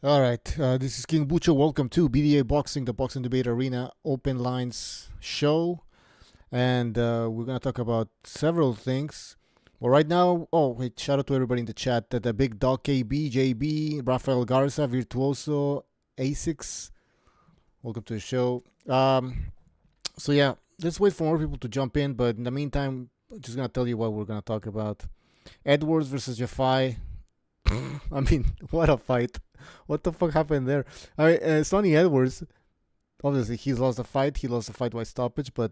All right, this is King Bucho. Welcome to BDA Boxing, the Boxing Debate Arena Open Lines show. And we're going to talk about several things. Well, right now, shout out to everybody in the chat. The Big Dog KB, JB, Rafael Garza, Virtuoso, A6. Welcome to the show. So yeah, let's wait for more people to jump in. But in the meantime, I'm just going to tell you what we're going to talk about. Edwards versus Yafai. I mean, what a fight. What the fuck happened there? Sonny Edwards, obviously he's lost the fight. He lost the fight by stoppage, but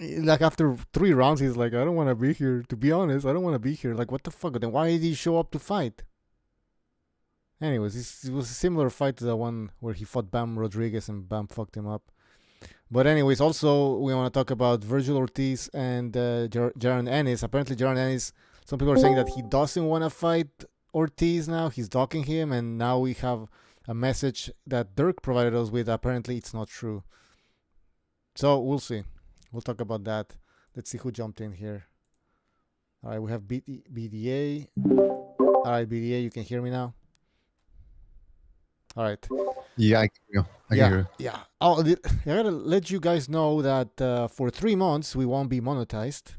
like after 3 rounds, he's like, I don't want to be here. To be honest, I don't want to be here. Like, what the fuck? Then why did he show up to fight? Anyways, it was a similar fight to the one where he fought Bam Rodriguez and Bam fucked him up. But anyways, also we want to talk about Virgil Ortiz and Jaron Ennis. Apparently, Jaron Ennis, some people are saying that he doesn't want to fight Ortiz now. He's docking him, and now we have a message that Dirk provided us with. Apparently it's not true, so we'll see. We'll talk about that. Let's see who jumped in here. All right, we have BDA. All right, BDA, you can hear me now. All right. Yeah, I can hear you. Yeah. I gotta let you guys know that for 3 months we won't be monetized,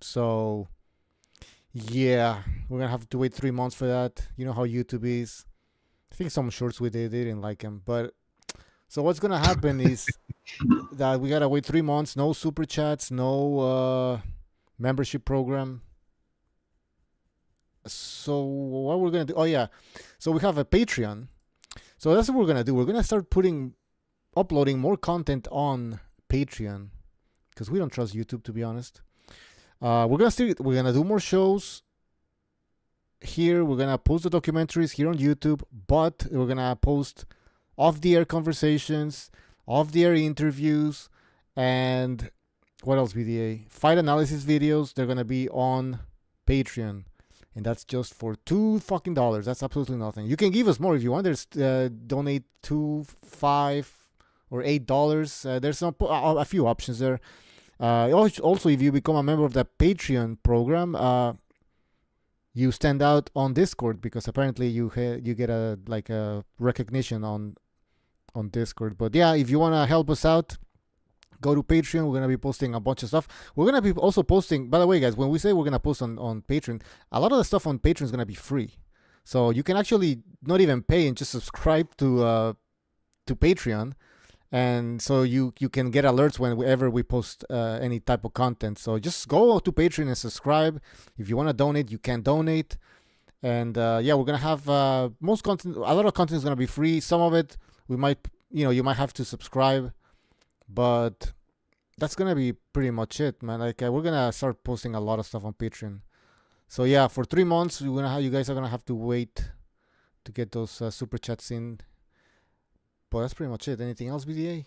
so yeah, we're gonna have to wait 3 months for that. You know how YouTube is. I think some shorts they didn't like them, but so what's gonna happen is that we gotta wait 3 months. No super chats, no membership program. So what we're gonna do? Oh yeah, so we have a Patreon. So that's what we're gonna do. We're gonna start uploading more content on Patreon because we don't trust YouTube, to be honest. We're gonna do more shows here. We're gonna post the documentaries here on YouTube, but we're gonna post off-the-air conversations, off-the-air interviews, and what else? BDA fight analysis videos. They're gonna be on Patreon, and that's just for $2 That's absolutely nothing. You can give us more if you want. There's donate $2, $5, or $8. There's a few options there. Also, if you become a member of the Patreon program, you stand out on Discord because apparently you get a recognition on Discord. But yeah, if you want to help us out, go to Patreon. We're gonna be posting a bunch of stuff. We're gonna be also posting. By the way, guys, when we say we're gonna post on Patreon, a lot of the stuff on Patreon is gonna be free, so you can actually not even pay and just subscribe to Patreon. And so you can get alerts whenever we post any type of content. So just go to Patreon and subscribe. If you want to donate, you can donate. And yeah, we're gonna have most content. A lot of content is gonna be free. Some of it you might have to subscribe, but that's gonna be pretty much it, man. Like we're gonna start posting a lot of stuff on Patreon. So yeah, for 3 months, you guys are gonna have to wait to get those super chats in. But that's pretty much it. Anything else, BDA?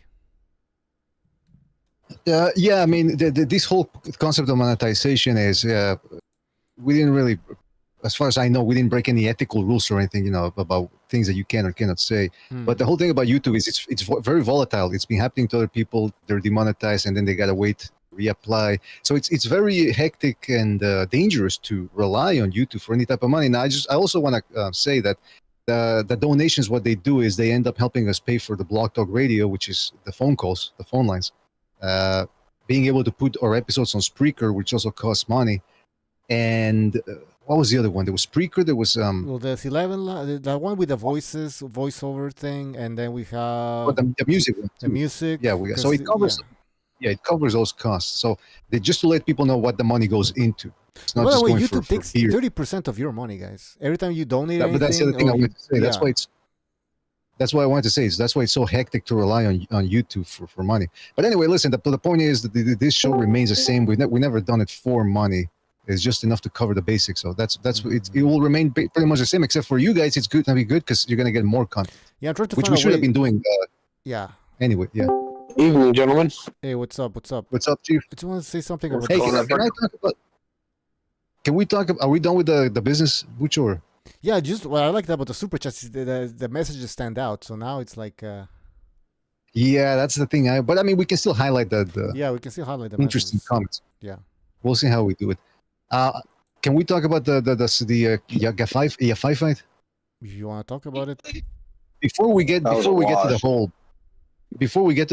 Yeah, I mean, this whole concept of monetization is, we didn't really, as far as I know, we didn't break any ethical rules or anything, about things that you can or cannot say. But the whole thing about YouTube is it's very volatile. It's been happening to other people. They're demonetized, and then they got to wait reapply. So it's very hectic and dangerous to rely on YouTube for any type of money. Now, I also want to say that the donations, what they do is they end up helping us pay for the Blog Talk Radio, which is the phone calls, the phone lines. Being able to put our episodes on Spreaker, which also costs money. And what was the other one? There was Spreaker. There was well, there's 11, the one with the voiceover thing, and then we have the music one. the music. Yeah, so it covers. Yeah, it covers those costs. So just to let people know what the money goes into. It's not by the just way, going YouTube takes 30% of your money, guys. Every time you donate anything. But that's the other thing I wanted to say. That's why I wanted to say. That's why it's so hectic to rely on YouTube for money. But anyway, listen. The point is that this show remains the same. We never done it for money. It's just enough to cover the basics. So it will remain pretty much the same. Except for you guys, it's gonna be good because you're gonna get more content. Yeah, I'm trying to which find we should have been doing. Yeah. Anyway, yeah. Evening, gentlemen. Hey, what's up? What's up, Chief? I just want to say something about. Hey, can we talk about? Are we done with the business, Butch, or? Yeah, just what I like about the super chats is the messages stand out. So now it's like. Yeah, that's the thing. But I mean, we can still highlight the. Yeah, we can still highlight the interesting messages. comments. Yeah. We'll see how we do it. Can we talk about the Yafai fight? You want to talk about it? Before we get to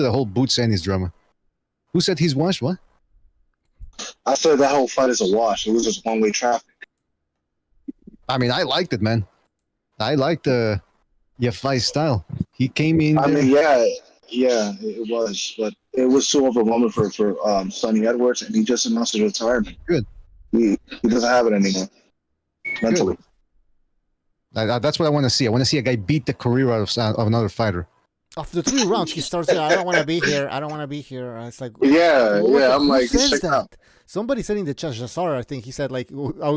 the whole Boots Ennis drama, who said he's washed? What? I said that whole fight is a wash. It was just one-way traffic. I mean, I liked it, man. I liked Yafai's style. He came in. I mean, yeah, it was, but it was too overwhelming for Sonny Edwards, and he just announced his retirement. Good. He doesn't have it anymore mentally. That's what I want to see. I want to see a guy beat the career out of another fighter. After 3 rounds, he starts saying, "I don't want to be here. I don't want to be here." And it's like, yeah. I'm who like, says that? Somebody said in the chat, Jassar, I think he said, like, are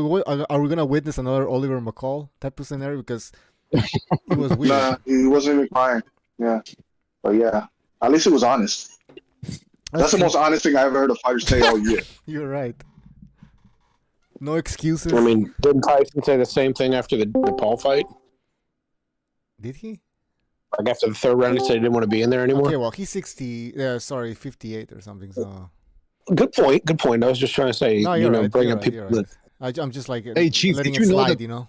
we gonna witness another Oliver McCall type of scenario? Because it was weird. Nah, he wasn't even crying. Yeah, but yeah, at least it was honest. That's the most honest thing I ever heard a fighter say all year. You're right. No excuses. I mean, didn't Tyson say the same thing after the Paul fight? Did he? Like after the 3rd round, he said he didn't want to be in there anymore. Okay, well, he's 58 or something. So good point. I was just trying to say, right, bring up people. Right. I'm just like, hey, Chief, letting did you it know slide, that,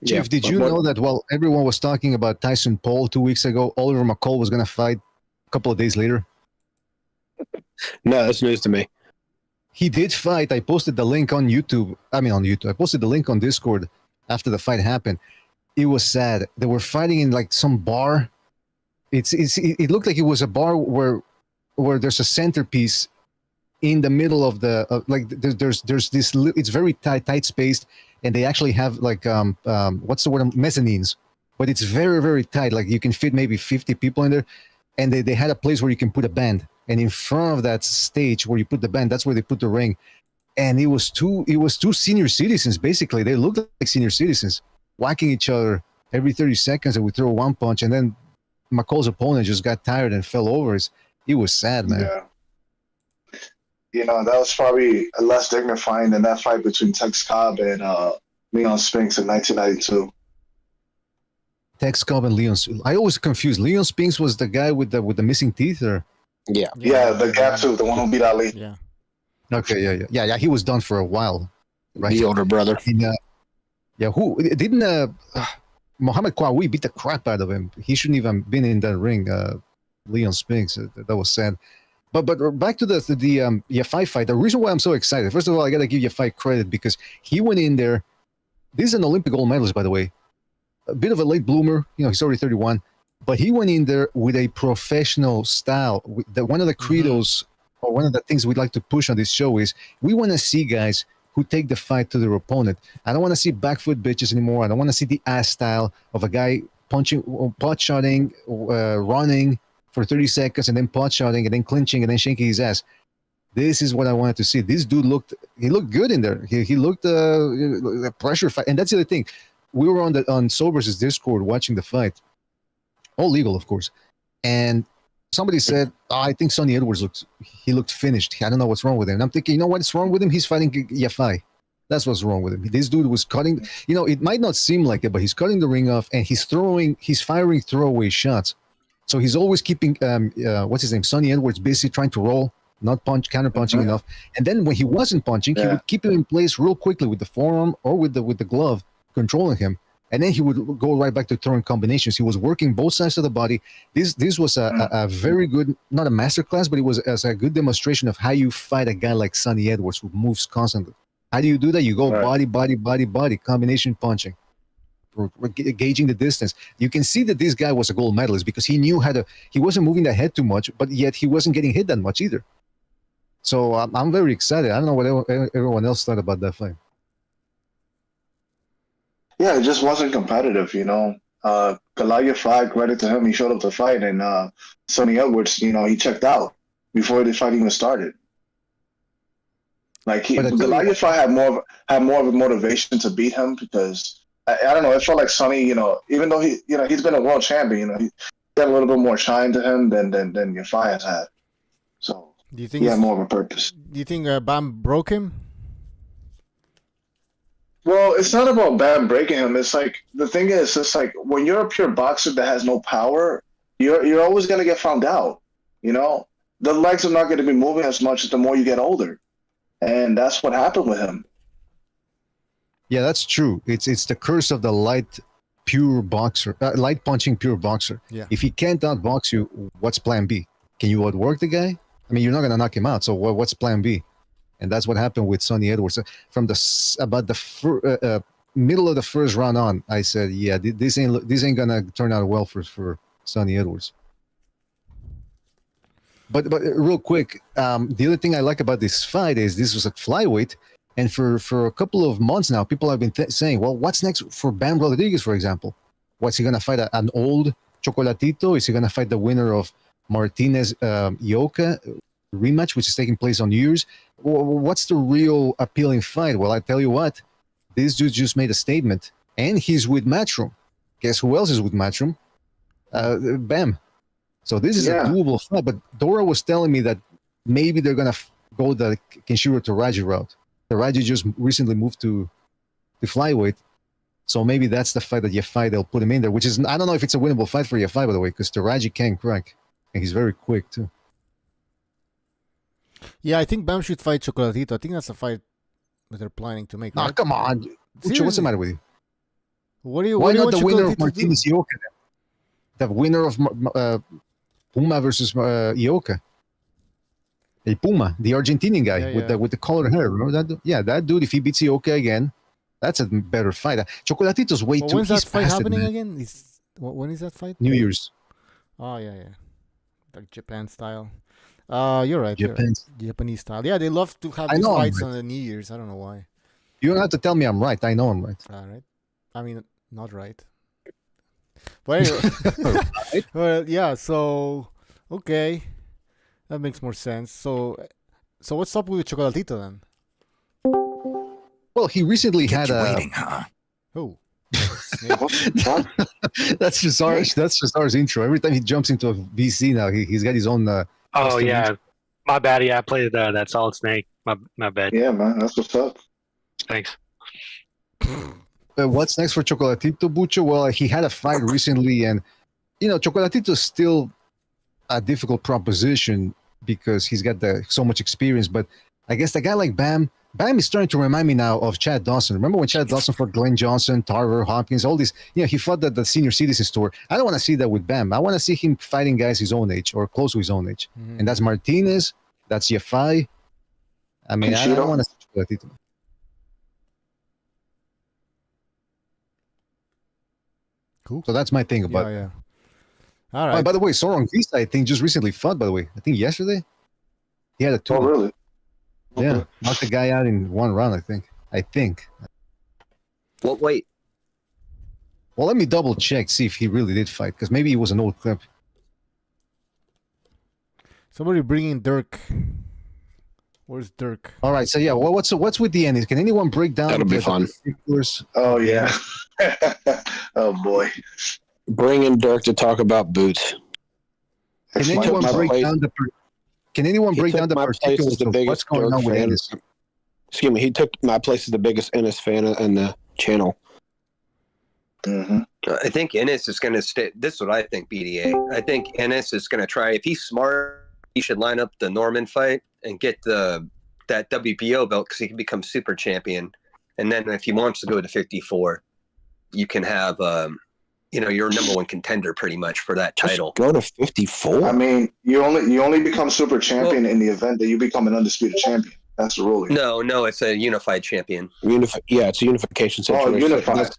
Chief, did you know that while everyone was talking about Tyson Paul 2 weeks ago, Oliver McCall was going to fight a couple of days later? No, that's news to me. He did fight. I posted the link on YouTube. I posted the link on Discord after the fight happened. It was sad. They were fighting in like some bar. It looked like it was a bar where there's a centerpiece in the middle of there's this. It's very tight spaced, and they actually have like what's the word, mezzanines, but it's very, very tight. Like you can fit maybe 50 people in there, and they had a place where you can put a band. And in front of that stage where you put the band, that's where they put the ring. And it was two senior citizens, basically. They looked like senior citizens, whacking each other every 30 seconds, and we throw one punch. And then McCall's opponent just got tired and fell over. It was sad, man. Yeah. That was probably less dignifying than that fight between Tex Cobb and Leon Spinks in 1992. Tex Cobb and Leon. I always confuse. Leon Spinks was the guy with the missing teeth, or? Yeah, the gap tooth, the one who beat Ali. Yeah. Okay, yeah. He was done for a while, right? The older brother. Who didn't Muhammad Qawi beat the crap out of him? He shouldn't even been in that ring. Leon Spinks. That was sad. But back to the Yafai fight. The reason why I'm so excited. First of all, I gotta give Yafai credit because he went in there. This is an Olympic gold medalist, by the way. A bit of a late bloomer. He's already 31. But he went in there with a professional style. One of the credos, or one of the things we'd like to push on this show is we want to see guys who take the fight to their opponent. I don't want to see back foot bitches anymore. I don't want to see the ass style of a guy punching, pot shotting, running for 30 seconds and then pot shotting and then clinching and then shaking his ass. This is what I wanted to see. This dude looked good in there. He looked a pressure fight. And that's the other thing. We were on Sober's Discord watching the fight. All legal, of course. And somebody said, I think Sonny Edwards looked finished. I don't know what's wrong with him. And I'm thinking, what's wrong with him? He's fighting Yafai. That's what's wrong with him. This dude was cutting, it might not seem like it, but he's cutting the ring off and he's firing throwaway shots. So he's always keeping, what's his name? Sonny Edwards busy trying to roll not counter punching enough. And then when he wasn't punching, he would keep him in place real quickly with the forearm or with the glove, controlling him. And then he would go right back to throwing combinations. He was working both sides of the body. This was a very good, not a masterclass, but it was as a good demonstration of how you fight a guy like Sonny Edwards who moves constantly. How do you do that? You go body, combination punching, gauging the distance. You can see that this guy was a gold medalist because he knew how to. He wasn't moving the head too much, but yet he wasn't getting hit that much either. So I'm very excited. I don't know what everyone else thought about that fight. Yeah, it just wasn't competitive, you know. Yafai, credit to him, he showed up to fight, and Sonny Edwards, you know, he checked out before the fight even started. Like Yafai had more of a motivation to beat him because I don't know. It felt like Sonny, you know, even though he's been a world champion, you know, he got a little bit more shine to him than Yafai has had. So do you think he had more of a purpose. Do you think Bam broke him? Well, it's not about Bam breaking him. It's like the thing is, it's like when you're a pure boxer that has no power, you're always gonna get found out. You know, the legs are not going to be moving as much the more you get older, and that's what happened with him. Yeah, that's true. It's the curse of the light punching pure boxer. Yeah. If he can't outbox you, what's plan B? Can you outwork the guy? I mean, you're not gonna knock him out. So what's plan B? And that's what happened with Sonny Edwards. From about the middle of the first round on, I said, yeah, this ain't gonna turn out well for Sonny Edwards. But real quick, the other thing I like about this fight is this was at flyweight, and for a couple of months now, people have been saying, well, what's next for Bam Rodriguez, for example? What's he gonna fight an old Chocolatito? Is he gonna fight the winner of Martinez Ioka rematch, which is taking place on New Year's? What's the real appealing fight? Well, I tell you what, this dude just made a statement, and he's with Matchroom. Guess who else is with Matchroom? Bam. So this is a doable fight. But Dora was telling me that maybe they're gonna go the Kenshiro Taraji route. Taraji just recently moved to flyweight, so maybe that's the fight that Yafai they'll put him in there. Which is, I don't know if it's a winnable fight for Yafai, by the way, because Taraji can crack, and he's very quick too. Yeah, I think Bam should fight Chocolatito. I think that's a fight that they're planning to make. Oh, right? Come on. Ucho, what's the matter with you? Why not the winner of Martinez Ioka? The winner of Puma versus Ioka. El Puma, the Argentinian guy with the colored hair. Remember that? Yeah, that dude, if he beats Ioka again, that's a better fight. Chocolatito's way too... When's that fight happening again? When is that fight? New Year's. Oh, yeah. Like Japan style. You're right. Japanese style. Yeah, they love to have these fights on the New Year's. I don't know why. You don't have to tell me I'm right. I know I'm right. All right. I mean, not right. But anyway. Right? Well, yeah, so... Okay. That makes more sense. So what's up with Chocolatito then? Well, he recently had a... waiting, huh? Oh. That's Cesar's intro. Every time he jumps into a VC now, he's got his own... oh, yeah. My bad. Yeah, I played that Solid Snake. My bad. Yeah, man. That's what's up. Thanks. What's next for Chocolatito, Bucho? Well, he had a fight recently, and, Chocolatito's still a difficult proposition because he's got so much experience. But I guess a guy like Bam is starting to remind me now of Chad Dawson. Remember when Chad Dawson fought Glenn Johnson, Tarver, Hopkins, all these? He fought the senior citizens tour. I don't want to see that with Bam. I want to see him fighting guys his own age or close to his own age. Mm-hmm. And that's Martinez. That's Yafai. I mean, I don't want to see Chocolatito. Cool. So that's my thing about it. Yeah. All right. Oh, by the way, Sorong Vista, I think, just recently fought, by the way. I think yesterday. He had a tour. Oh, really? Yeah. Knocked the guy out in one round, I think. Well, wait. Well, let me double check, see if he really did fight, because maybe it was an old clip. Somebody bring in Dirk. Where's Dirk? All right, so yeah, well, what's with the Ennis? Can anyone break down? That'll be fun. Oh, yeah. Oh, boy. Bring in Dirk to talk about boots. Can anyone break down the particulars of what's going on with Ennis? Excuse me, he took my place as the biggest Ennis fan in the channel. Mm-hmm. I think Ennis is going to stay. This is what I think, BDA. I think Ennis is going to try, if he's smart he should line up the Norman fight and get that WBO belt because he can become super champion. And then if he wants to go to 54, you can have your number one contender pretty much for that title. Just go to 54. I mean, you only become super champion in the event that you become an undisputed champion. That's the ruling. No, it's a unified champion. It's a unification situation. Oh, unified.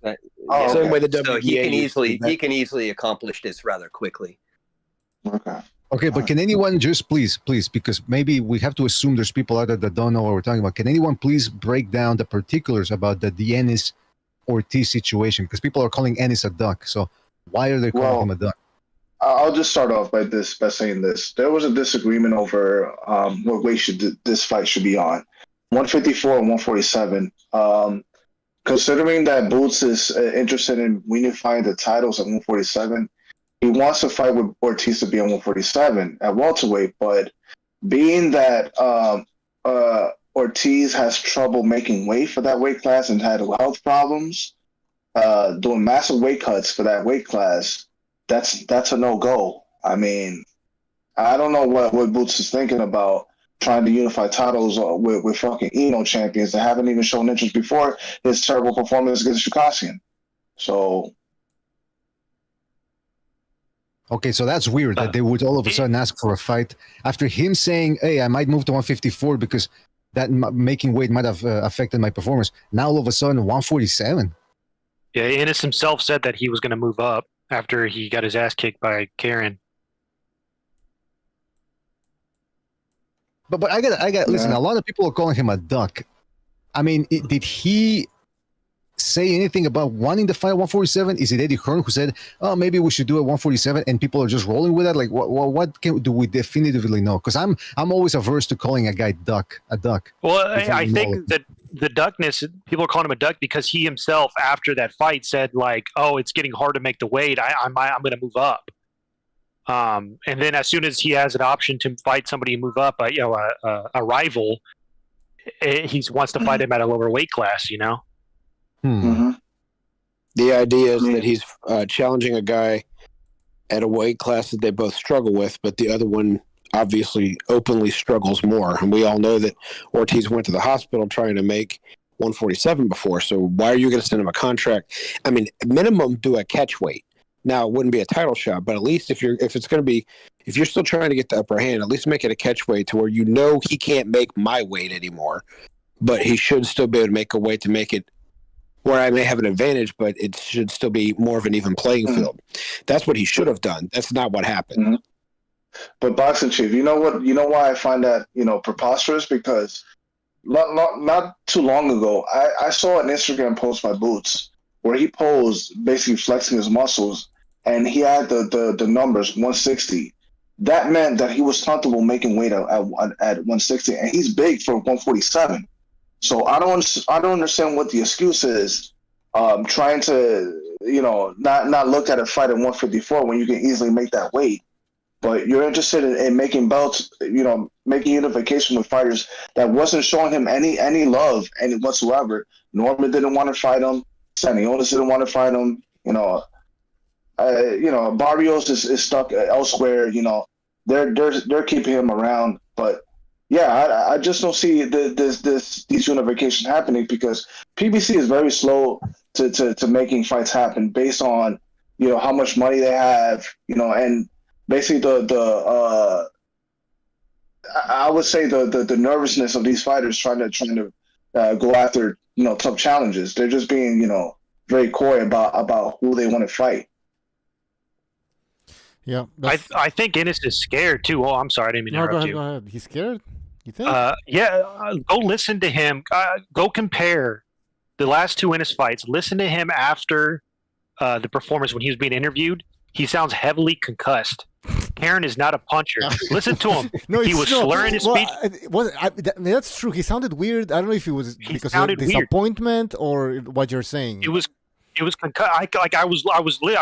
Same way the WBA. So he can easily accomplish this rather quickly. Okay. Okay, but can anyone just please, because maybe we have to assume there's people out there that don't know what we're talking about. Can anyone please break down the particulars about the Ennis Ortiz situation? Because people are calling Ennis a duck. So why are they calling him a duck? I'll just start off by saying this. There was a disagreement over what weight this fight should be on, 154 and 147. Considering that Boots is interested in unifying the titles at 147, he wants to fight with Ortiz to be on 147 at welterweight. But being that Ortiz has trouble making weight for that weight class and had health problems, doing massive weight cuts for that weight class, that's a no-go. I mean, I don't know what Boots is thinking about trying to unify titles with fucking Eno champions that haven't even shown interest before his terrible performance against Shukasian. So... Okay, so that's weird that they would all of a sudden ask for a fight after him saying, hey, I might move to 154 because that making weight might have affected my performance. Now all of a sudden 147. Yeah, Ennis himself said that he was going to move up after he got his ass kicked by Karen. But I got listen, a lot of people are calling him a duck. I mean, did he say anything about wanting to fight 147? Is it Eddie Hearn who said, oh, maybe we should do it 147, and people are just rolling with that? Like, what do we definitively know? Because I'm always averse to calling a guy a duck. Well, I think that the duckness, people are calling him a duck because he himself, after that fight, said like, oh, it's getting hard to make the weight. I'm going to move up. And then as soon as he has an option to fight somebody and move up, a rival, he wants to fight him at a lower weight class, Mm-hmm. The idea is that he's challenging a guy at a weight class that they both struggle with, but the other one obviously openly struggles more. And we all know that Ortiz went to the hospital trying to make 147 before. So why are you going to send him a contract? I mean, minimum do a catch weight. Now it wouldn't be a title shot, but at least if you're still trying to get the upper hand, at least make it a catch weight to where he can't make my weight anymore, but he should still be able to make a weight to make it where I may have an advantage, but it should still be more of an even playing field. That's what he should have done. That's not what happened. Mm-hmm. But Boxing Chief, you know what? You know why I find that preposterous? Because not too long ago, I saw an Instagram post by Boots where he posed basically flexing his muscles, and he had the numbers 160. That meant that he was comfortable making weight at 160, and he's big for 147. So I don't understand what the excuse is, trying to not look at a fight at 154 when you can easily make that weight, but you're interested in making belts, making unification with fighters that wasn't showing him any love any whatsoever. Norman didn't want to fight him. Sanionis didn't want to fight him. Barrios is stuck elsewhere. They're keeping him around, but. Yeah, I just don't see these unifications happening because PBC is very slow to making fights happen based on how much money they have, and basically I would say the nervousness of these fighters trying to go after tough challenges. They're just being very coy about who they want to fight. Yeah, I think Ennis is scared too. Oh, I'm sorry, I didn't mean to interrupt you. Go ahead. He's scared. You think? Go listen to him. Go compare the last two Ennis fights. Listen to him after the performance when he was being interviewed. He sounds heavily concussed. Karen is not a puncher. Listen to him. He was slurring his speech. That's true. He sounded weird. I don't know if it was because of disappointment or what you're saying. It was concussed. I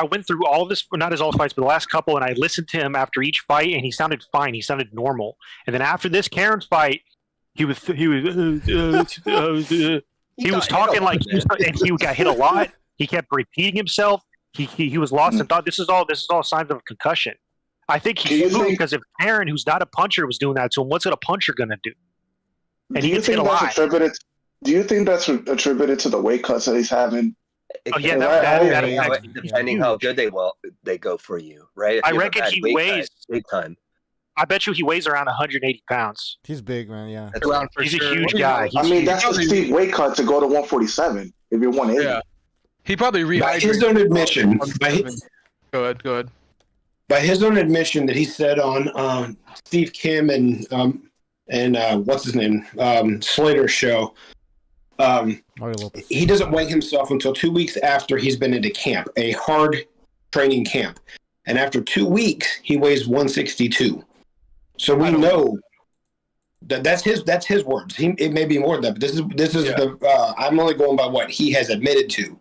went through all of this, not his all fights, but the last couple, and I listened to him after each fight, and he sounded fine. He sounded normal. And then after this Karen fight, he was talking like and he got hit a lot. He kept repeating himself. He was lost and thought this is all signs of a concussion. I think Do he's you screwed think- because if Aaron, who's not a puncher, was doing that to him, what's a puncher going to do? And Do he you gets hit think a that's lot. attributed? Do you think that's attributed to the weight cuts that he's having? Oh yeah, that affects depending how good they go for you, right? If I you have a reckon bad he weight weighs- cut, big time. I bet you he weighs around 180 pounds. He's big, man. Yeah. That's Around for He's a sure. huge What do you guy. know? He's I mean, huge. that's a steep weight cut to go to 147 if you're 180. Yeah. He probably By his rehydrated. own admission, Go ahead. by his own admission that he said on Steve Kim and what's his name, Slater's show, Mario Lopez. he doesn't weigh himself until 2 weeks after he's been into camp, a hard training camp. And after 2 weeks, he weighs 162. So we know that's his words. It may be more than that, but this is I'm only going by what he has admitted to.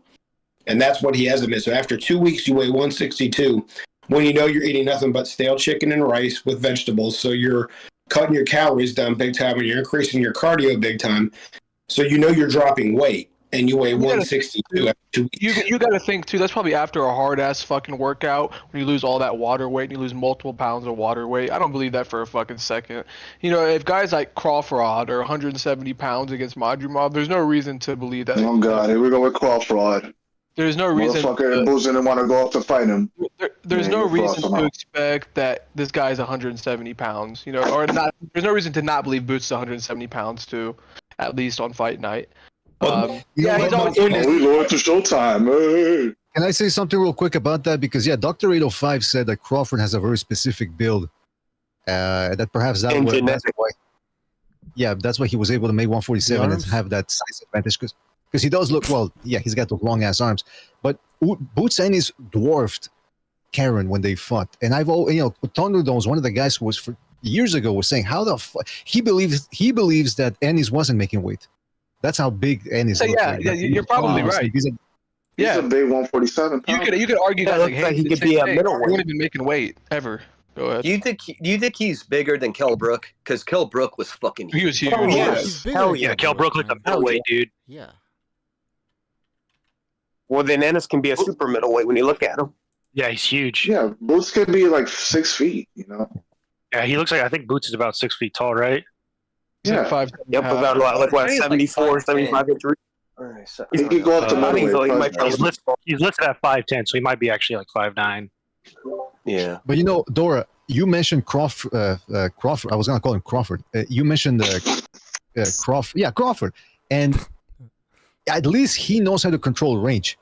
And that's what he has admitted. So after 2 weeks, you weigh 162 when you know you're eating nothing but stale chicken and rice with vegetables. So you're cutting your calories down big time and you're increasing your cardio big time. So you know you're dropping weight and you weigh 162 after 2 weeks. You got to think too. That's probably after a hard ass fucking workout when you lose all that water weight and you lose multiple pounds of water weight. I don't believe that for a fucking second. You know, if guys like Crawford are 170 pounds against Madrimov, there's no reason to believe that. Oh God, here we go with Crawford. There's no reason. Motherfucker, Boots didn't want to go up to fight him. There's Yeah, no you're reason crossing to out. expect that this guy's 170 pounds. You know, or not. There's no reason to not believe Boots is 170 pounds too, at least on fight night. Yeah, he's always. Oh, we going to Showtime. Hey. Can I say something real quick about that? Because Dr. 805 said that Crawford has a very specific build. That perhaps that's why. Yeah, that's why he was able to make 147 and arms? have that size advantage. Because he does look well. Yeah, he's got those long ass arms. But Boots Ennis dwarfed Karen when they fought. And I've always, Thunderdome was one of the guys who was for years ago was saying how the fuck he believes that Ennis wasn't making weight. That's how big Ennis. So, yeah, you're probably right. He's a big 147 pounds. You could argue that looks like he could be a middleweight. He wouldn't have been making weight ever. Go ahead. Do you think he's bigger than Kell Brook? Because Kell Brook was fucking He was huge. Oh, yeah. He's bigger Hell than Yeah, Kell Brook looked a man. middleweight, dude. Yeah. Well, then Ennis can be a super middleweight when you look at him. Yeah, he's huge. Yeah, Boots could be like 6 feet, Yeah, he looks like, I think Boots is about 6 feet tall, right? Yeah. Yep, about like 74, 75 inches. He could go up to middleweight. He might He's listed at 5'10", so he might be actually like 5'9". Yeah. But Dora, you mentioned Crawford. Crawford. I was gonna call him Crawford. You mentioned Crawford. Yeah, Crawford. And at least he knows how to control range.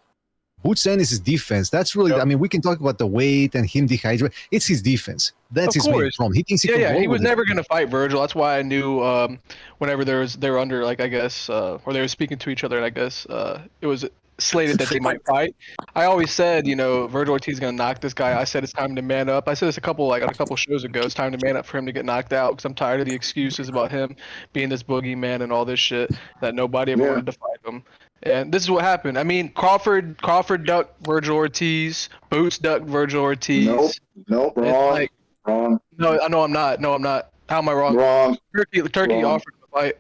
Boots Ennis is defense. That's really. Yep. I mean, we can talk about the weight and him dehydrate. It's his defense. That's Of his main course. problem. He thinks he can. Yeah, roll he was with it. never gonna fight Virgil. That's why I knew whenever they were under, like, I guess, or they were speaking to each other, and I guess it was slated that they might fight. I always said, Virgil Ortiz is gonna knock this guy. I said it's time to man up. I said this on a couple shows ago. It's time to man up for him to get knocked out because I'm tired of the excuses about him being this boogeyman and all this shit that nobody ever wanted to fight him. And this is what happened. I mean, Crawford ducked Virgil Ortiz. Boots ducked Virgil Ortiz. Nope, It's wrong. like, Wrong. no, I'm not. How am I wrong? Wrong. Turkey Wrong. offered to fight.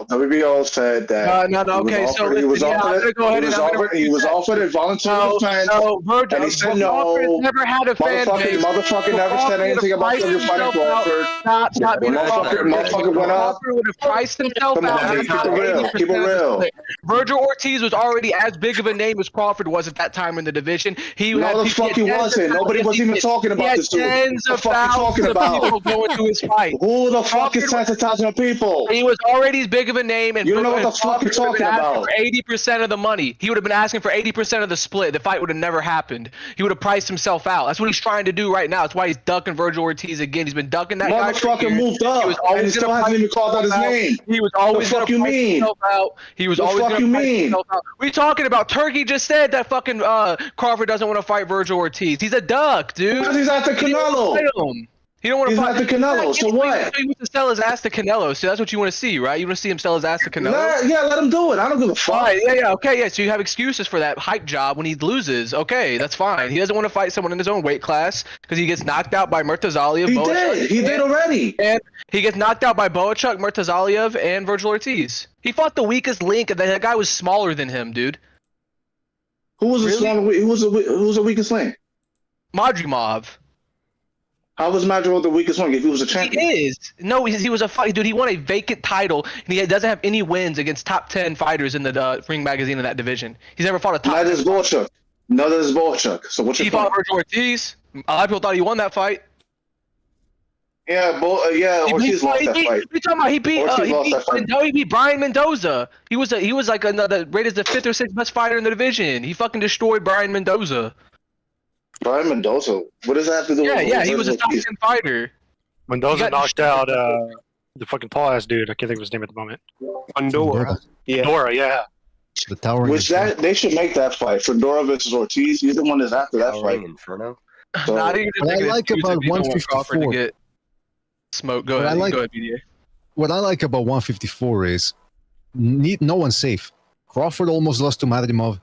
WBO said that. No. Okay, so he was listen, offered I'm gonna go ahead and he was offered a volunteer defense. No, Virgil, and he said no. Crawford never had a fan base. Motherfucker never said anything about you fighting Crawford. Stop being Motherfucker went up. Crawford would have priced himself Come on, out. man, keep it real. Keep it real. Virgil Ortiz was already as big of a name as Crawford was at that time in the division. No, the fuck he wasn't. Nobody was even talking about this dude. Tens of What the fuck you talking thousands of about? people going to his fight. Who the fuck is tens of thousands of people? He was already as big of a name, and You don't know what the fuck you're talking about. 80% of the money. He would have been asking for 80% of the split. The fight would have never happened. He would have priced himself out. That's what he's trying to do right now. That's why he's ducking Virgil Ortiz again. He's been ducking that guy for Motherfucker years. moved up, He was and he always still gonna hasn't price even called out his himself name. He was always The going fuck to you price mean? himself out. He was The always fuck going you to price mean? himself out. What are you talking about? Turkey just said that fucking Crawford doesn't want to fight Virgil Ortiz. He's a duck, dude. Because he's at the He don't Canelo. wanna fight him. He don't want to He's fight at the Canelo, so what? He wants to sell his ass to Canelo. So that's what you want to see, right? You want to see him sell his ass to Canelo? Let him do it. I don't give a fuck. Fine. Okay, so you have excuses for that hype job when he loses. Okay, that's fine. He doesn't want to fight someone in his own weight class because he gets knocked out by Murtazaliev. He did already. And he gets knocked out by Boachuk, Murtazaliev, and Virgil Ortiz. He fought the weakest link, and that guy was smaller than him, dude. Who was the weakest link? Madrimov. How was Madrigal the weakest one if he was a He champion? is. No, he was a fight, dude. He won a vacant title, and he doesn't have any wins against top 10 fighters in the Ring Magazine in that division. He's never fought a top. Neither is Bolchuk. Neither is Bolchuk. So what's your He fought point? Virgil Ortiz. A lot of people thought he won that fight. Yeah, Ortiz lost that fight. We talking about he beat Ortiz lost that fight. he beat Brian Mendoza. He was like another rated as the 5th or 6th best fighter in the division. He fucking destroyed Brian Mendoza. Brian Mendoza. What does that have to do with Yeah, he was a top 10 fighter. Mendoza knocked out the fucking tall ass dude. I can't think of his name at the moment. Fedora. Yeah. Dora, yeah. The towering. Which that they should make that fight. Fedora versus Ortiz. He's the one that's after that fight. Inferno. So, Nah, I think What I like about you don't want Crawford to 154. get smoke. Go What I ahead. like- Go ahead, BDA. What I like about 154 is no one's safe. Crawford almost lost to Madrimov.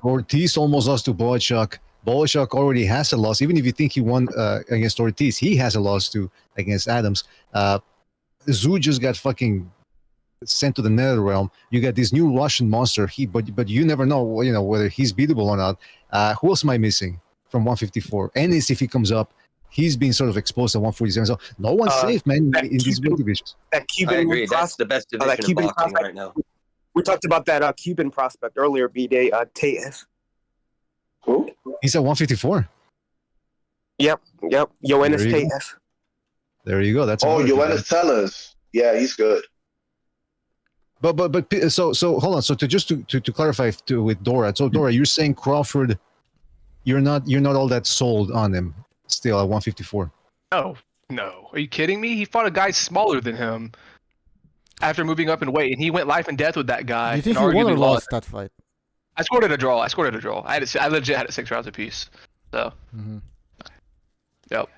Ortiz almost lost to Boychuk. Boychuk already has a loss. Even if you think he won against Ortiz, he has a loss too against Adams. Zhu just got fucking sent to the nether realm. You got this new Russian monster. But you never know, whether he's beatable or not. Who else am I missing from 154? Ennis, if he comes up, he's been sort of exposed at 147. So no one's safe, man, in these weight divisions. That Cuban I agree. That's prospect, the best that division of Cuban boxing prospect. right now. We talked about that Cuban prospect earlier, B-Day, Tatis. who? He's at 154. Yep. Yoenis There you go. Tatis. There you go. That's Oh, another good Yoenis Tellers. Yeah, he's good. But so hold on. So to clarify with Dora. So Dora, you're saying Crawford, you're not all that sold on him still at 154. No. Are you kidding me? He fought a guy smaller than him after moving up in weight, and he went life and death with that guy. Do you think and he won or arguably lost that fight? I scored it a draw. I legit had it 6 rounds apiece. So, Mm-hmm. yep.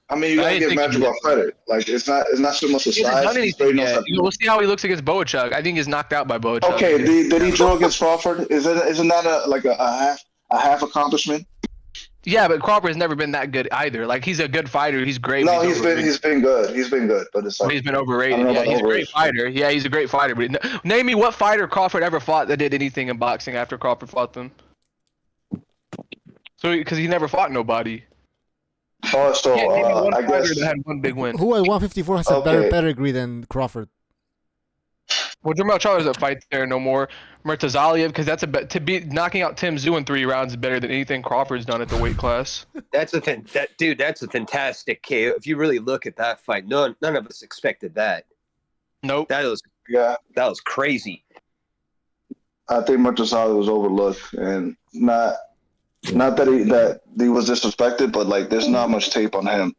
I mean, you I gotta didn't give think Madrigal credit. Like it's not so much the He hasn't size. done He's anything very yet. knows We'll see how he looks against Boachuk. I think he's knocked out by Boachuk. Okay, did he draw against Crawford? Isn't that a half accomplishment? Yeah, but Crawford has never been that good either. Like he's a good fighter. He's great. No, but he's been good. He's been good, but it's like He's been I overrated. don't know Yeah, about he's a great overrated. fighter. Yeah, he's a great fighter. But name me what fighter Crawford ever fought that did anything in boxing after Crawford fought them. So, because he never fought nobody. Oh, so Yeah, name me one I fighter guess that had one big win. Who at 154 has a better Okay. pedigree than Crawford? Well, Jermel Charlo doesn't fight there no more. Murtazaliev, because that's to be knocking out Tim Tszyu in 3 rounds is better than anything Crawford's done at the weight class. That's a fantastic KO. If you really look at that fight, none of us expected that. Nope. That was crazy. I think Montesalvo was overlooked and not that he was disrespected, but like there's not much tape on him.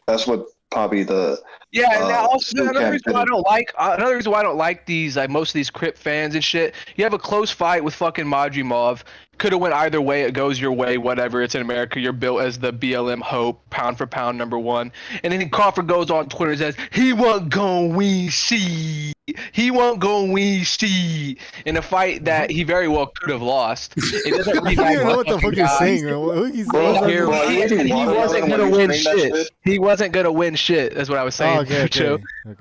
That's what probably the Yeah, and now also Stu another reason why I campaign. don't like these most of these Crip fans and shit. You have a close fight with fucking Madrimov. Could have went either way. It goes your way. Whatever. It's in America. You're built as the BLM hope, pound for pound #1. And then Crawford goes on Twitter and says he won't go win shit. He won't go win shit in a fight that he very well could have lost. It doesn't I don't even know what the fuck you're saying, man. What he's Bro, saying? bro, He wasn't gonna win shit. He wasn't gonna win shit. That's what I was saying. Oh, okay. Joe.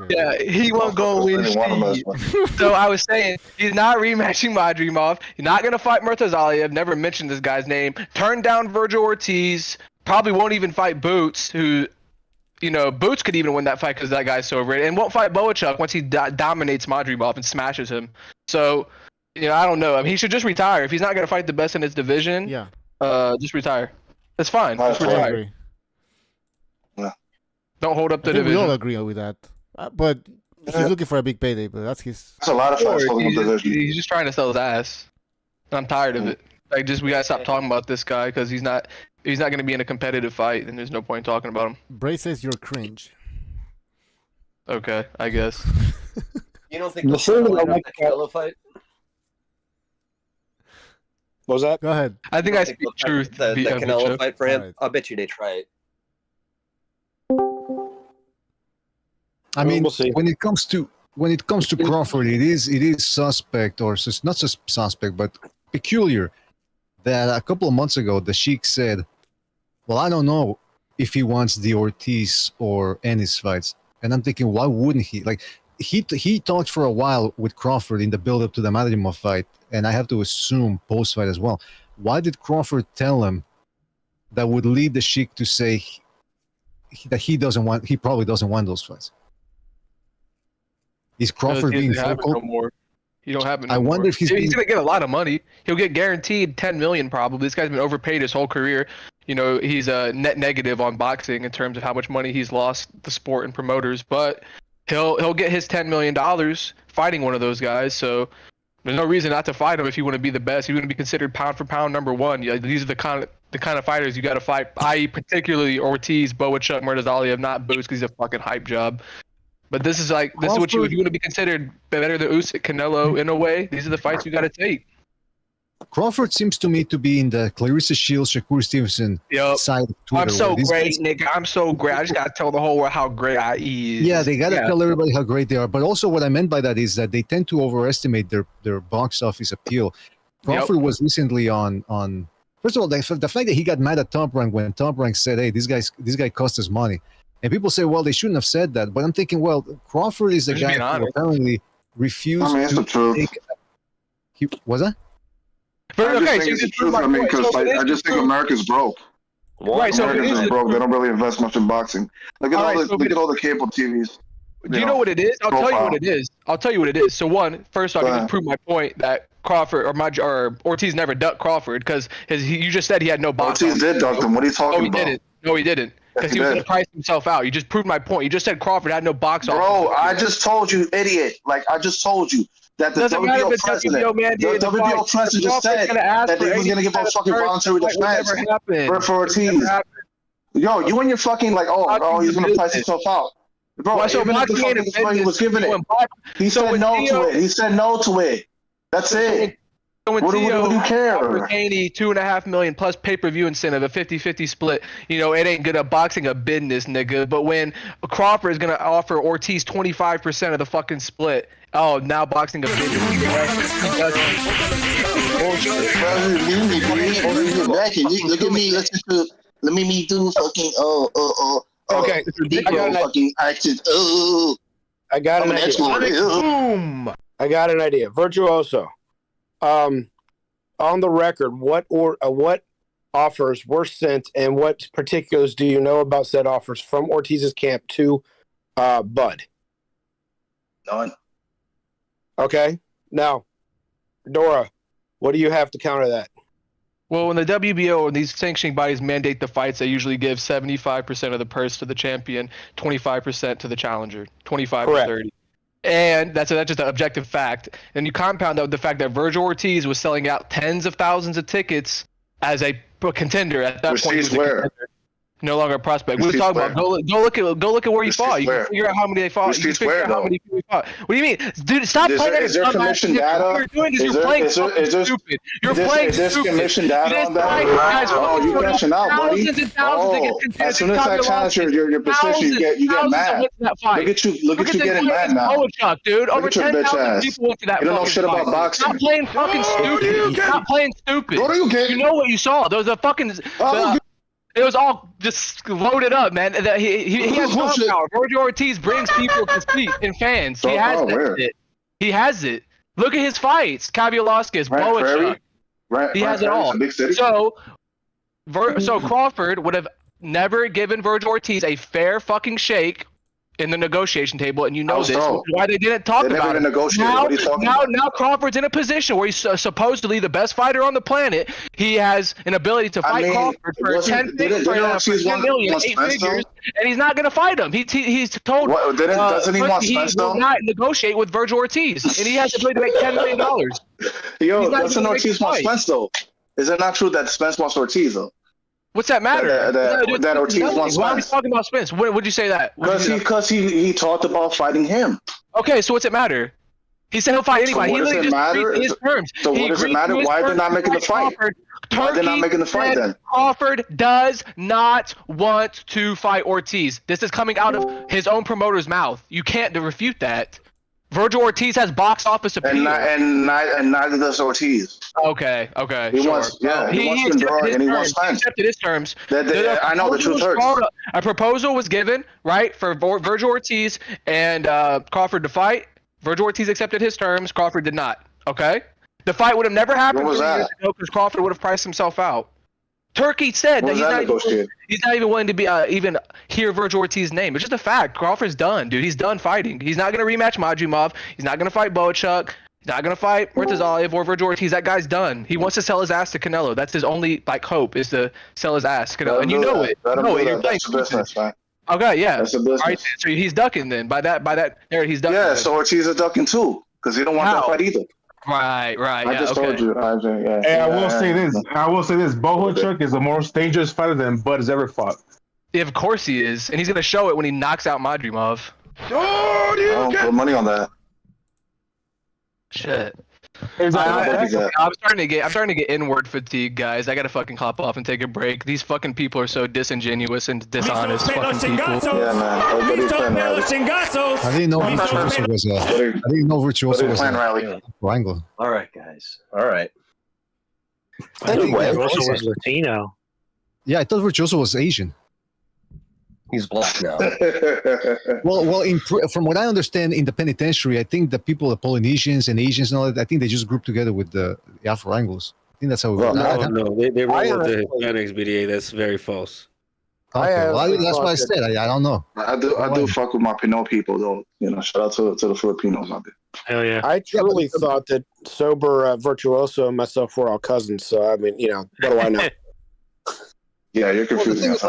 Yeah, he won't go win shit. So I was saying he's not rematching Madrimov. He's not gonna fight Murtazaliev. Never mentioned this guy's name. Turned down Virgil Ortiz. Probably won't even fight Boots, who, Boots could even win that fight because that guy's so overrated. And won't fight Boachuk once he dominates Madrimov and smashes him. So, I don't know. I mean, he should just retire. If he's not gonna fight the best in his division, Yeah, just retire. That's fine. Just I I retire. agree. Don't hold up the I think we all division. agree with that. But he's looking for a big payday, but that's his. That's a lot of fights for He's the division. just trying to sell his ass. I'm tired of it. Like, we gotta stop talking about this guy because he's not gonna be in a competitive fight, and there's no point talking about him. Bray says you're cringe. Okay, I guess. You don't think The they'll thing that I line up like the Canelo fight? What was that? Go ahead. I think You I don't speak they'll try truth. The Big Canelo Show. fight for him? Alright. I'll bet you they try it. I mean, We'll see. when it comes to Crawford, it is suspect, or not just suspect, but peculiar that a couple of months ago the Sheik said, "Well, I don't know if he wants the Ortiz or Ennis fights," and I'm thinking, why wouldn't he? Like, he talked for a while with Crawford in the build-up to the Madrimov fight, and I have to assume post-fight as well. Why did Crawford tell him that would lead the Sheik to say he doesn't want. He probably doesn't want those fights. Is Crawford being vocal? No more. You don't have it. No I wonder more. if he's gonna get a lot of money. He'll get guaranteed $10 million probably. This guy's been overpaid his whole career. You know, he's a net negative on boxing in terms of how much money he's lost the sport and promoters, but he'll get his $10 million fighting one of those guys. So there's no reason not to fight him if you want to be the best. You want to be considered pound for pound number one. Yeah, these are the kind of fighters you got to fight. I.e., particularly Ortiz, Boachuk, Murtazalia, not Boots because he's a fucking hype job. But this is what you want to be considered better than Usyk, Canelo in a way. These are the fights you got to take. Crawford seems to me to be in the Clarissa Shields, Shakur Stevenson side of Twitter. I'm so great, nigga. I'm so great. I just gotta tell the whole world how great I is. Yeah, they gotta tell everybody how great they are. But also, what I meant by that is that they tend to overestimate their box office appeal. Crawford was recently on. First of all, the fact that he got mad at Top Rank when Top Rank said, "Hey, this guy cost us money." And people say, well, they shouldn't have said that. But I'm thinking, well, Crawford is the guy who apparently refused to take... Was that? I just think it's the truth. I mean, because I just think America's broke. Right, so America's just broke. They don't really invest much in boxing. Look at all the cable TVs. Do you know what it is? I'll tell you what it is. So first off, I can prove my point that Crawford or Ortiz never ducked Crawford because you just said he had no box. Ortiz did duck him. What are you talking about? No, he didn't. Because he was going to price himself out. You just proved my point. You just said Crawford had no box office. Bro, I just told you, idiot. Like, I just told you that the WBO president just said that he was going to give a fucking voluntary defense for Ortiz. Yo, you and your fucking, like, he's going to price himself out. Bro, even if the fucking he was giving it, he said no to it. He said no to it. That's it. What do you care? $2.5 million plus pay-per-view incentive, a 50-50 split. You know, it ain't good at boxing a business, nigga. But when Crawford is gonna offer Ortiz 25% of the fucking split, now boxing a business. Look at me. Let me do fucking Okay, fucking actions. I got an idea. Boom. I got an idea. Virtuoso. On the record, what offers were sent and what particulars do you know about said offers from Ortiz's camp to Bud? None. Okay. Now, Dora, what do you have to counter that? Well, when the WBO and these sanctioning bodies mandate the fights, they usually give 75% of the purse to the champion, 25% to the challenger, 25 to 30. And that's just an objective fact. And you compound that with the fact that Virgil Ortiz was selling out tens of thousands of tickets as a contender at that point. He was a contender, no longer a prospect. We were talking about go look at where you fought. You can figure out how many they fought. You can figure out how many people he fought. What do you mean, dude? Stop playing that. Is there commission data? What you're doing is you're playing stupid. You're playing stupid. Is there commission data on that? Oh, you're crashing out, buddy. As soon as I challenge your position, you get mad. Look at you getting mad now. Dude, over Look at your bitch 10,000 ass. people went to that. You don't know shit about boxing. Stop playing fucking stupid. Stop playing stupid. What are you getting? You know what you saw? There was a fucking. It was all just loaded up, man. He has no power. Virgil Ortiz brings people to his feet and fans. He has it. He has it. Look at his fights. Kavialaskas, Boachuk. He has it all. So Crawford would have never given Virgil Ortiz a fair fucking shake in the negotiation table, and you know this. Why they didn't talk about it. Now Crawford's in a position where he's supposedly the best fighter on the planet. He has an ability to fight Crawford for 10 million, 8 figures, and he's not going to fight him. He's told doesn't he want Spence though? He will not negotiate with Virgil Ortiz, and he has the ability to make $10 million. Yo, doesn't Ortiz want Spence though? Is it not true that Spence wants Ortiz though? What's that matter? That Ortiz wants Spence. Why are we talking about Spence? When would you say that? Because he talked about fighting him. Okay, so what's it matter? He said he'll fight anybody. So what does it matter? His terms. So what does it matter? Why they're not making the fight? Why they're not making the fight then? Crawford does not want to fight Ortiz. This is coming out of his own promoter's mouth. You can't refute that. Virgil Ortiz has box office appeal. And neither does Ortiz. Okay. He wants to draw and he wants Spence. He accepted his terms. I know the truth hurts. A proposal was given, right, for Virgil Ortiz and Crawford to fight. Virgil Ortiz accepted his terms. Crawford did not. Okay? The fight would have never happened 3 years ago because Crawford would have priced himself out. Turkey said that What was that negotiated? he's not even willing to be even hear Virgil Ortiz's name. It's just a fact. Crawford's done, dude. He's done fighting. He's not gonna rematch Madrimov. He's not gonna fight Boachuk. He's not gonna fight Murtazaev or Virgil Ortiz. That guy's done. He wants to sell his ass to Canelo. That's his only like hope is to sell his ass to Canelo. And you know it. No, you're That's the business, man. Okay, yeah. That's the business. All right, so he's ducking then. By that there he's ducking. Yeah, so Ortiz is ducking too because he don't want that fight either. Right. I just told you. Yeah. Hey, I will say this. Boachuk is the most dangerous fighter than Bud has ever fought. Yeah, of course he is, and he's gonna show it when he knocks out Madrimov. I don't put money on that. Shit. Hey, I'm starting to get inward fatigue, guys. I gotta fucking hop off and take a break. These fucking people are so disingenuous and dishonest fucking people. Yeah, man. Everybody's playing rally. I didn't know Virtuoso was Wrangler. All right, guys. All right. Anyway, Virgil was Latino. Yeah, I thought Virtuoso was Asian. He's black now. Well, from what I understand, in the penitentiary, I think the people, the Polynesians and Asians and all that, I think they just grouped together with the Afro Anglos. I think that's how it works. No, they were with the Hispanics BDA. That's very false. Okay, that's what I said. I don't know. I do fuck with my Pinot people though. You know, shout out to the Filipinos out there. Hell yeah. I truly thought that sober Virtuoso and myself were all cousins. So I mean, you know, what do I know? Yeah, you're confusing us.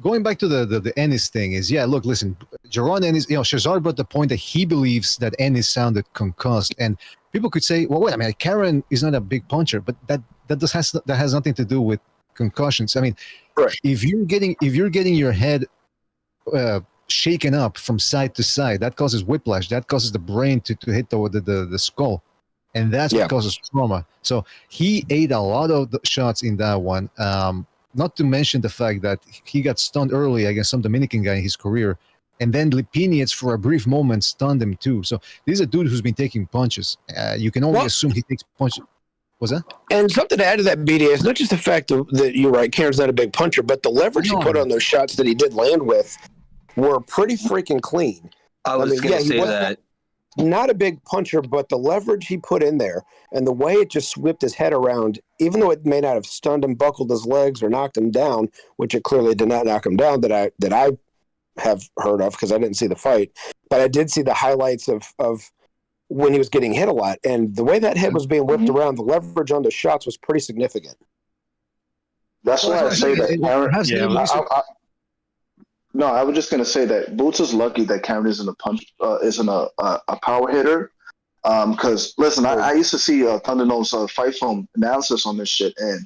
Going back to the Ennis thing is, look, listen, Jaron Ennis, Shazar brought the point that he believes that Ennis sounded concussed, and people could say, well, wait, I mean, Karen is not a big puncher, but that has nothing to do with concussions. I mean, right. if you're getting your head shaken up from side to side, that causes whiplash, that causes the brain to hit the skull, and that's what causes trauma. So he ate a lot of the shots in that one. Not to mention the fact that he got stunned early against some Dominican guy in his career, and then Lipinets for a brief moment stunned him too. So this is a dude who's been taking punches. You can only assume he takes punches. What's that? And something to add to that, BD, is not just the fact that you're right, Karen's not a big puncher, but the leverage he put on those shots that he did land with were pretty freaking clean. I was going to say that. Not a big puncher, but the leverage he put in there and the way it just whipped his head around, even though it may not have stunned him, buckled his legs, or knocked him down, which it clearly did not knock him down that I have heard of because I didn't see the fight. But I did see the highlights of when he was getting hit a lot. And the way that head was being whipped around, the leverage on the shots was pretty significant. That's why I say that. No, I was just gonna say that Boots is lucky that Cameron isn't a power hitter. Because listen, I used to see Thunderdome fight film analysis on this shit, and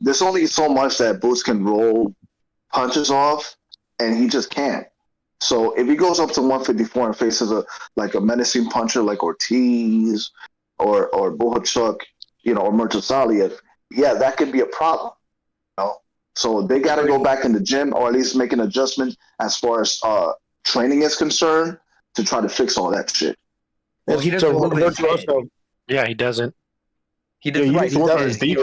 there's only so much that Boots can roll punches off, and he just can't. So if he goes up to 154 and faces a menacing puncher like Ortiz or Boachuk, or Murtazaev, that could be a problem. So they got to go back in the gym, or at least make an adjustment as far as training is concerned, to try to fix all that shit. Well, he doesn't move his head. Yeah, he doesn't. He doesn't. He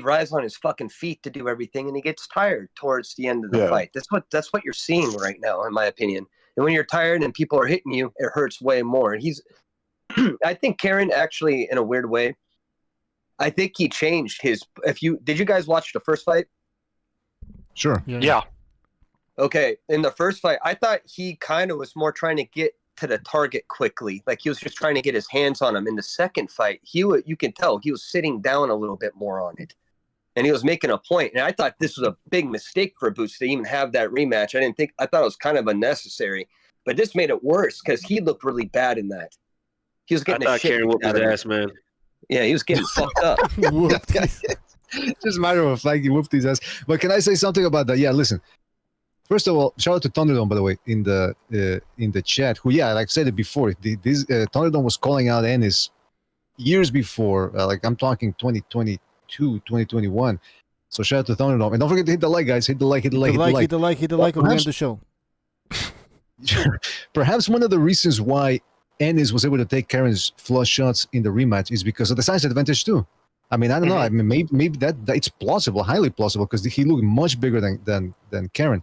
relies on his fucking feet to do everything, and he gets tired towards the end of the fight. That's what you're seeing right now, in my opinion. And when you're tired and people are hitting you, it hurts way more. And I think Karen actually, in a weird way, I think he changed his. Did you guys watch the first fight? Sure. Yeah. Okay. In the first fight, I thought he kind of was more trying to get to the target quickly. Like he was just trying to get his hands on him. In the second fight, you can tell he was sitting down a little bit more on it. And he was making a point. And I thought this was a big mistake for Boots to even have that rematch. I thought it was kind of unnecessary. But this made it worse because he looked really bad in that. He was getting I thought Karen whooped his ass, man. Yeah, he was getting fucked up. Just a matter of fact, he whooped his ass. But can I say something about that? Yeah, listen. First of all, shout out to Thunderdome, by the way, in the chat. Who, like I said it before, Thunderdome was calling out Ennis years before. I'm talking 2022, 2021. So shout out to Thunderdome, and don't forget to hit the like, guys. Hit the like. Hit the like. We'll end the show. Perhaps one of the reasons why Ennis was able to take Karen's flush shots in the rematch is because of the size advantage too. I mean, I don't know. I mean, maybe that it's plausible, highly plausible, because he looked much bigger than Karen.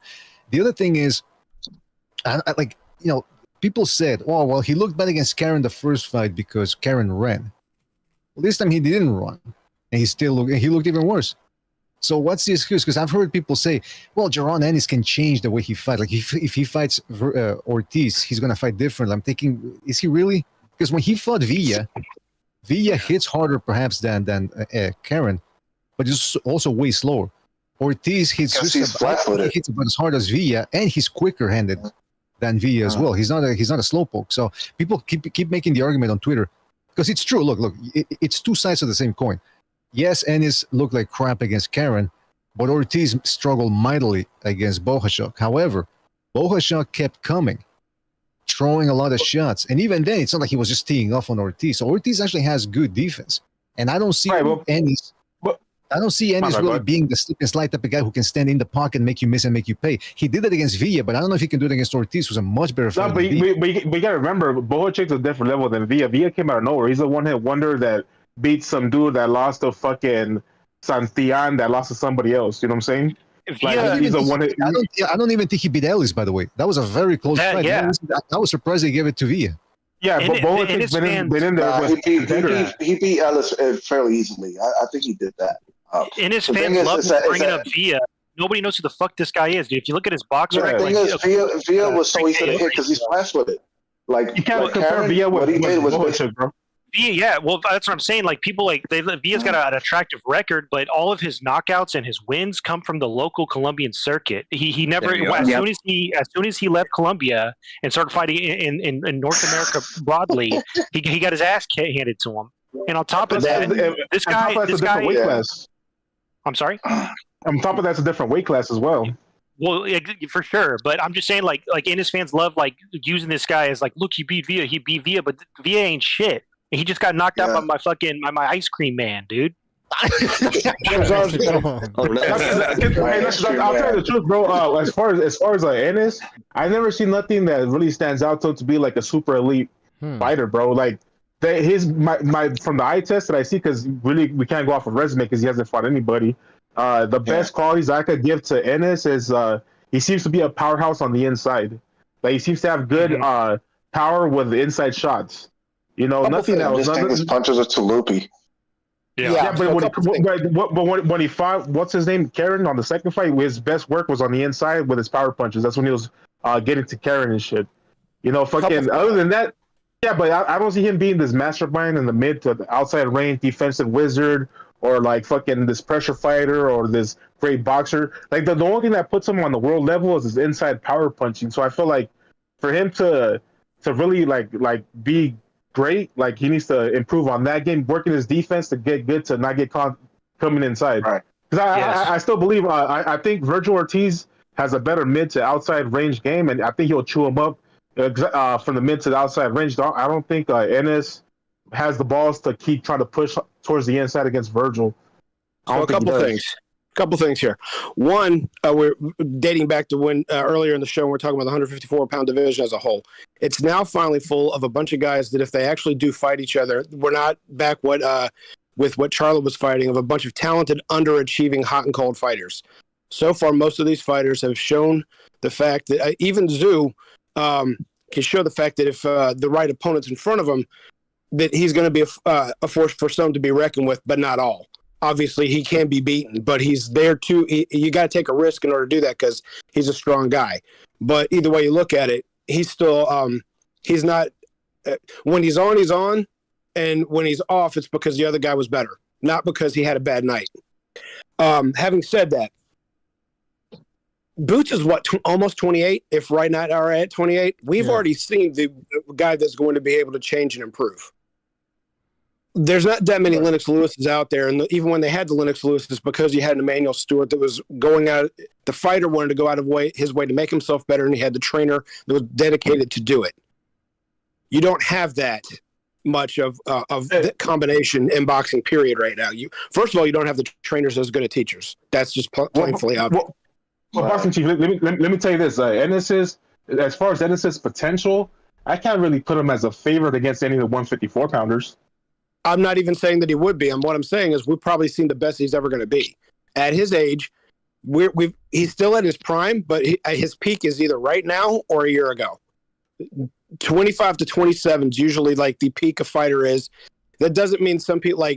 The other thing is, people said, "Oh, well, he looked bad against Karen the first fight because Karen ran." Well, this time he didn't run, and he looked even worse. So what's the excuse? Because I've heard people say, well, Jaron Ennis can change the way he fights. Like if he fights Ortiz, he's going to fight different. I'm thinking, is he really? Because when he fought Villa hits harder perhaps than Karen, but it's also way slower. Ortiz hits just he hits about as hard as Villa, and he's quicker handed than Villa as well. He's not a slowpoke. So people keep making the argument on Twitter because it's true. Look, it's two sides of the same coin. Yes, Ennis looked like crap against Karen, but Ortiz struggled mightily against Bohachuk. However, Bohachuk kept coming, throwing a lot of shots, and even then, it's not like he was just teeing off on Ortiz. So Ortiz actually has good defense, and I don't see Ennis. I don't see Ennis really being the slip and slide type of guy who can stand in the pocket, make you miss and make you pay. He did it against Villa, but I don't know if he can do it against Ortiz, who's a much better fighter. No, but you got to remember, Bohachuk's a different level than Villa. Villa came out of nowhere. He's a one-hit wonder that beat some dude that lost to fucking Santillan that lost to somebody else. You know what I'm saying? Like, he's a one-hit. I don't even think he beat Ellis, by the way. That was a very close fight. Yeah. I was surprised they gave it to Villa. Yeah, but Bohachuk's been in there. He beat Ellis fairly easily. I think he did that. Ennis fans love bringing up Villa. Nobody knows who the fuck this guy is, dude. If you look at his boxer record, Villa was so easy to hit because he's fast with it. Like you can't compare Villa with Bohachuk, bro. Yeah, well, that's what I'm saying. Like people, Villa's got an attractive record, but all of his knockouts and his wins come from the local Colombian circuit. He never, as soon as he left Colombia and started fighting in North America broadly, he got his ass handed to him. And on top of that, this guy. I'm sorry? On top of that's a different weight class as well. Well, for sure. But I'm just saying, like Ennis fans love using this guy as look, he beat Villa, but Villa ain't shit. He just got knocked out by my fucking my ice cream man, dude. I'll tell you the truth, bro. As far as Ennis, I've never seen nothing that really stands out to be like a super elite fighter, bro. Like from the eye test that I see, because really we can't go off of resume because he hasn't fought anybody. The best qualities I could give to Ennis is he seems to be a powerhouse on the inside. Like he seems to have good power with the inside shots. You know, nothing else. His punches are too loopy. Yeah, but when he fought, what's his name, Karen, on the second fight, his best work was on the inside with his power punches. That's when he was getting to Karen and shit. You know, fucking. Other than that, yeah, but I don't see him being this mastermind in the mid to the outside range defensive wizard or like fucking this pressure fighter or this great boxer. Like the only thing that puts him on the world level is his inside power punching. So I feel like for him to really like be great, like he needs to improve on that game, working his defense to get good to not get caught coming inside. Right. Because I still believe I think Virgil Ortiz has a better mid to outside range game, and I think he'll chew him up from the mid to the outside range. I don't think Ennis has the balls to keep trying to push towards the inside against Virgil. A couple things here. One, we're dating back to when earlier in the show we're talking about the 154-pound division as a whole. It's now finally full of a bunch of guys that if they actually do fight each other, we're not back with what Charlotte was fighting, of a bunch of talented, underachieving, hot and cold fighters. So far, most of these fighters have shown the fact that even Zoo can show the fact that if the right opponent's in front of him, that he's going to be a force for some to be reckoned with, but not all. Obviously, he can be beaten, but he's there too. You got to take a risk in order to do that because he's a strong guy. But either way you look at it, he's still he's not. When he's on, and when he's off, it's because the other guy was better, not because he had a bad night. Having said that, Boots is almost 28. If right now are at 28, we've already seen the guy that's going to be able to change and improve. There's not that many Lennox Lewis's out there, and even when they had the Lennox Lewis's, because you had an Emmanuel Stewart that was going out, the fighter wanted to go out of his way to make himself better, and he had the trainer that was dedicated to do it. You don't have that much of that combination in boxing, period, right now. First of all, you don't have the trainers as good as teachers. That's just plainly obvious. Well, Boxing Chief, let me tell you this. As far as Ennis's potential, I can't really put him as a favorite against any of the 154-pounders. I'm not even saying that he would be. And what I'm saying is we've probably seen the best he's ever going to be. At his age, he's still at his prime, but his peak is either right now or a year ago. 25 to 27 is usually like the peak a fighter is. That doesn't mean some people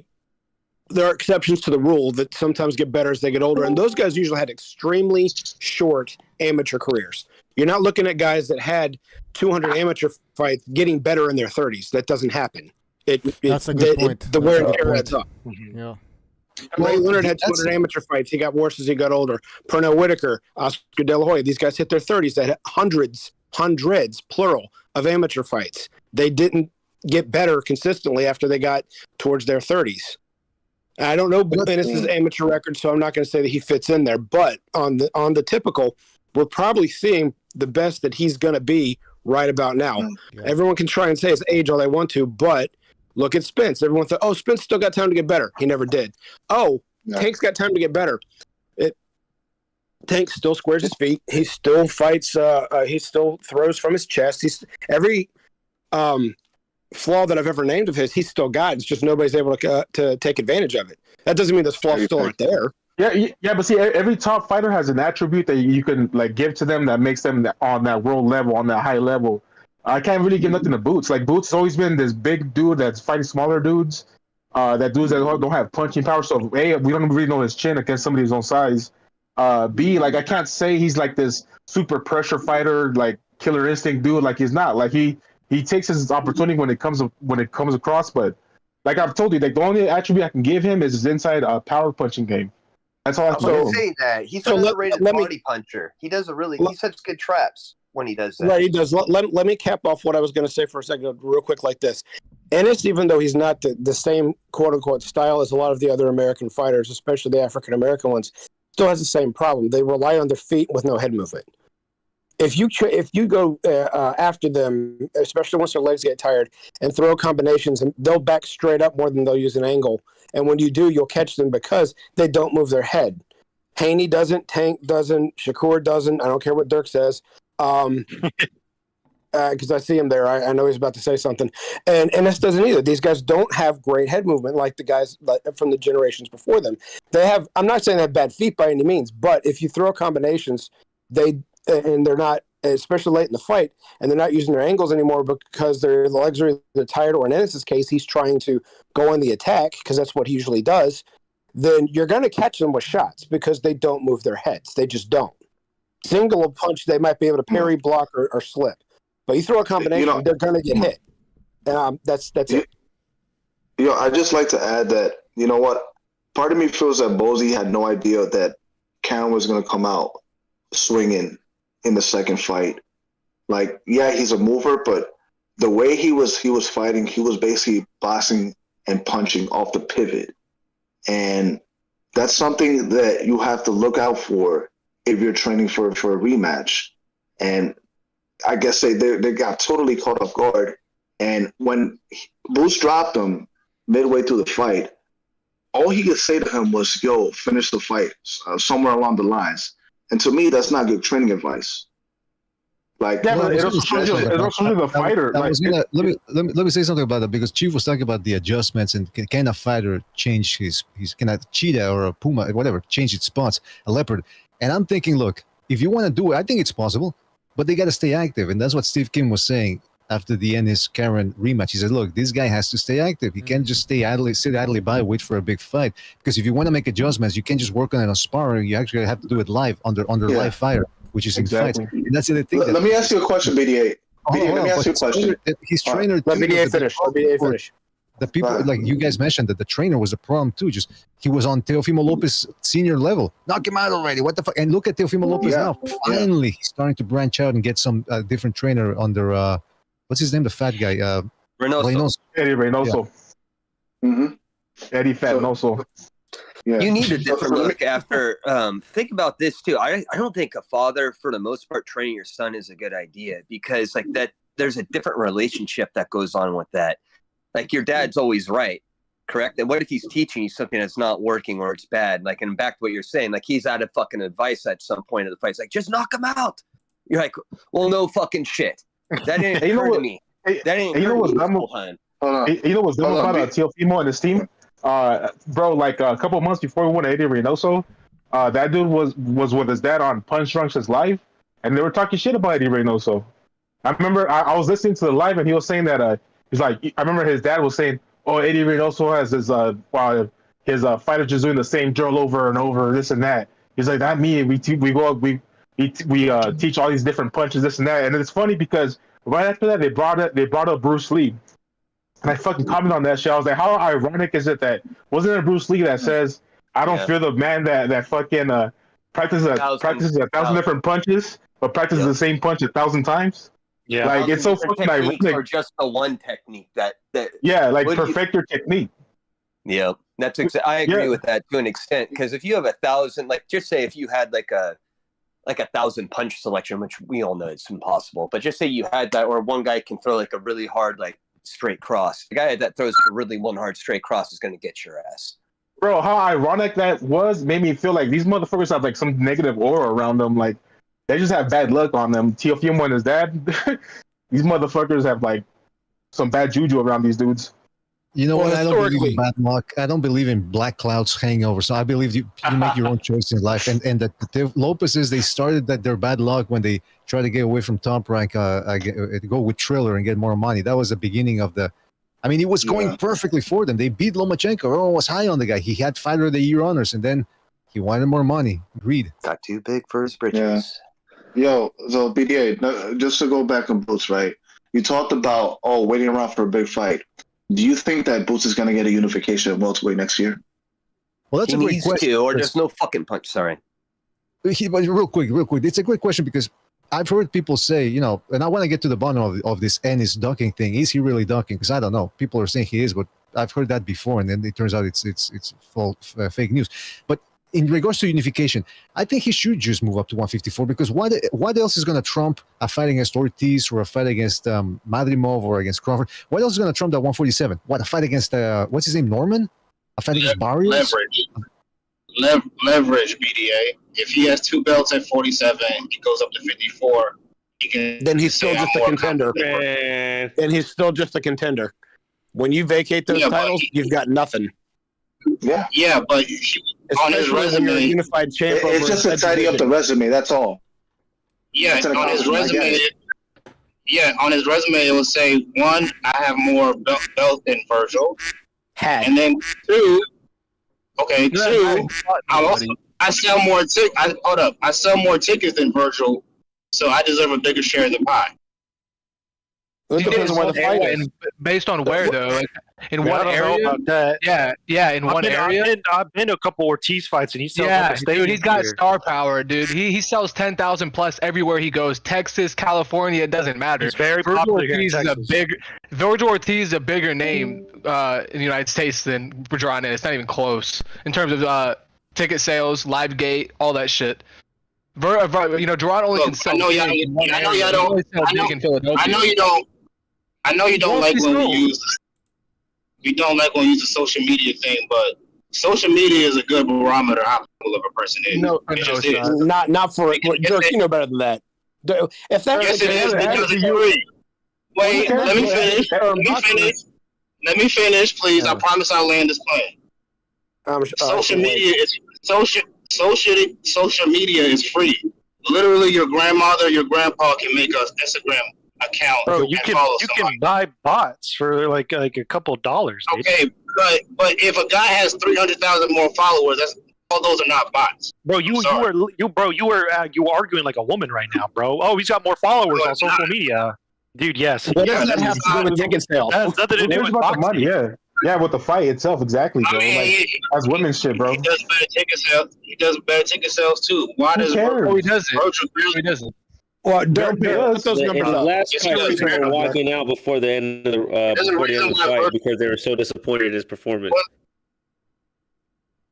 there are exceptions to the rule that sometimes get better as they get older, and those guys usually had extremely short amateur careers. You're not looking at guys that had 200 amateur fights getting better in their 30s. That doesn't happen. That's a good point. The wear and tear adds up. Yeah. Ray Leonard had 200 amateur fights. He got worse as he got older. Pernell Whitaker, Oscar De La Hoya, these guys hit their 30s. They had hundreds, plural, of amateur fights. They didn't get better consistently after they got towards their 30s. I don't know Ennis' amateur record, so I'm not going to say that he fits in there. But on the typical, we're probably seeing the best that he's going to be right about now. Yeah. Everyone can try and say his age all they want to, but look at Spence. Everyone thought, Spence still got time to get better. He never did. Tank's got time to get better. Tank still squares his feet. He still fights. He still throws from his chest. He's every flaw that I've ever named of his, he's still got. It's just nobody's able to take advantage of it. That doesn't mean those flaws still aren't there. Yeah, but see, every top fighter has an attribute that you can give to them that makes them on that world level, on that high level. I can't really give nothing to Boots. Boots has always been this big dude that's fighting smaller dudes. That dudes that don't have punching power. So A, we don't really know his chin against somebody his own size. B, I can't say he's this super pressure fighter, killer instinct dude. He's not. He takes his opportunity when it comes across. But like I've told you, the only attribute I can give him is his inside power punching game. That's all I can I'm saying that he's an underrated body puncher. He does he sets good traps when he does that. Right, he does. Let me cap off what I was going to say for a second, real quick, like this. Ennis, even though he's not the same quote unquote style as a lot of the other American fighters, especially the African American ones, still has the same problem. They rely on their feet with no head movement. If you go after them, especially once their legs get tired, and throw combinations, and they'll back straight up more than they'll use an angle. And when you do, you'll catch them because they don't move their head. Haney doesn't, Tank doesn't, Shakur doesn't. I don't care what Dirk says, because I see him there. I know he's about to say something. And Ennis doesn't either. These guys don't have great head movement like the guys from the generations before them. They have. I'm not saying they have bad feet by any means, but if you throw combinations, and they're not, especially late in the fight, and they're not using their angles anymore because their legs are either tired, or in Ennis' case, he's trying to go on the attack because that's what he usually does, then you're going to catch them with shots because they don't move their heads. They just don't. Single punch, they might be able to parry, block, or slip. But you throw a combination, they're going to get hit. That's it. I'd just like to add that, you know what? Part of me feels that Bozy had no idea that Karen was going to come out swinging in the second fight. He's a mover, but the way he was fighting, he was basically boxing and punching off the pivot. And that's something that you have to look out for if you're training for a rematch. And I guess they got totally caught off guard. And when Boots dropped him midway through the fight, all he could say to him was, finish the fight, somewhere along the lines. And to me, that's not good training advice. But it also shows you the fighter. Let me say something about that, because Chief was talking about the adjustments and can a fighter change his can a cheetah or a puma, whatever, change its spots, a leopard. And I'm thinking, look, if you want to do it, I think it's possible, but they got to stay active. And that's what Steve Kim was saying after the Ennis Karen rematch. He said, look, this guy has to stay active. He can't just sit idly by, wait for a big fight. Because if you want to make adjustments, you can't just work on it on sparring. You actually have to do it live under live fire, which is in fights. And that's the thing. Let me ask you a question, BDA. Let me ask you a question. His trainer. Let BDA finish. The people, like you guys mentioned, that the trainer was a problem too. Just he was on Teofimo Lopez senior level. Knock him out already. What the fuck? And look at Teofimo Lopez now. Finally, he's starting to branch out and get some different trainer under. What's his name? The fat guy. Reynoso. Eddie Reynoso. Yeah. Mm-hmm. Eddie Fatnoso. Yeah. You need a different look after. Think about this too. I don't think a father, for the most part, training your son is a good idea, because there's a different relationship that goes on with that. Your dad's always right, correct? And what if he's teaching you something that's not working or it's bad? And back to what you're saying, he's out of fucking advice at some point of the fight. It's just knock him out. You're like, well, no fucking shit. That didn't occur to me. That ain't. You know what's dumb about Teofimo and his team, bro? A couple of months before we won Eddie Reynoso, that dude was with his dad on Punch Drunks Live, and they were talking shit about Eddie Reynoso. I remember I was listening to the live, and he was saying that he's like, I remember his dad was saying, "Oh, Eddie Reynoso has his his fighters just doing the same drill over and over, this and that. He's like, not me. We teach all these different punches, this and that. And it's funny because right after that, they brought up Bruce Lee, and I fucking commented on that shit. I was like, how ironic is it that wasn't there Bruce Lee that says, I don't fear the man that fucking practices a thousand different punches, but practices the same punch 1,000 times. Yeah, like it's so fucking ironic. Or just the one technique that perfect your technique. Yeah, that's I agree with that to an extent, because if you have 1,000, like just say if you had like a 1,000 punch selection, which we all know it's impossible, but just say you had that, or one guy can throw like a really hard like straight cross. The guy that throws a really one hard straight cross is going to get your ass. Bro, how ironic that was made me feel like these motherfuckers have like some negative aura around them. Like they just have bad luck on them. Teofimo and his dad, these motherfuckers have like some bad juju around these dudes. You know what? I don't believe in bad luck. I don't believe in black clouds hanging over. So I believe you make your own choice in life. And the Lopez's, they started their bad luck when they tried to get away from Top Rank, go with Triller and get more money. That was the beginning of the. I mean, it was going perfectly for them. They beat Lomachenko. Everyone was high on the guy. He had Fighter of the Year honors, and then he wanted more money. Greed. Got too big for his britches. Yeah. Yo, so BDA, just to go back on Boots, right? You talked about waiting around for a big fight. Do you think that Boots is going to get a unification at welterweight next year? Well, that's a great question. Or there's no fucking punch. Sorry. But real quick. It's a great question because I've heard people say, and I want to get to the bottom of this Ennis ducking thing. Is he really ducking? Because I don't know. People are saying he is, but I've heard that before, and then it turns out it's fake news. But in regards to unification, I think he should just move up to 154 because what else is going to trump a fight against Ortiz or a fight against Madrimov or against Crawford? What else is going to trump that 147? What, a fight against, what's his name, Norman? A fight against Barrios? Leverage, BDA. If he has 2 belts at 47, he goes up to 54. Then he's still just a contender. Then he's still just a contender. When you vacate those titles, you've got nothing. Yeah, but on his resume, unified champ. It's just to tidy up the resume. That's all. Yeah, on his resume. Yeah, on his resume it will say 1, I have more belts than Virgil, and then 2. Okay, 2. I sell more I sell more tickets than Virgil, so I deserve a bigger share of the pie. It depends on where the fight is. Based on where, though? Like, in what area? Yeah, in one area. I've been to a couple Ortiz fights, and he sells dude, he's got star power, dude. He sells 10,000 plus everywhere he goes. Texas, California, it doesn't matter. He's very popular here in Texas. Virgil Ortiz is a bigger name in the United States than Virgil Ennis. It's not even close in terms of ticket sales, live gate, all that shit. Duran only can sell. I know you don't like when we use. We don't like when we use the social media thing, but social media is a good barometer of how popular a person is. Not for it. Dirk, you know better than that. If that yes, it is because it's free. Wait, let me finish. Let me finish, please. I promise I'll land this plane. Social media is free. Literally, your grandmother, your grandpa can make an Instagram account. Bro, you can buy bots for like a couple dollars. Okay, but if a guy has 300,000 more followers, all those are not bots. Bro, you were arguing like a woman right now, bro. Oh, he's got more followers on social media, dude. Yes. What does that have to do with ticket sales? That has nothing to do with boxing. Money, yeah, with the fight itself, exactly, bro. That's women's shit, bro. He does better ticket sales. He does better ticket sales too. Why does he doesn't? Well, Dirk, put those numbers up. Last fight, they were walking out before the end of the fight because they were so disappointed in his performance.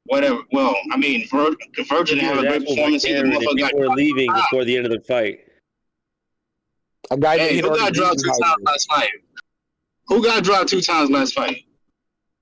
Whatever. Well, I mean, Virgil didn't have a great performance. People were leaving before the end of the fight. Who got dropped 2 times last fight? Who got dropped 2 times last fight?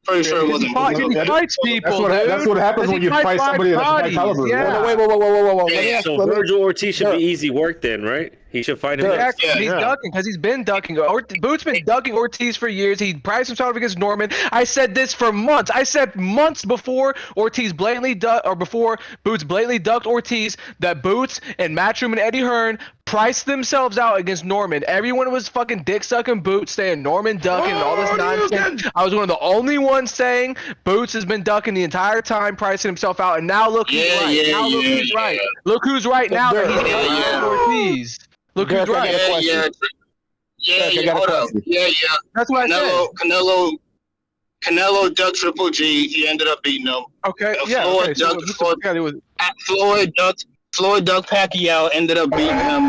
Pretty sure it wasn't. He fights people. That's what happens when you fight somebody that's high caliber. Yeah. Whoa. So Virgil Ortiz should be easy work then, right? He should fight him. Exactly. He's ducking because he's been ducking. Boots been ducking Ortiz for years. He priced himself against Norman. I said this for months. I said months before before Boots blatantly ducked Ortiz that Boots and Matchroom and Eddie Hearn priced themselves out against Norman. Everyone was fucking dick sucking Boots, saying Norman ducking and all this nonsense. I was one of the only ones saying Boots has been ducking the entire time, pricing himself out, and now look who's right. Now look who's right. Look who's right now that he's ducking Ortiz. Look who's right. Hold up. That's what I said. Canelo ducked Triple G. He ended up beating him. Okay. Floyd ducked Pacquiao. Ended up beating him.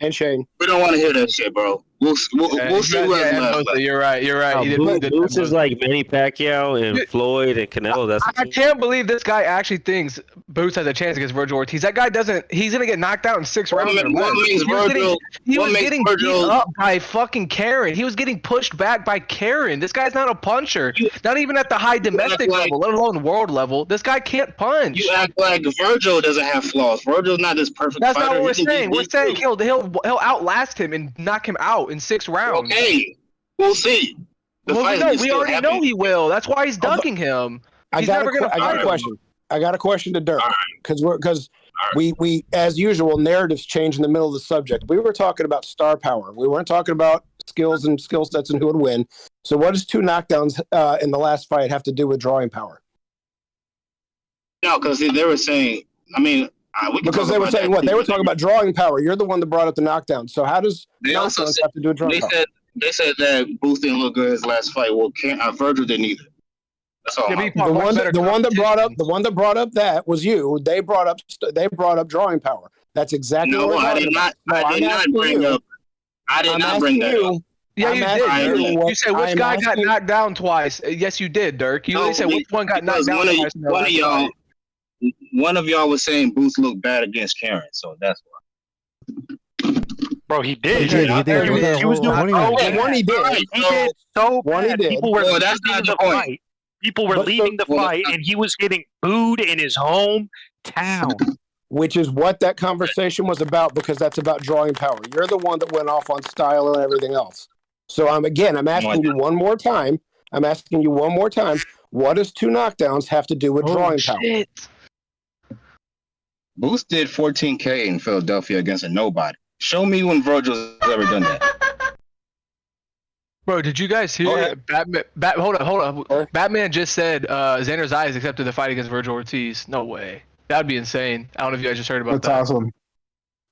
And Shane. We don't want to hear that shit, bro. We'll see what's left. You're right. Boots is like Manny Pacquiao and Floyd and Canelo. I can't believe this guy actually thinks Boots has a chance against Virgil Ortiz. That guy doesn't. He's gonna get knocked out in 6 rounds. He was getting beat up by fucking Karen. He was getting pushed back by Karen. This guy's not a puncher. Not even at the high domestic level, let alone world level. This guy can't punch. You act like Virgil doesn't have flaws. Virgil's not this perfect fighter. That's not what we're saying. We're saying he'll outlast him and knock him out in 6 rounds. Okay, we'll see. We already know he will. That's why he's ducking him. He's never gonna fight him. I got a question to Dirk because we as usual narratives change in the middle of the subject. We were talking about star power. We weren't talking about skills and skill sets and who would win. So what does 2 knockdowns in the last fight have to do with drawing power? No, because they were saying. I mean. Because they were saying what? They were talking about drawing power. You're the one that brought up the knockdown. So how does knockdowns have to do with drawing power? They said that Booth didn't look good his last fight. Well, Virgil didn't either. That's all. The one that brought up that was you. They brought up drawing power. That's exactly what I did not. I did not bring up. I did not bring that up. Yeah, you did. You said which guy got knocked down twice. Yes, you did, Dirk. You said which one got knocked down twice. One of y'all was saying Booth looked bad against Karen, so that's why. Bro, he did. He was doing one. He did. He did so bad. People were leaving the fight. People were leaving the fight, and he was getting booed in his hometown. Which is what that conversation was about, because that's about drawing power. You're the one that went off on style and everything else. So I'm asking you one more time. What does 2 knockdowns have to do with drawing power? Booth did 14K in Philadelphia against a nobody. Show me when Virgil's ever done that. Bro, did you guys hear hold on. Batman just said Xander Zayas accepted the fight against Virgil Ortiz. No way. That'd be insane. I don't know if you guys just heard about that. That's awesome.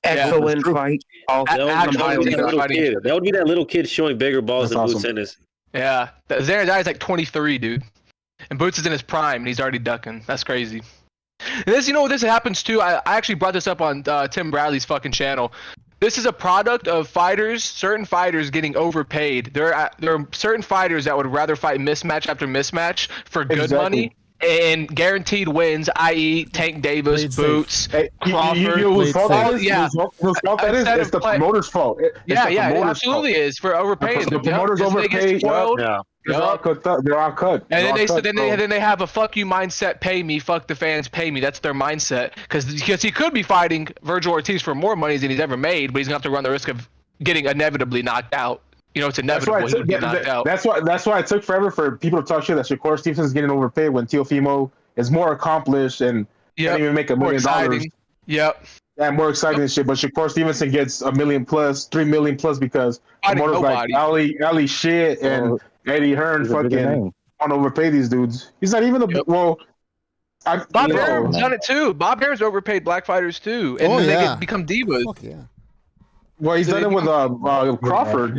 Excellent fight. That would be that little kid showing bigger balls than Boots Ennis. Yeah. Xander Zayas is like 23, dude. And Boots is in his prime, and he's already ducking. That's crazy. And this, this happens too. I actually brought this up on Tim Bradley's fucking channel. This is a product of certain fighters getting overpaid. There are certain fighters that would rather fight mismatch after mismatch for good money and guaranteed wins, i.e. Tank Davis, Boots, Crawford. It's the promoter's fault. It absolutely is for overpaying. The promoter's overpaid. They're all cut. And then they have a fuck you mindset. Pay me, fuck the fans. Pay me. That's their mindset. Because he could be fighting Virgil Ortiz for more money than he's ever made, but he's gonna have to run the risk of getting inevitably knocked out. It's inevitable. That's why it took forever for people to talk shit that Shakur Stevenson's getting overpaid when Teofimo is more accomplished and can't even make $1 million. Yep. Yeah, more exciting and shit. But Shakur Stevenson gets $1 million plus, $3 million plus because promoters like Ali shit and Eddie Hearn fucking want to overpay these dudes. He's not even Bob Arum's done it too. Bob Arum's overpaid black fighters too, and they become divas. Fuck yeah. Well, he's done it with Crawford. Crawford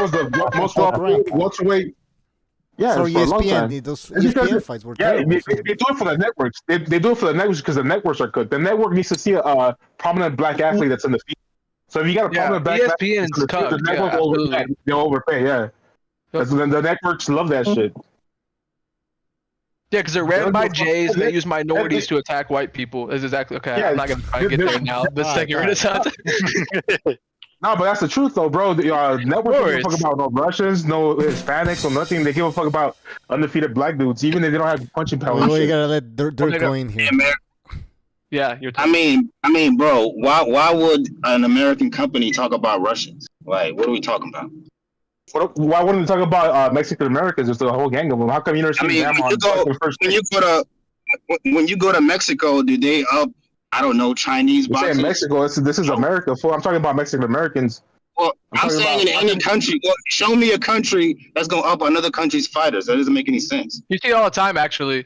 was the most welterweight. Yeah, for ESPN, those ESPN fights were terrible. They do it for the networks. They do it for the networks because the networks are good. The network needs to see a prominent black athlete that's in the field. So if you got a prominent black athlete, the network they'll overpay. Yeah, the networks love that shit. Yeah, because they're ran by Jays and they use minorities to attack white people. Is exactly okay. I'm not gonna get there now. The second Renaissance. No, but that's the truth, though, bro. The network don't give a fuck about no Russians, no Hispanics, or nothing. They give a fuck about undefeated black dudes, even if they don't have punching power. Well, you gotta let Dirk go in here. Yeah, you're. I mean, bro. Why would an American company talk about Russians? Like, what are we talking about? Why wouldn't they talk about Mexican Americans? There's a whole gang of them. How come you never see them on the first? When you go to Mexico, do they up? I don't know, Chinese You're saying boxers. Mexico. This is America. Fool. I'm talking about Mexican Americans. Well, I'm saying in any country. Well, show me a country that's going to up another country's fighters. That doesn't make any sense. You see it all the time, actually.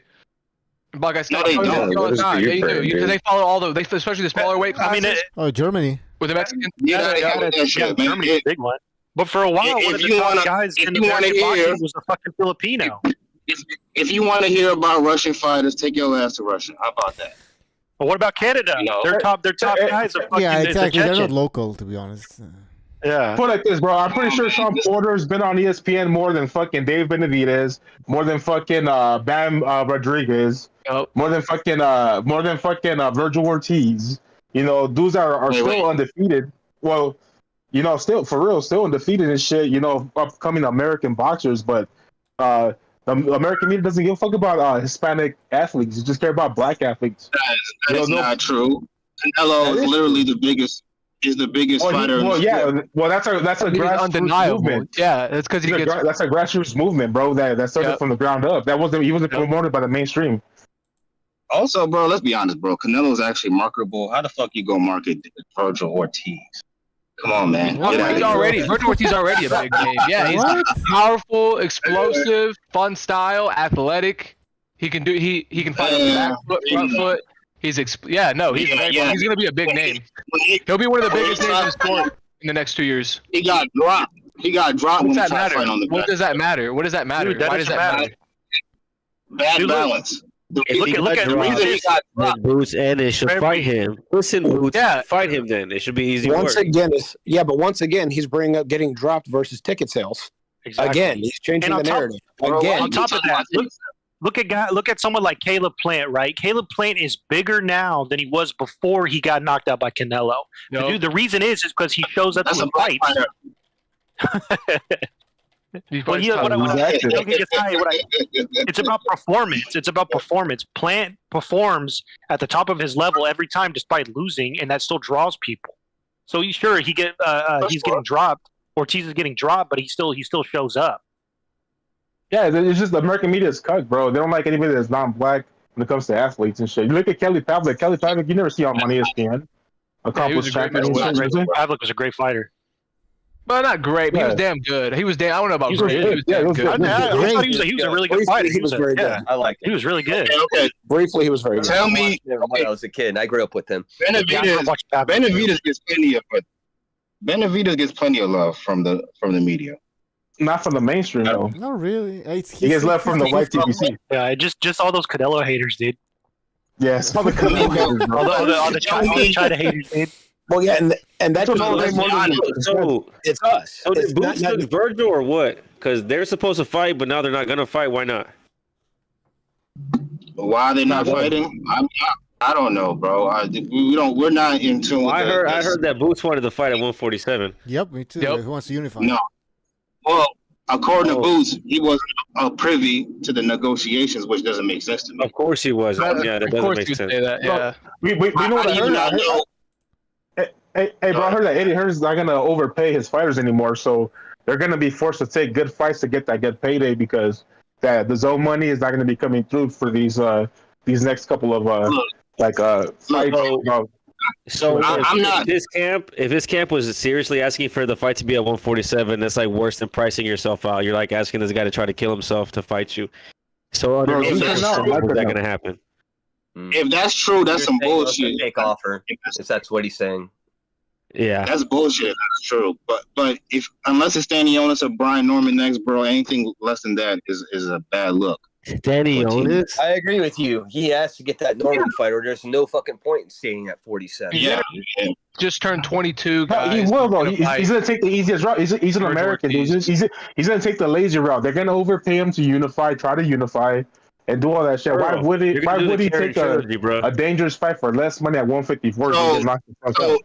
Like I said, No, they don't. all the time. Yeah, you do. Because they follow all the, especially the smaller weight classes. Germany. With the Mexicans. Yeah, they got that shit, man. Germany's a big one. But for a while, one of the top guys in the boxing was a fucking Filipino. If you want to hear about Russian fighters, take your ass to Russia. How about that? But what about Canada? Their top guys are fucking. Yeah, exactly. They're not local, to be honest. Yeah. Put it like this, bro. I'm pretty sure Sean Porter's been on ESPN more than fucking Dave Benavidez, more than fucking Bam Rodriguez, more than fucking Virgil Ortiz. You know, dudes are still undefeated. Well, you know, still for real, still undefeated and shit. You know, upcoming American boxers, but the American media doesn't give a fuck about Hispanic athletes. You just care about black athletes. That is not true. Canelo is literally the biggest. Is the biggest fighter. That's a grassroots movement. Yeah, it's because that's a grassroots movement, bro. That started from the ground up. He wasn't promoted by the mainstream. Also, bro, let's be honest, bro. Canelo is actually marketable. How the fuck you go market Virgil Ortiz? Come on, man. Virgil Ortiz is already a big name. Yeah, he's powerful, explosive, fun style, athletic. He can fight on the back foot, front foot. He's gonna be a big name. He'll be one of the biggest names in the sport in the next 2 years. He got dropped. What does that matter? Why does that matter? Bad balance. Look at Boots Ennis should fight him. Listen, Boots, fight him then. It should be easy once again, he's bringing up getting dropped versus ticket sales. Exactly. Again, he's changing the narrative. On top of that, look at someone like Caleb Plant, right? Caleb Plant is bigger now than he was before he got knocked out by Canelo. Dude, the reason is because he shows up to fights. It's about performance. It's about performance. Plant performs at the top of his level every time, despite losing, and that still draws people. So he's getting dropped. Ortiz is getting dropped, but he still shows up. Yeah, it's just the American media is cucked, bro. They don't like anybody that's non-black when it comes to athletes and shit. You look at Kelly Pavlik. Kelly Pavlik, you never see him on ESPN. Accomplished champion. Pavlik was a great fighter. But not great. But he was damn good. I don't know about great. He was damn good. I thought he was a really good fighter. He was very good. I liked it. He was really good. Okay. Briefly, he was very good. Tell me. When I was a kid, I grew up with him. Benavidez gets plenty of love from the media. Not from the mainstream, though. Not really. He gets left from the white TPC. Yeah, just all those Canelo haters, dude. Yeah, it's all the Canelo haters, bro. all the China haters, dude. Well, yeah, and that's it's us. So did Boots took Virgil or what? Because they're supposed to fight, but now they're not gonna fight. Why not? Why are they not fighting? I don't know, bro. We're not in tune. I heard that Boots wanted to fight at 147. Yep, me too. He wants to unify. No. Well, according to Boots, he wasn't privy to the negotiations, which doesn't make sense to me. Of course he wasn't. Yeah, that doesn't make sense. Say that, yeah. We know what I heard. Hey, bro, I heard that Eddie Hearn's not gonna overpay his fighters anymore, so they're gonna be forced to take good fights to get that good payday because the zone money is not gonna be coming through for these next couple of fights. So if his camp was seriously asking for the fight to be at 147, that's like worse than pricing yourself out. You're like asking this guy to try to kill himself to fight you. So how is that gonna happen? If that's true, that's some bullshit. Fake offer. If that's what he's saying. Yeah, that's bullshit. That's true. But unless it's Danny Onis or Brian Norman next, bro, anything less than that is a bad look. Danny Onis? I agree with you. He has to get that Norman fight, or there's no fucking point in staying at 47. Yeah. Just turned 22, guys. He will, though. He's going to take the easiest route. He's an American. He's going to take the lazy route. They're going to overpay him to try to unify, and do all that shit. Why would he take a dangerous fight for less money at 154? So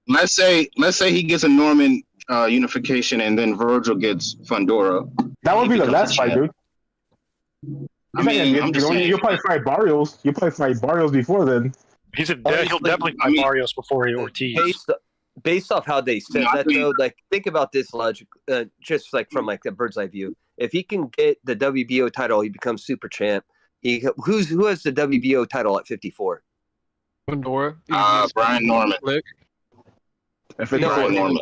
let's say he gets a Norman unification, and then Virgil gets Fundora. That would be the last fight, dude. You'll probably fight Barrios. You'll probably fight Barrios before then. He'll definitely fight Barrios before Ortiz. Based off how they said though, like think about this logic, just like from like a bird's eye view. If he can get the WBO title, he becomes super champ. Who has the WBO title at 54? Fundora. Brian Norman. Lick. At Brian 54. Norman.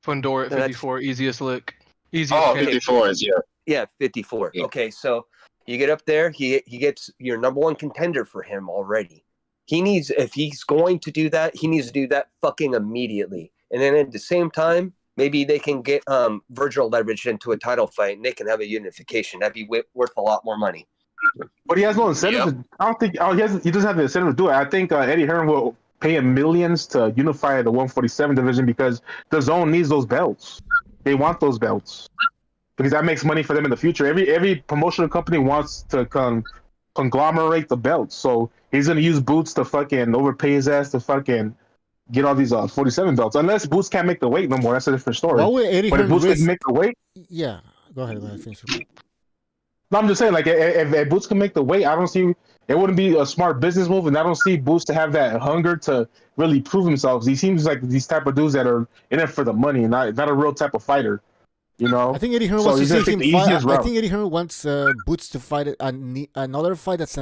Fundora at No, that's- 54, easiest lick. Easiest Oh, pin. 54 is, yeah. Yeah, 54. Yeah. Okay, so you get up there, he gets your number one contender for him already. If he's going to do that, he needs to do that fucking immediately. And then at the same time, maybe they can get Virgil leveraged into a title fight and they can have a unification. That'd be worth a lot more money. But he has no incentive. Yep. I don't think. He doesn't have the incentive to do it. I think Eddie Hearn will pay him millions to unify the 147 division because the zone needs those belts. They want those belts because that makes money for them in the future. Every promotional company wants to conglomerate the belts. So he's gonna use Boots to fucking overpay his ass to fucking get all these 47 belts. Unless Boots can't make the weight no more, that's a different story. Why would Eddie But if Hearn Boots risk? can make the weight, Yeah, go ahead. Finish. no, I'm just saying, like, if Boots can make the weight, I don't see it wouldn't be a smart business move, and I don't see Boots to have that hunger to really prove himself. He seems like these type of dudes that are in it for the money, and not a real type of fighter. You know, I think Eddie Hearn So wants he's to gonna see take him the fight. easiest I route. think Eddie Hearn wants Boots to fight another fight that's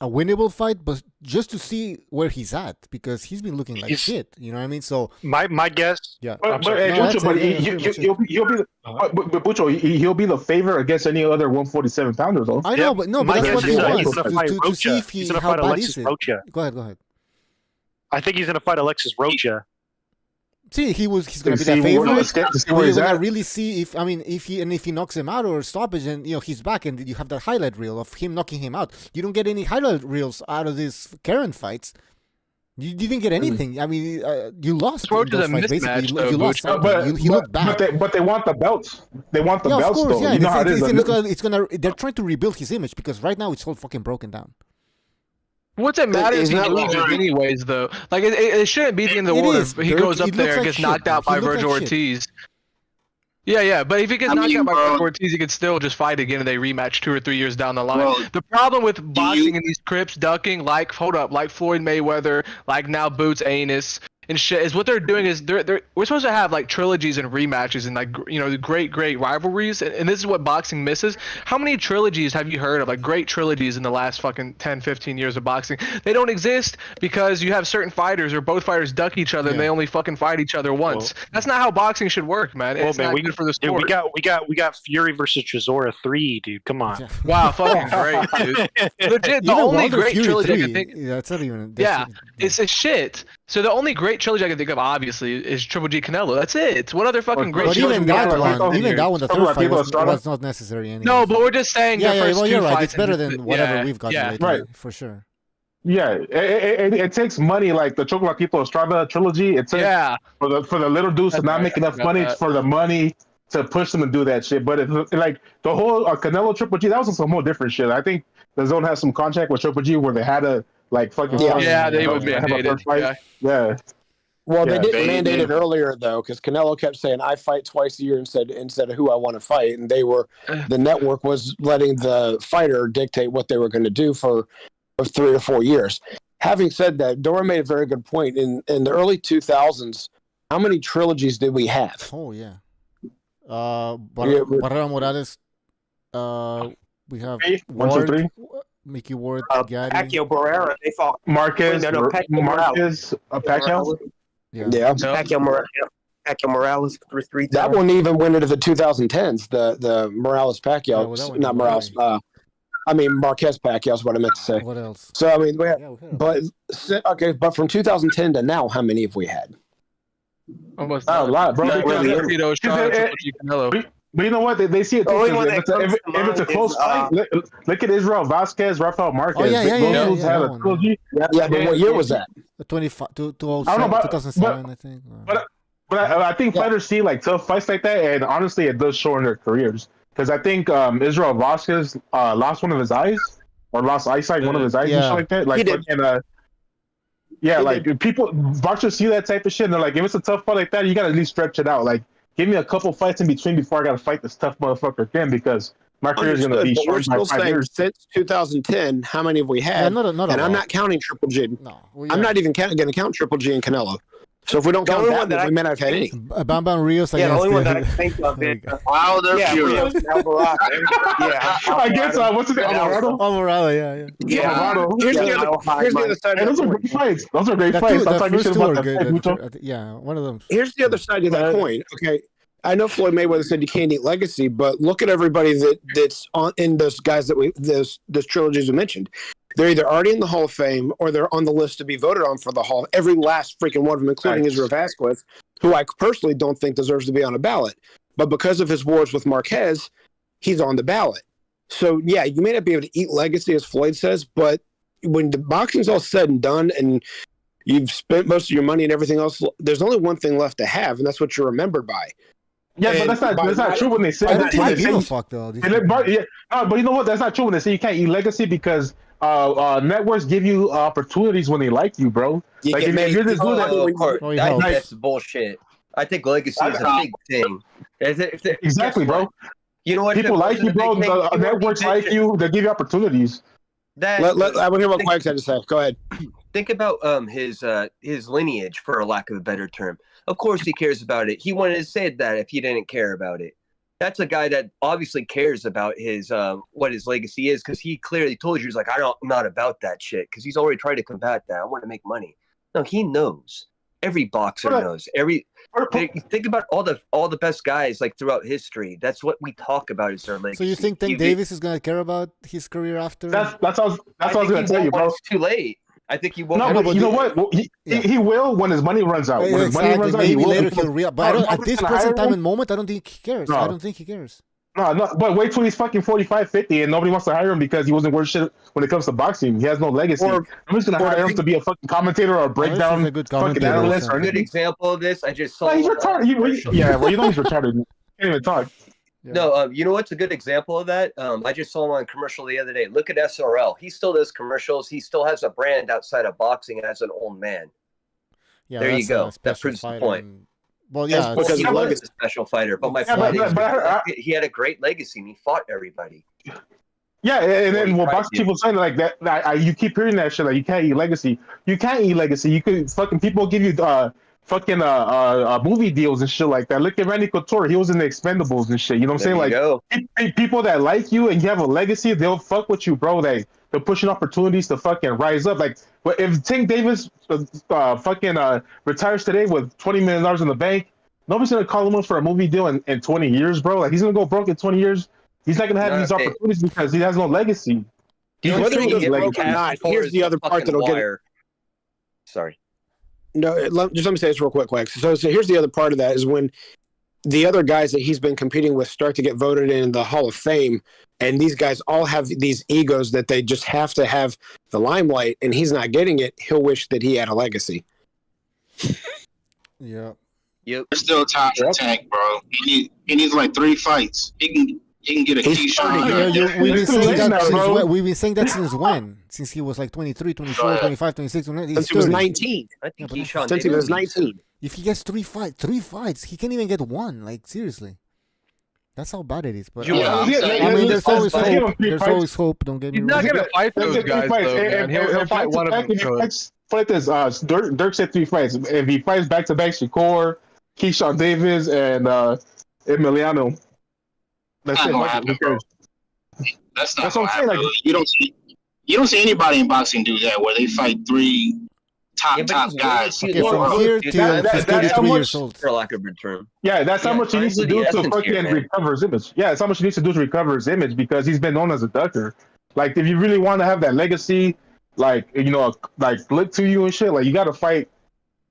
a winnable fight, but just to see where he's at because he's been looking like shit. You know what I mean? So My guess. yeah, But sorry. No, Bucho, that's but it. he'll be but Bucho, he'll be the favor against any other 147 pounder though. I know, but no, but My that's guess what he is wants he's gonna fight to see Rocha. if He's gonna how fight bad Alexis is it. Rocha. Go ahead. I think he's gonna fight Alexis Rocha. See, he's going to be see the favorite. to see where We're he's going to at. really see if he knocks him out or stoppage, and he's back, and you have that highlight reel of him knocking him out. You don't get any highlight reels out of these current fights. You didn't get anything. I mean, you lost. Roach in is those a fights, basically. mismatch, though, You lost. But, You look bad. but they want the belts. They want the Yeah, of belts course. though. Yeah, You know how it is. it's gonna. They're trying to rebuild his image because right now it's all fucking broken down. What's it matter if He's he not loses losing. anyways, though? Like, it shouldn't be the end of the It world is, if he Dirk. goes up It there looks and like gets shit, knocked out bro. He by looked Virgil like shit. Ortiz. Yeah, but if he gets knocked out by bro, Virgil Ortiz, he could still just fight again and they rematch 2 or 3 years down the line. Bro, The problem with boxing in these crypts, ducking, like Floyd Mayweather, like now Boots Ennis and shit, is what they're doing is we're supposed to have like trilogies and rematches and like the great rivalries, and this is what boxing misses. How many trilogies have you heard of, like great trilogies in the last fucking 10-15 years of boxing? They don't exist because you have certain fighters or both fighters duck each other and they only fucking fight each other once. That's not how boxing should work, man. It's not good for the sport. Dude, we got Fury versus Chisora 3, dude. Come on. Yeah. Wow, fucking great, dude. Legit, the Even only Wilder great Fury trilogy I 3, can think. Yeah, it's not even. Yeah, it's a shit. So the only great trilogy I can think of, obviously, is Triple G Canelo. That's it. What other fucking great But trilogy even we have that in the last one, 10 years? the third fight was not necessary anyway. No, but we're just saying. Yeah, the first well, two you're right. fights It's better and than whatever we've gotten lately, right. for sure. Yeah, it takes money. Like the Chocolatito Estrada trilogy, it takes for the little dudes to not make enough money for the money to push them to do that shit. But like the whole Canelo Triple G, that was some whole different shit. I think the Zone has some contract with Triple G where they had to like fucking they would be have a first fight. Yeah. Well, they Yeah. didn't mandate it earlier though, because Canelo kept saying, "I fight twice a year," instead of who I want to fight, and the network was letting the fighter dictate what they were going to do for 3 or 4 years. Having said that, Dora made a very good point. In the early 2000s, how many trilogies did we have? Oh yeah. Barrera Morales. We have 1, 2, 3. Mickey Ward, Gatti. Pacquiao Barrera, they fought. Marquez, Pacquiao Pacquiao. Yeah. Pacquiao Morales 3 times. That one even went into the 2010s. The Morales Pacquiao, Yeah, well, that one not didn't Morales. I mean Marquez Pacquiao is what I meant to say. What else? So I mean, Yeah, but from 2010 to now, how many have we had? Almost A lot, bro. Not really. Because- Tito Estrada, Triple G Canelo. But you know what? They see it too. only one If that it's comes to a mind close is, fight, look at Israel Vasquez, Rafael Marquez. Oh, yeah, Those dudes yeah, had that a one, trilogy. Yeah, but what year was that? 2007, I think. But I think fighters see like tough fights like that, and honestly, it does shorten their careers. Because I think Israel Vasquez lost one of his eyes, or lost eyesight, one of his eyes, and shit like that. Like, He did. people, boxers see that type of shit, and they're like, if it's a tough fight like that, you gotta at least stretch it out. Like, give me a couple fights in between before I gotta fight this tough motherfucker again, because my career is gonna be But we're short by still 5 saying years. since 2010, how many have we had? Yeah, not a and I'm lot. not counting Triple G. No, I'm not even going to count Triple G and Canelo. So if we don't The count only that, one that then I- we may not have had any. Bam Bam Rios Yeah, the against only one that I think of There is you go. Wilder Fury. Rios and Alvarado. Yeah, I guess what's his name? Alvarado. Alvarado, yeah. Yeah. Alvarado. Here's Yeah, the other side Hey, of those that are coin. great fights. Those are great That fights. two, I'm the talking first shit two about are that good. fight, Mucho. Yeah, one of them. Here's the other side of that coin. Okay, I know Floyd Mayweather said you can't eat legacy, but look at everybody that's on in those guys that those trilogies we mentioned. They're either already in the Hall of Fame or they're on the list to be voted on for the Hall. Every last freaking one of them, including Israel Vasquez, who I personally don't think deserves to be on a ballot. But because of his wars with Marquez, he's on the ballot. So, yeah, you may not be able to eat legacy, as Floyd says, but when the boxing's all said and done and you've spent most of your money and everything else, there's only one thing left to have, and that's what you're remembered by. Yeah, but that's not true when they say I don't that. think When I they give say, a fuck though. but you know what? That's not true when they say you can't eat legacy because networks give you opportunities when they like you, bro. You Like get if made- you're this dude Oh, of course. Oh, I yeah. think that's bullshit. I think legacy is a big thing. exactly, guess bro. what? You know what? People If it like you, wasn't a bro. big thing, you wouldn't Networks be like bitching. you. They give you opportunities. That, I want to hear what Quags had to say. Go ahead. think about his lineage, for a lack of a better term. Of course he cares about it. He wouldn't have said that if he didn't care about it. That's a guy that obviously cares about his what his legacy is, because he clearly told you he's like, I'm not about that shit, because he's already tried to combat that. I want to make money. No, he knows. Every boxer knows. Think about all the best guys like throughout history. That's what we talk about is their legacy. So you think Tank Davis is gonna care about his career after? That's what I was gonna tell you, bro. It's too late. I think he won't. No, but you know what? He will when his money runs out. When his money runs out, he will. Later he'll but at this present time and moment, I don't think he cares. No. I don't think he cares. No, but wait till he's fucking 45, 50, and nobody wants to hire him because he wasn't worth shit when it comes to boxing. He has no legacy. Nobody's gonna hire him to be a fucking commentator or a breakdown fucking analyst or a good example of this. I just saw. Well, he's retarded. Well, you know he's retarded. He can't even talk. Yeah. No, you know what's a good example of that? I just saw him on a commercial the other day. Look at SRL. He still does commercials. He still has a brand outside of boxing as an old man. Yeah, there you go. That proves the point. Well, yeah, he was a special fighter, but my point is he had a great legacy and he fought everybody. Yeah, and then boxing people saying like that, you keep hearing that shit like you can't eat legacy. You can't eat legacy. You could fucking people give you fucking movie deals and shit like that. Look at Randy Couture. He was in the Expendables and shit. You know what I'm saying? Like people that like you and you have a legacy, they'll fuck with you, bro. They're pushing opportunities to fucking rise up. Like if Tank Davis retires today with $20 million in the bank, nobody's gonna call him up for a movie deal in 20 years, bro. Like he's gonna go broke in 20 years. He's not gonna have these opportunities because he has no legacy. Whether he goes broke or not, here's the other part that'll get it. Sorry. No, just let me say this real quick. So here's the other part of that is when the other guys that he's been competing with start to get voted in the Hall of Fame, and these guys all have these egos that they just have to have the limelight, and he's not getting it. He'll wish that he had a legacy. Yeah. Yep. There's still time for Tank, bro. He needs like 3 fights. He can get a key shot. We've been saying that since when? Since he was like 23, 24, 25, 26. Since he was 19. I think since he was 19. If he gets three fights, he can't even get one. Like seriously, that's how bad it is. But I mean, there's always hope. There's always hope. Don't get me wrong. He's not gonna fight those guys though, man. He'll fight one of them. Fight this. Dirk said 3 fights. If he fights back to back, Shakur, Keyshawn Davis, and Emiliano. That's it. That's not what I'm saying. Like, you don't see anybody in boxing do that where they fight 3 top guys. Okay, from here to 33 years old. For lack of a term. Yeah, that's how much he needs to do to fucking recover his image. Yeah, that's how much he needs to do to recover his image because he's been known as a ducker. Like, if you really want to have that legacy, like, you know, like, look to you and shit, like, you got to fight.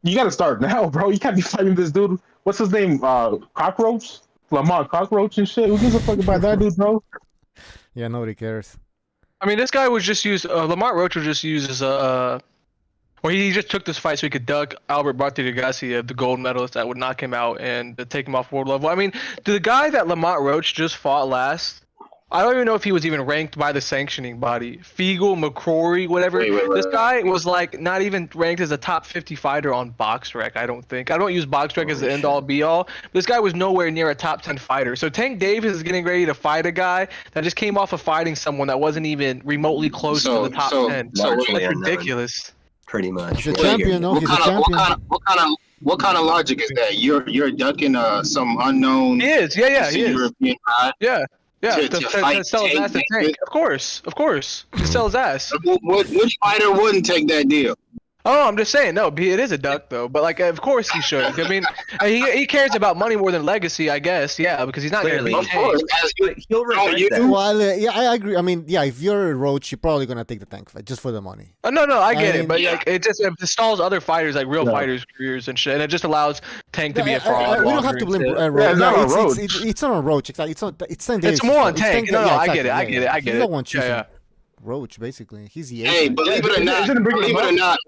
You got to start now, bro. You can't be fighting this dude. What's his name? Cockroach? Lamont Cockroach and shit. Who gives a fuck about that dude, bro? Yeah, nobody cares. I mean, this guy was just used. Lamont Roach was just used as a. Well, he just took this fight so he could duck Albert Bartolomé, the gold medalist that would knock him out and take him off world level. I mean, the guy that Lamont Roach just fought last, I don't even know if he was even ranked by the sanctioning body. Fiegel, McCrory, whatever. This guy was like not even ranked as a top 50 fighter on BoxRec, I don't think. I don't use BoxRec as the end-all be-all. This guy was nowhere near a top 10 fighter. So Tank Davis is getting ready to fight a guy that just came off of fighting someone that wasn't even remotely close to the top 10. So it's ridiculous. pretty much. He's a champion, no? He's a champion. What kind of logic is that? You're ducking some unknown. He is, yeah, he is. European guy. Yeah. To sell his ass to Tank. Of course. To sell his ass. Which fighter wouldn't take that deal? Oh, I'm just saying, no, it is a duck though. But like, of course he should. I mean, he cares about money more than legacy, I guess. Yeah, because he's not going to be. Of course, he'll regret that. Well, yeah, I agree. I mean, yeah, if you're a Roach, you're probably gonna take the Tank fight just for the money. No, I get it, but like, it stalls other fighters, like real fighters' careers and shit, and it just allows Tank to be a fraud. We don't have to blame Roach. It's not on Roach. It's more on Tank. No, I get it. You don't want choosing Roach, basically. He's the Hey, believe it or not.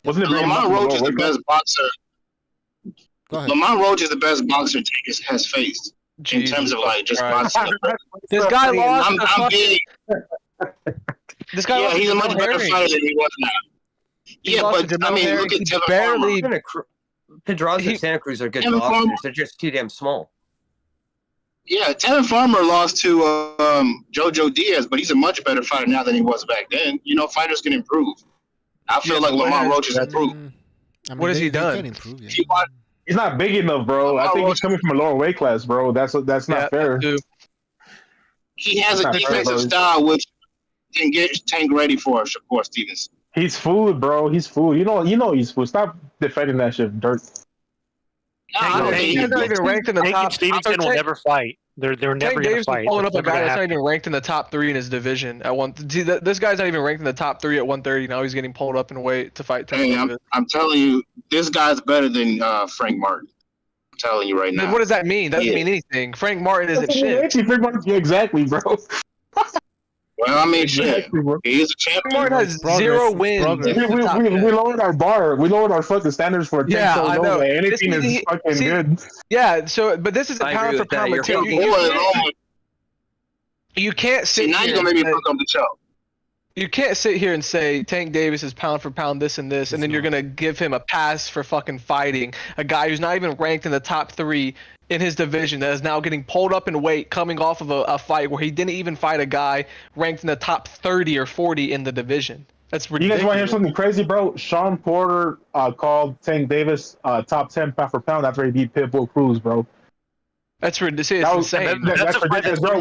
Lamont Roach is the best boxer. Lamont Roach is the best boxer Tank has faced in terms of like just boxing. This guy lost. I'm big. This guy lost. He's a much better fighter than he was now. Yeah, but I mean, look at Tevin Farmer. Pedraza and Santa Cruz are good boxers. They're just too damn small. Yeah, Tevin Farmer lost to Jojo Diaz, but he's a much better fighter now than he was back then. You know, fighters can improve. I feel like Lamont Roach has improved. What has he done? He's not big enough, bro. I think he's coming from a lower weight class, bro. That's not fair. He has a defensive style which can get Tank ready for Shakur Stevenson. He's food, bro. He's food. You know he's food. Stop defending that shit, Dirt. He's not even ranked in the top. Stevenson will never fight. They're never going to fight. Pulling up a guy that's not even ranked in the top 3 in his division at one. See, this guy's not even ranked in the top 3 at 130. Now he's getting pulled up in weight to fight. Hey, I'm telling you, this guy's better than Frank Martin. I'm telling you right now. What does that mean? That doesn't mean anything. Frank Martin isn't shit. Exactly, bro. Well, I mean, shit. He is a champion. Martin has 0 wins. We lowered our bar. We lowered our fucking standards for a 10. Yeah, I know. Anything is fucking good. Yeah. So, but this is a pound for pound material. You can't sit. Now you're gonna make me fuck up the show. You can't sit here and say Tank Davis is pound for pound this and this, and then you're gonna give him a pass for fucking fighting a guy who's not even ranked in the top 3 in his division that is now getting pulled up in weight, coming off of a fight where he didn't even fight a guy ranked in the top 30 or 40 in the division. That's ridiculous. You guys want to hear something crazy, bro? Sean Porter called Tank Davis top 10 pound for pound after he beat Pitbull Cruz, bro. That's ridiculous. Insane. That's ridiculous, bro.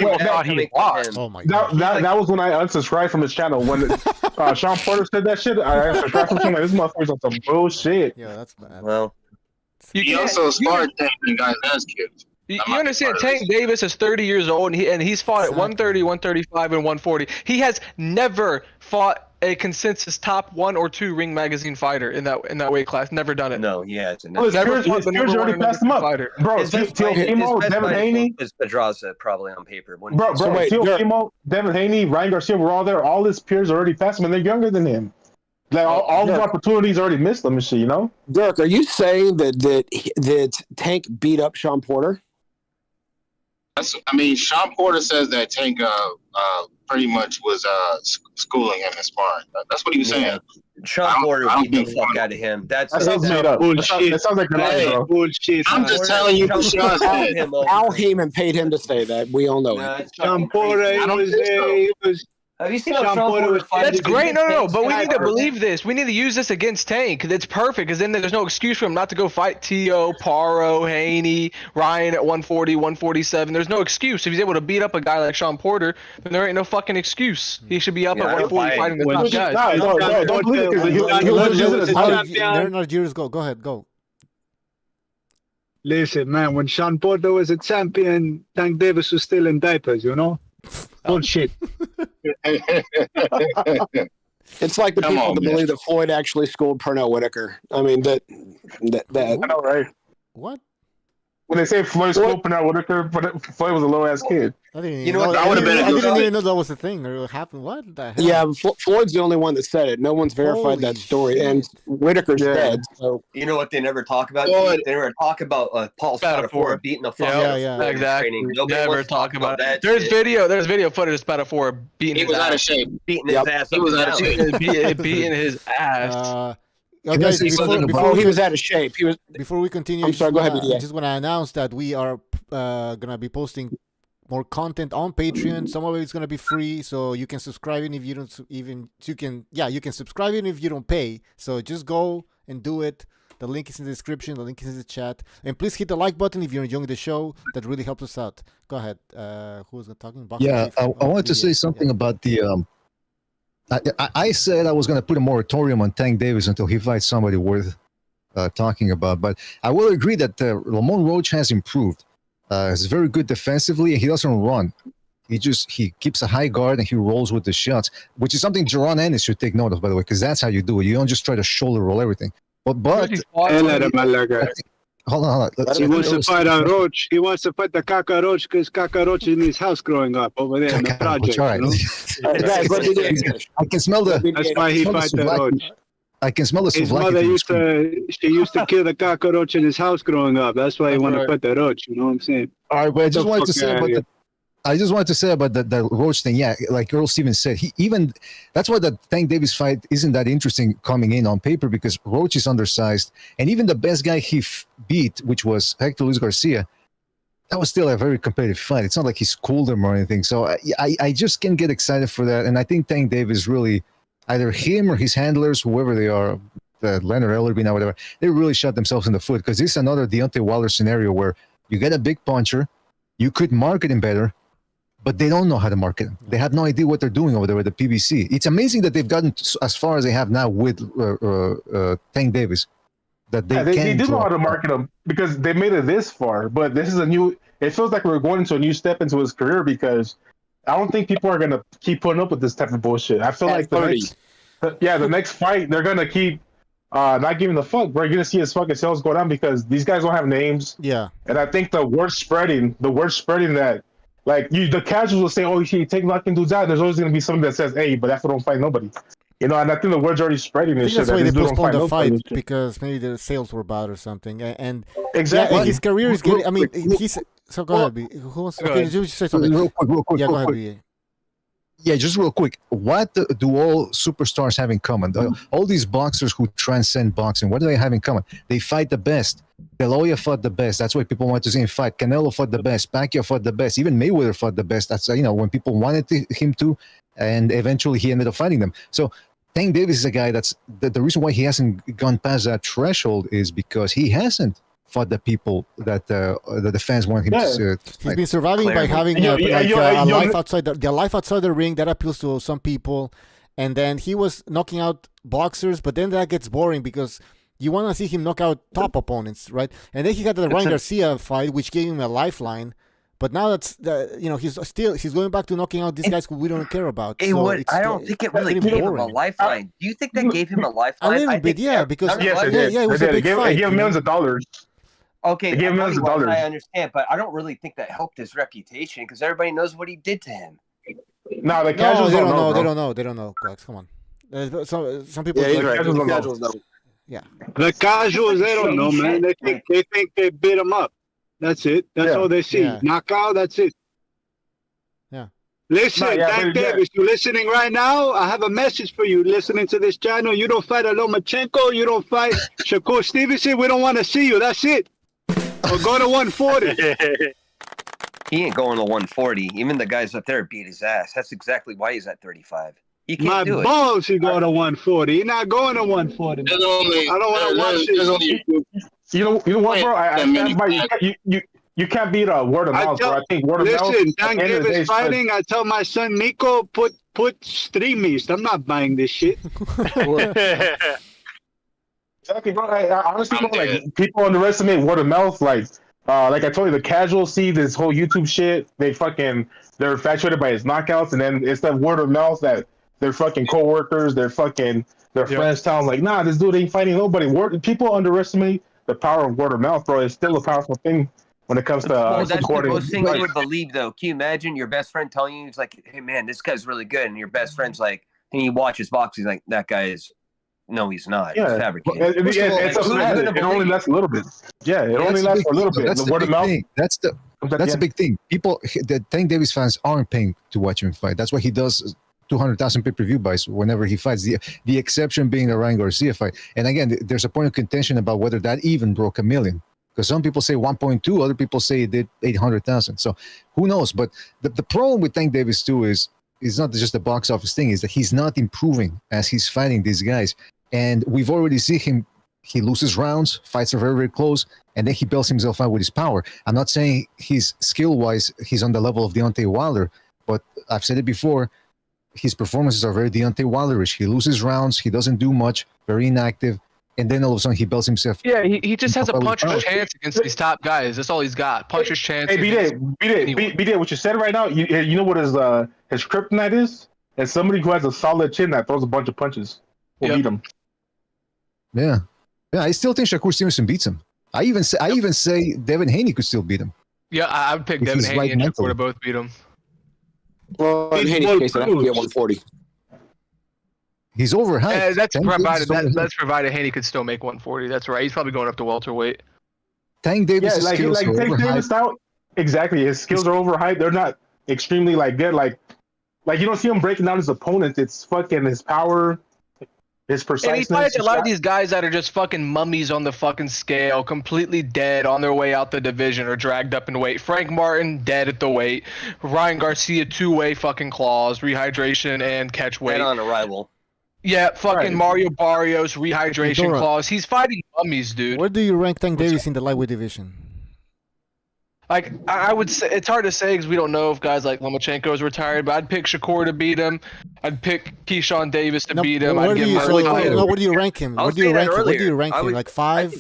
Oh my God. That was when I unsubscribed from his channel. When Sean Porter said that shit, I unsubscribed from him. Like, this motherfucker's on some bullshit. Yeah, that's bad. Well, he also sparred Tank and guys' ass kicked. You understand? Tank Davis is 30 years old, and he's fought at 130, 135, and 140. He has never fought a consensus top 1 or 2 Ring Magazine fighter in that weight class. Never done it. No, he hasn't. His peers already passed him up, bro. Teofimo, Devin Haney, is Pedraza probably on paper. Bro, Teofimo, Devin Haney, Ryan Garcia were all there. All his peers already passed him, and they're younger than him. Like all the opportunities already missed them and shit, you know. Dirk, are you saying that Tank beat up Sean Porter? I mean, Sean Porter says that Tank pretty much was schooling him in sparring. That's what he was saying. Sean Porter beat the fuck out of him. That sounds made up. Bullshit. That sounds like bullshit. I'm just telling you what Sean said. Al Heyman paid him to say that. We all know it. Sean Porter was. Have you seen Sean Porter? That's great. No. But we need to believe this. We need to use this against Tank. It's perfect because then there's no excuse for him not to go fight T.O., Paro, Haney, Ryan at 140, 147. There's no excuse. If he's able to beat up a guy like Sean Porter, then there ain't no fucking excuse. He should be up at 140 fighting the top guys. No, don't believe it. Go ahead, go. Listen, man, when Sean Porter was a champion, Tank Davis was still in diapers, you know? Bullshit. It's like the people that believe that Floyd actually schooled Pernell Whitaker. I mean, that. I know, right? What? When they say Floyd schooled Pernell Whitaker, but Floyd was a low ass kid. I didn't even know that was a thing or it happened. What the hell? Yeah, Floyd's the only one that said it. No one's verified that story, and Whitaker's dead. So you know what they never talk about? They never talk about Paul Spadafora beating the fuck out. Yeah, exactly. Never talk about that. There's video footage of Spadafora beating. He was out of shape. Beating his ass. He was out of shape. Beating his ass. Guys, before he was out of shape, he was. Before we continue, I'm sorry. Go ahead. I just want to announce that we are gonna be posting more content on Patreon. Some of it is gonna be free, so you can subscribe even if you don't you can subscribe even if you don't pay. So just go and do it. The link is in the description. The link is in the chat. And please hit the like button if you're enjoying the show. That really helps us out. Go ahead. Who was talking? Yeah, I wanted to say something about the. I said I was going to put a moratorium on Tank Davis until he fights somebody worth talking about. But I will agree that Lamont Roach has improved. He's very good defensively, and he doesn't run. He keeps a high guard and he rolls with the shots, which is something Jaron Ennis should take note of, by the way, because that's how you do it. You don't just try to shoulder roll everything. But hold on. He wants to fight on Roach. He wants to fight the cockroach because cockroach in his house growing up over there in the project. Right. I can smell the. That's why he fight the Roach. I can smell the. His mother used to kill the cockroach in his house growing up. That's why he want to fight the Roach. You know what I'm saying? All right, but I just wanted to say about the Roach thing. Yeah, like Earl Stevens said, that's why the Tank Davis fight isn't that interesting coming in on paper, because Roach is undersized, and even the best guy he beat, which was Hector Luis Garcia, that was still a very competitive fight. It's not like he schooled him or anything. So I just can't get excited for that. And I think Tank Davis really, either him or his handlers, whoever they are, Leonard Ellerby or whatever, they really shot themselves in the foot, because this is another Deontay Wilder scenario where you get a big puncher, you could market him better, but they don't know how to market him. They have no idea what they're doing over there with the PBC. It's amazing that they've gotten as far as they have now with Tank Davis. That they do know how to market him, because they made it this far. But this is it feels like we're going into a new step into his career, because I don't think people are going to keep putting up with this type of bullshit. I feel like the next fight, they're going to keep not giving the fuck. We're going to see his fucking sales go down, because these guys don't have names. Yeah. And I think the word spreading that, like, the casuals will say, "Oh, you should take knocking dudes out." There's always going to be somebody that says, "Hey, but that don't fight nobody." And I think the word's already spreading this shit. That's why they postponed the fight, because maybe the sales were bad or something. And exactly, his career is getting. I mean, he's. So go ahead, B. Who wants? Okay, you say something real quick. Yeah, go ahead, B. Yeah, just real quick. What do all superstars have in common? All these boxers who transcend boxing, what do they have in common? They fight the best. De La Hoya fought the best. That's why people want to see him fight. Canelo fought the best. Pacquiao fought the best. Even Mayweather fought the best. That's when people wanted him to, and eventually he ended up fighting them. So Tank Davis is a guy that's the reason why he hasn't gone past that threshold is because he hasn't fought the people that the fans want him to. He's been surviving by having a life outside the life outside the ring that appeals to some people, and then he was knocking out boxers, but then that gets boring because you want to see him knock out top opponents, right? And then he got the Ryan Garcia fight, which gave him a lifeline. But now that's he's going back to knocking out these guys who we don't care about. I don't think it really gave him a lifeline. Do you think that gave him a lifeline? A little bit, yeah, because it was a big fight. It gave him millions of dollars. Okay, I understand, but I don't really think that helped his reputation, because everybody knows what he did to him. No, the casuals they don't know. Guys, come on. Some people. Yeah, the casuals know. Yeah. The casuals, they don't know, man. They think they beat him up. That's it. That's all they see. Yeah. Knockout, that's it. Yeah. Listen, Tank Davis, you listening right now? I have a message for you listening to this channel. You don't fight Lomachenko. You don't fight Shakur Stevenson. We don't want to see you. That's it. Or go to 140. He ain't going to 140. Even the guys up there beat his ass. That's exactly why he's at 35. He can't do it. My balls, he going to 140. He's not going to 140. I don't want to watch this. You know what, bro? I stand by you can't beat a word of mouth, bro. I think word of mouth. Listen, Tank Davis fighting. I tell my son Nico, put streamies. I'm not buying this shit. Exactly, bro. I honestly don't like people underestimate word of mouth. Like I told you, the casuals see this whole YouTube shit. They're infatuated by his knockouts, and then it's that word of mouth that their fucking coworkers, their friends tell them like, nah, this dude ain't fighting nobody. People underestimate the power of word of mouth, bro. It's still a powerful thing when it comes to that's the most thing you would believe, though. Can you imagine your best friend telling you, he's like, hey man, this guy's really good, and your best friend's like, and he watches boxing, like, that guy is. No, he's not. Yeah. He's fabricated. It only lasts a little bit. Yeah, it only lasts for a little bit. That's the word of mouth. That's a big thing. People, the Tank Davis fans aren't paying to watch him fight. That's why he does 200,000 pay-per-view buys whenever he fights. The exception being the Ryan Garcia fight. And again, there's a point of contention about whether that even broke 1 million. Because some people say 1.2, other people say it did 800,000. So who knows? But the problem with Tank Davis too is not just the box office thing, is that he's not improving as he's fighting these guys. And we've already seen him, he loses rounds, fights are very, very close, and then he bails himself out with his power. I'm not saying he's skill-wise, he's on the level of Deontay Wilder, but I've said it before, his performances are very Deontay Wilder-ish. He loses rounds, he doesn't do much, very inactive, and then all of a sudden he bails himself. Yeah, he just has a puncher's chance against these top guys. That's all he's got. Puncher's chance. Hey, B-Day, what you said right now, you know what his kryptonite is? As somebody who has a solid chin that throws a bunch of punches will beat him. Yeah. Yeah, I still think Shakur Stevenson beats him. I even say Devin Haney could still beat him. Yeah, I would pick Devin Haney and Shakur to both beat him. Well, in Haney's case, I'd have to be at 140. He's overhyped. Yeah, that's provided Haney could still make 140. That's right. He's probably going up to welterweight. Tank Davis' skills are Tank Davis overhyped. out. Exactly, his skills are overhyped. They're not extremely good. Like you don't see him breaking down his opponent. It's fucking his power, his preciseness. And he fights a lot of these guys that are just fucking mummies on the fucking scale, completely dead on their way out the division or dragged up in weight. Frank Martin dead at the weight. Ryan Garcia 2-way fucking claws, rehydration and catch weight. Dead on arrival. Yeah, fucking Mario Barrios, rehydration Dora, clause. He's fighting mummies, dude. Where do you rank Tank Davis in the lightweight division? Like, I would say, it's hard to say because we don't know if guys like Lomachenko is retired, but I'd pick Shakur to beat him. I'd pick Keyshawn Davis to beat him. Where do you rank him? Where do you rank him? Like 5,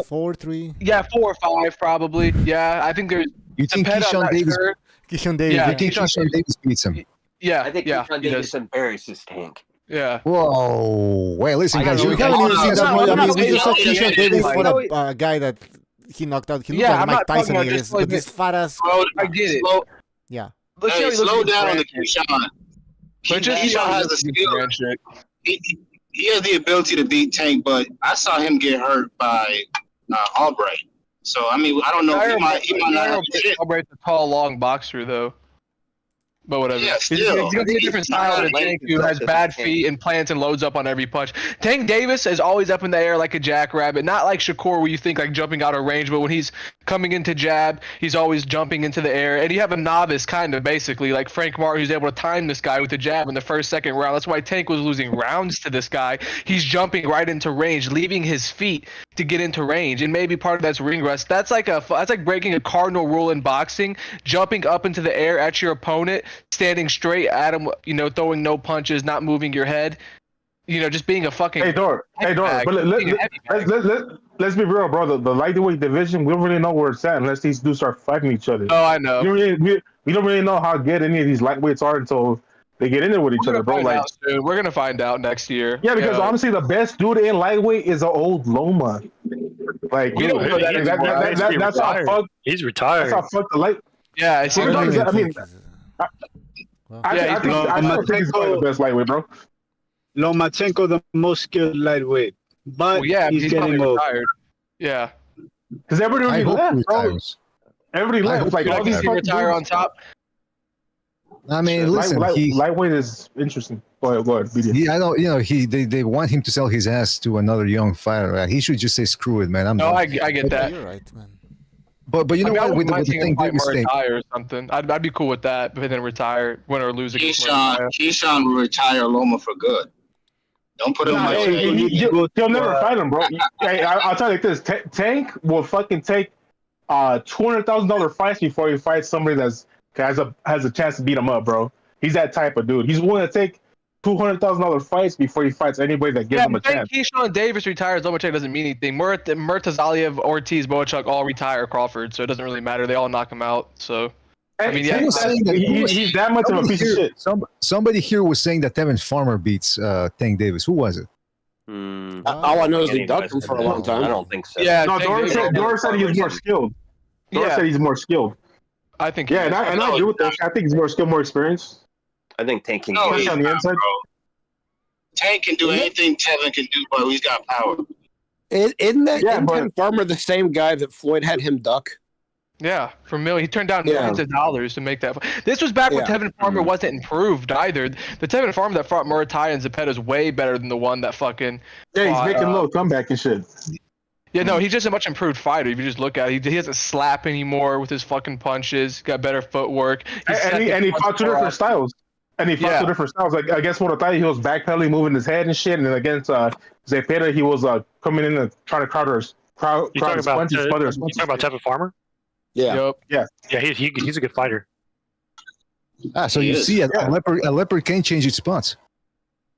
4, 3? Yeah, 4 or 5 probably. Yeah, I think there's. You think Keyshawn Davis? Sure. Keyshawn Davis. Yeah, you think Keyshawn Davis beats him? Yeah, I think Keyshawn Davis embarrasses Tank. Yeah. Whoa! Wait, listen, guys. We haven't even seen that much. I mean, we just saw Keyshawn Davis for a guy that he knocked out. He looked like Mike Tyson. But this fat ass. I get it. Yeah. Hey, slow down on the Keyshawn. Keyshawn has the skill. He has the ability to beat Tank, but I saw him get hurt by Albright. So I mean, I don't know. He might not have shit. Albright's a tall, long boxer, though. But whatever. Yeah, He's going to be a different style than Tank, who has bad feet and plants and loads up on every punch. Tank Davis is always up in the air like a jackrabbit. Not like Shakur, where you think like jumping out of range, but when he's coming into jab, he's always jumping into the air. And you have a novice, kind of, basically, like Frank Martin, who's able to time this guy with a jab in the first, second round. That's why Tank was losing rounds to this guy. He's jumping right into range, leaving his feet to get into range. And maybe part of that's ring rust. That's like breaking a cardinal rule in boxing, jumping up into the air at your opponent, standing straight at him, throwing no punches, not moving your head, just being a fucking. Hey, Dor. But let's be real, bro. The lightweight division, we don't really know where it's at unless these dudes start fighting each other. Oh, I know. We don't really know how good any of these lightweights are until they get in there with each other, bro. Like, we're gonna find out next year. Yeah, because honestly, the best dude in lightweight is an old Loma. Like, we don't know that's how fucked. He's retired. That's how fucked the light. Yeah, I think he's the best lightweight, bro. Lomachenko, the most skilled lightweight, but he's getting old. Retired. Yeah, because everybody left, bro. Everybody left. Like all these retire on top. I mean, listen, lightweight is interesting. Go ahead, BD. Yeah, I know. They want him to sell his ass to another young fighter. He should just say, "Screw it, man." I get that. You're right, man. But you know what? With the thing, retire or something. I'd be cool with that. But then retire, win or lose against. Keyshawn will retire Loma for good. Don't put him in He'll never fight him, bro. I'll tell you this: Tank will fucking take $200,000 fights before he fights somebody that has a chance to beat him up, bro. He's that type of dude. He's willing to take $200,000 fights before he fights anybody that gives him a chance. Keyshawn Davis retires, Lomachenko doesn't mean anything. Murtazaliev, Ortiz, Boachuk all retire Crawford, so it doesn't really matter. They all knock him out. So, I mean, he's that much of a piece of shit. Somebody here was saying that Tevin Farmer beats Tank Davis. Who was it? All I know is he ducked him for a long time. I don't think so. Yeah, no, Doris said he was more skilled. Doris said he's more skilled. I think. Yeah, and I agree with that. I think he's more skilled, more experienced. I think Tank can on the inside. Tank can do anything Tevin can do, but he's got power. Isn't Tevin Farmer the same guy that Floyd had him duck? Yeah, for he turned down millions of dollars to make that. This was back when Tevin Farmer wasn't improved either. The Tevin Farmer that fought Muay Thai and Zepeda is way better than the one that fucking. Yeah, he's making a little comeback and shit. Yeah, no, he's just a much improved fighter. If you just look at it, he doesn't slap anymore with his fucking punches. Got better footwork. And he fought two different styles. And he fought two different styles. Like against Monetization, he was backpedaling, moving his head and shit. And then against Zepeda, he was coming in and trying to crowd his punches. You talking about type of farmer? Yeah. Yeah. Yeah, he's a good fighter. So you see, a leopard can change its spots.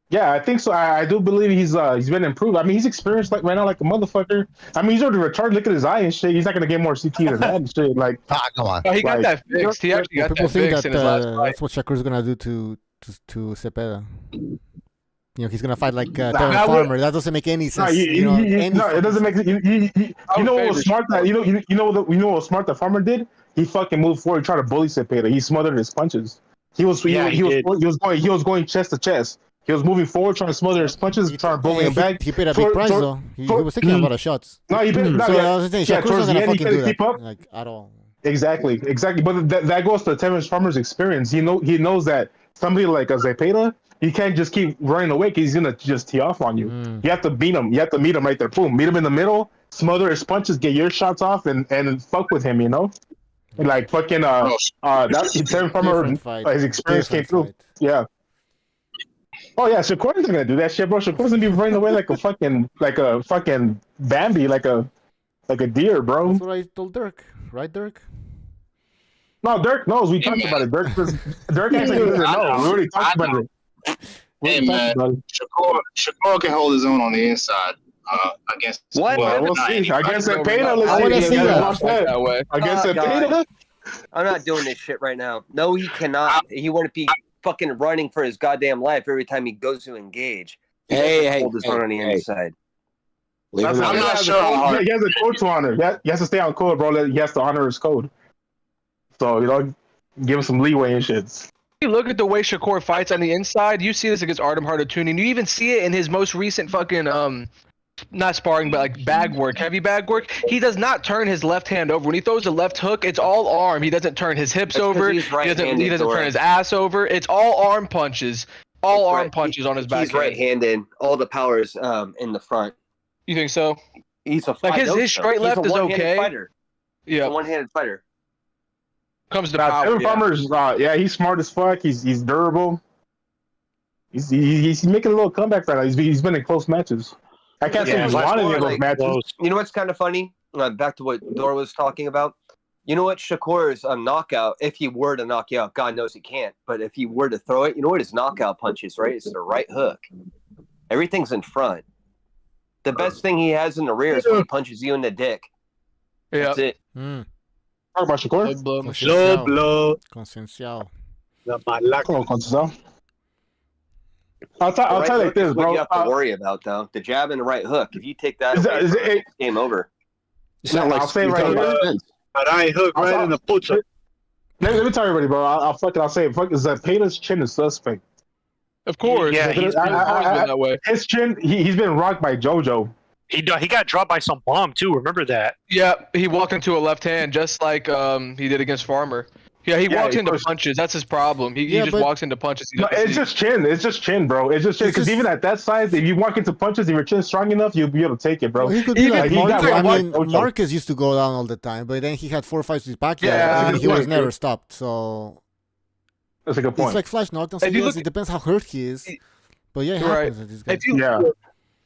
Yeah, I think so. I do believe he's been improved. I mean, he's experienced like right now like a motherfucker. I mean, he's already retarded. Look at his eye and shit. He's not gonna get more CT than that and shit. Like, come on. Oh, he got that fixed. He actually got that fixed in his last fight. That's what Shakur's gonna do to Cepeda. You know, he's gonna fight like Terrence Farmer. That doesn't make any sense. No, it doesn't make. You know what was smart? That you know what was smart that Farmer did? He fucking moved forward, tried to bully Cepeda. He smothered his punches. He was going chest to chest. He was moving forward, trying to smother his punches, trying to bully him back. He paid a big price though. He was taking a lot of shots. No, he paid. So I was saying, Shakur's not gonna fucking do that, keep up. like at all. Exactly. But that goes to Terrence Farmer's experience. He knows that somebody like a Zepeda, he can't just keep running away because he's gonna just tee off on you. You have to beat him. You have to meet him right there. Boom, meet him in the middle, smother his punches, get your shots off, and fuck with him. You know, like fucking that Terrence Farmer, his experience came through. Yeah. Oh yeah, Shakur's not gonna do that shit, bro. Shakur's gonna be running away like a fucking Bambi, like a deer, bro. That's what I told Dirk, right, Dirk? No, Dirk knows. We talked about it. Dirk actually doesn't know. We already talked about it. Hey man, Shakur can hold his own on the inside against. What? Well, we'll see. Against Cepeda, I want to see that. Against Cepeda. I'm not doing this shit right now. No, he cannot. He wouldn't be fucking running for his goddamn life every time he goes to engage. Hold his own on the inside. I'm not sure. He has a code to honor. He has to stay on code, bro. He has to honor his code. So, give him some leeway and shit. You look at the way Shakur fights on the inside, you see this against Artem Hardatunin. You even see it in his most recent fucking not sparring, but like bag work, heavy bag work. He does not turn his left hand over. When he throws a left hook, it's all arm. He doesn't turn his hips over. He doesn't turn his ass over. It's all arm punches. All arm punches on his back. He's right-handed. All the power is in the front. You think so? He's a his straight left is okay. Fighter. Yeah, he's a one-handed fighter. Comes to power. Kevin Farmer's, he's smart as fuck. He's durable. He's making a little comeback right now. He's been in close matches. I can't say he's won any of those matches. You know what's kind of funny? Back to what Dor was talking about. You know what? Shakur's knockout, if he were to knock you out, God knows he can't, but if he were to throw it, you know what his knockout punch is, right? It's the right hook. Everything's in front. The best thing he has in the rear is when he punches you in the dick. Yeah. That's it. Talk about Shakur. Consciencial. I'll tell you like this, bro. What you have to worry about, though, the jab and the right hook. If you take that, it's game over. It's not like I'll say right here. But I hook right in the pucha. Let me tell everybody, bro. I'll say it. Zepeda's chin is suspect. Of course. Yeah, he's been that way. His chin, he's been rocked by JoJo. He got dropped by some bomb too. Remember that? Yeah, he walked into a left hand just like he did against Farmer. Yeah, he walks into punches. That's his problem. He just walks into punches. It's just chin. It's just chin, bro. It's just chin. Because even at that size, if you walk into punches, if your chin's strong enough, you'll be able to take it, bro. Well, he could be like Marcus used to go down all the time, but then he had 4 fights with Pacquiao, and he was never stopped. So that's a good point. It's like flash knockdowns. It depends how hurt he is. But yeah, it happens with these guys.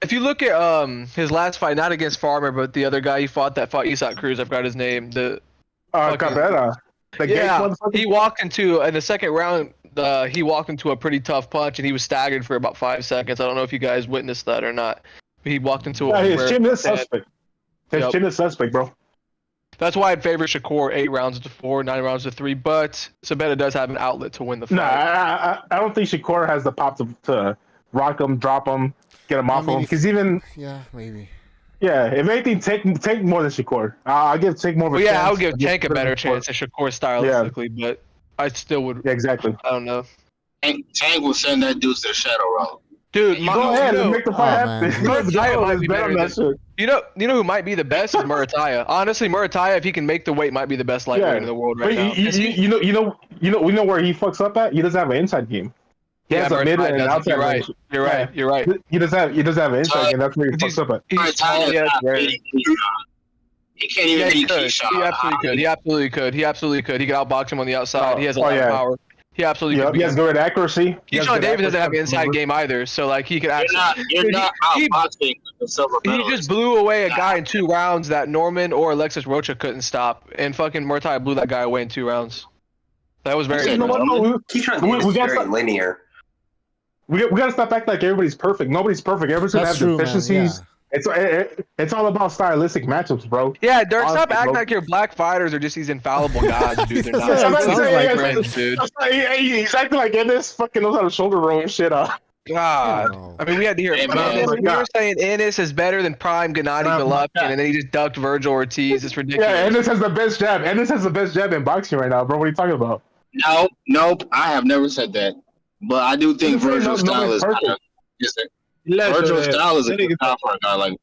If you look at his last fight, not against Farmer, but the other guy he fought that fought Isak Cruz, I forgot his name. Cabrera. He walked into in the second round. He walked into a pretty tough punch, and he was staggered for about 5 seconds. I don't know if you guys witnessed that or not. He walked into his chin is suspect. His chin is suspect, bro. That's why I'd favor Shakur 8 rounds to 4, 9 rounds to 3. But Cepeda does have an outlet to win the fight. Nah, I don't think Shakur has the pop to rock him, drop him, get him off him. Because maybe. Yeah, if anything, take more than Shakur. I'll take more of a chance. Yeah, I would give Tank a better chance than Shakur stylistically, but I still would. Yeah, exactly. I don't know. Tank will send that dude to the shadow realm. Dude, go ahead and make the fight happen. You know who might be the best is Murataya. Honestly, Murataya, if he can make the weight, might be the best lightweight in the world right now. We know where he fucks up at. He doesn't have an inside game. He has a mid and outside range. You're right. You're right. He does have an inside, and that's where he fucks up at. He can't even hit key shot. He absolutely could. He could outbox him on the outside. He has a lot of power. He absolutely could. He has good accuracy. Keyshawn Davis doesn't have an inside game either, so like he could actually. You're not outboxing the silver medalist. He just blew away a guy in 2 rounds that Norman or Alexis Rocha couldn't stop, and fucking Murtai blew that guy away in 2 rounds. That was very. Keyshawn Davis is very linear. We gotta stop acting like everybody's perfect. Nobody's perfect. Everybody's gonna have deficiencies. It's all about stylistic matchups, bro. Yeah, Dirk, stop acting like your black fighters are just these infallible gods, dude. They're not. Friends, dude. He's acting like Ennis fucking knows how to shoulder roll and shit up. God, I mean, we had to hear it. We were saying Ennis is better than Prime Gennady Golovkin, and then he just ducked Virgil Ortiz. It's ridiculous. Yeah, Ennis has the best jab. Ennis has the best jab in boxing right now, bro. What are you talking about? Nope. I have never said that, but I do think Virgil's style is perfect. Virgil's style is a good style for a guy like that.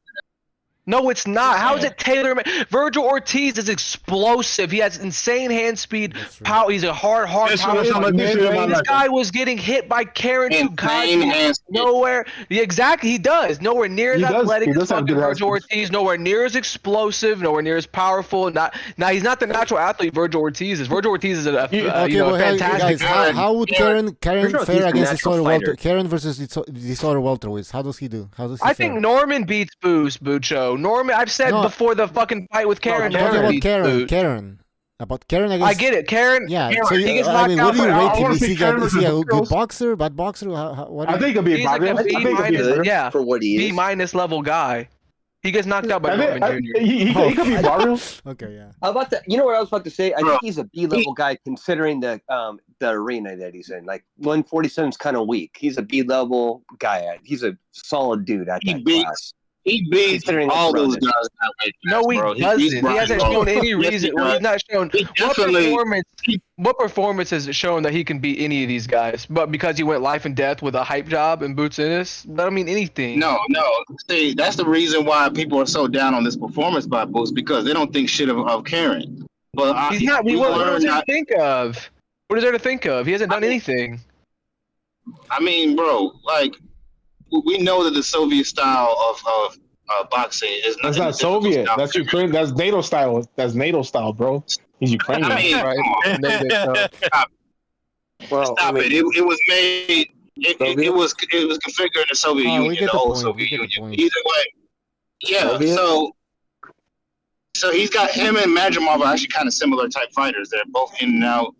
No, it's not. How is it tailor-made? Virgil Ortiz is explosive. He has insane hand speed. Power. He's a hard power. This guy was getting hit by Karen Tukai. Nowhere. Yeah, exactly. He does. Nowhere near as athletic as fucking Virgil Ortiz. Nowhere near as explosive. Nowhere near as powerful. Now he's not the natural athlete Virgil Ortiz is. Virgil Ortiz is a fantastic. Guys, how would Karen fare against Disorder Walter? Karen versus Disorder welterweights. How does he do? I think Norman beats Bucho. Norman, I've said before the fucking fight with Karen. Karen. About Karen against. I get it, Karen. Yeah. Karen, so what do you rate him? Is he a good boxer, bad boxer? I think he'll be yeah, for what he is. B- level guy. He gets knocked out by Norman Jr. He could be Mario. Okay, yeah. How about that? You know what I was about to say? I think he's a B-level guy considering the arena that he's in. Like 147 is kind of weak. He's a B-level guy. He's a solid dude at that class. He beats all those guys. No, he doesn't. He hasn't shown any reason. He's not shown. What performance has it shown that he can beat any of these guys? But because he went life and death with a hype job and Boots Ennis, that don't mean anything. No. See, that's the reason why people are so down on this performance by Boots, because they don't think shit of Karen. But he's not. What is there to think of? What is there to think of? He hasn't done anything. I mean, bro, like. We know that the Soviet style of boxing is that's not Soviet. That's Ukraine. That's NATO style. That's NATO style, bro. He's Ukrainian. I mean, right? Stop it. It was made. It was configured in the Soviet Union, the old Soviet Union. Either way, yeah. So he's got him and Madrimov are actually kind of similar type fighters. They're both in and out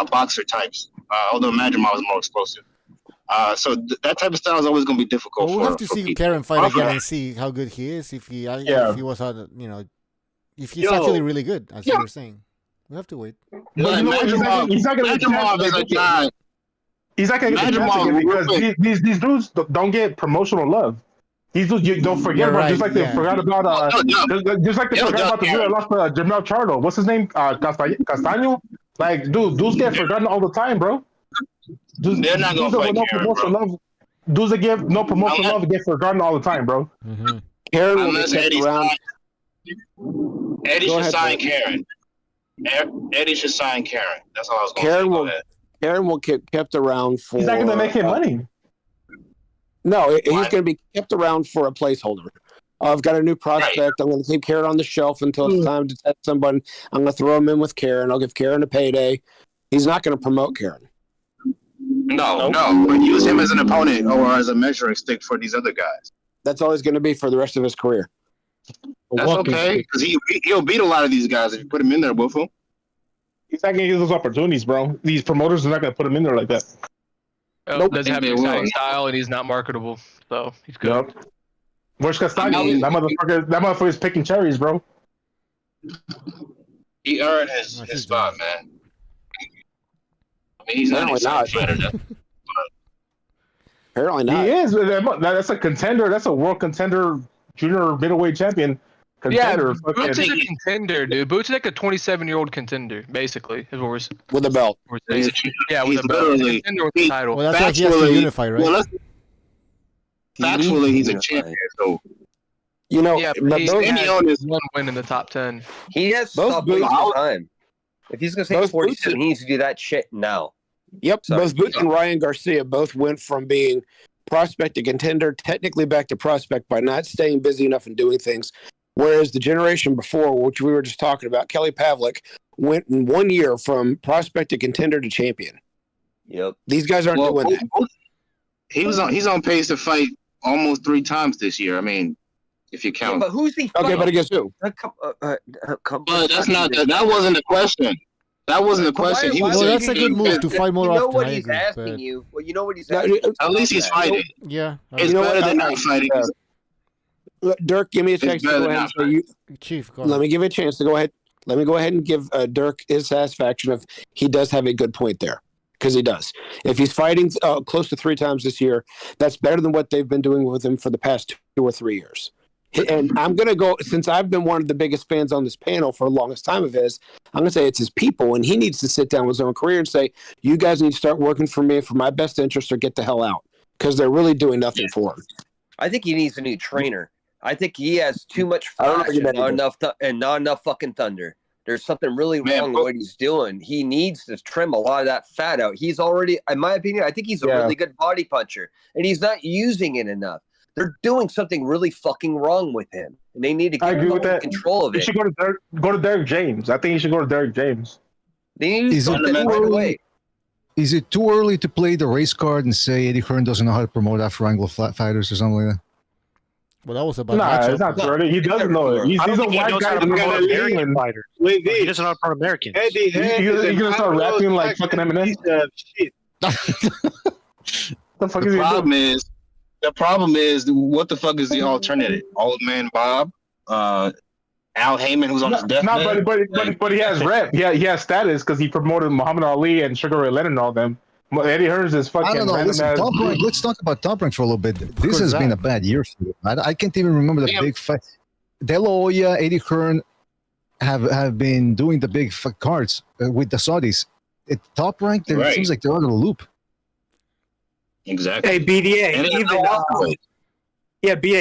boxer types. Although Madrimov is more explosive. So that type of style is always going to be difficult. We'll have to see Karen fight again and see how good he is. If he was, if he's actually really good, as you were saying, we have to wait. But he's not going to get. He's not going to get because these dudes don't get promotional love. These dudes, you don't forget about just like they forgot about just like they forgot about the dude that lost Jamel Charlo. What's his name? Castaño. Like, dudes get forgotten all the time, bro. They're not going to fight Karen, bro. Dudes that give no promotional love get forgotten all the time, bro. Mm-hmm. Karen will get kept around. Eddie should sign Karen. Eddie should sign Karen. That's all I was going to say. Karen will get kept around for... He's not going to make him money. No, he's going to be kept around for a placeholder. I've got a new prospect. Right. I'm going to keep Karen on the shelf until it's time to test somebody. I'm going to throw him in with Karen. I'll give Karen a payday. He's not going to promote Karen. No, but use him as an opponent or as a measuring stick for these other guys. That's all he's going to be for the rest of his career. That's okay, because he'll beat a lot of these guys if you put him in there with him. He's not going to get those opportunities, bro. These promoters are not going to put him in there like that. Nope. Doesn't have an exciting style, and he's not marketable, so he's good. Yep. Where's Castaño? That motherfucker's picking cherries, bro. He earned his spot, man. I mean, he's not fighter. Apparently not. He is. That's a contender. That's a world contender, junior middleweight champion. Contender. Yeah, Boots is a contender, dude. Boots is like a 27-year-old contender, basically. Is what we're with a belt. With a belt. He's a contender with the title. Well, that's like he has to unify, right? Well, factually, he's a champion. So, but he has one win in the top 10. He has to stop wasting time. If he's going to say 47, he needs to do that shit now. Yep, Sorry. both Boots and Ryan Garcia both went from being prospect to contender, technically back to prospect by not staying busy enough and doing things. Whereas the generation before, which we were just talking about, Kelly Pavlik, went in 1 year from prospect to contender to champion. Yep. These guys aren't doing that. He's on pace to fight almost 3 times this year. I mean, if you count. Yeah, but who's he? Okay, but against who? But that's not that wasn't the question. That wasn't the question. He was no, that's a good move to fight more often. You know often. what I he's agree, asking but... you. Well, you know what he's asking. At least he's fighting. Yeah. It's better than not fighting. Dirk, give me a chance to go ahead and say you. Chief, go Let me give you a chance to go ahead. Let me go ahead and give Dirk his satisfaction of he does have a good point there. Because he does. If he's fighting close to 3 times this year, that's better than what they've been doing with him for the past 2 or 3 years. And I'm going to go, since I've been one of the biggest fans on this panel for the longest time of his, I'm going to say it's his people, and he needs to sit down with his own career and say, you guys need to start working for me for my best interest or get the hell out. Because they're really doing nothing for him. I think he needs a new trainer. I think he has too much flash and not enough fucking thunder. There's something really wrong with what he's doing. He needs to trim a lot of that fat out. He's already, in my opinion, I think he's a really good body puncher, and he's not using it enough. They're doing something really fucking wrong with him, and they need to get control of it. You should go to Derek James. I think you should go to Derek James. They need to start that right away. Is it too early to play the race card and say Eddie Hearn doesn't know how to promote after-angle fighters or something like that? Well, that was about it's not too early. He doesn't know it. He's a white guy to promote American fighter. He doesn't know how to promote Americans. He's gonna start rapping like fucking Eminem. The problem is, what the fuck is the alternative? Old man Bob, Al Heyman, who's on his deathbed. But he has rep. He has status because he promoted Muhammad Ali and Sugar Ray Leonard and all them. Eddie Hearn's is fucking. I don't know. Listen, let's talk about Top Rank for a little bit. This has been a bad year for him. I can't even remember the big fight. De La Hoya, Eddie Hearn have been doing the big cards with the Saudis. At Top Rank, it seems like they're out of the loop. Exactly. Hey, BDA,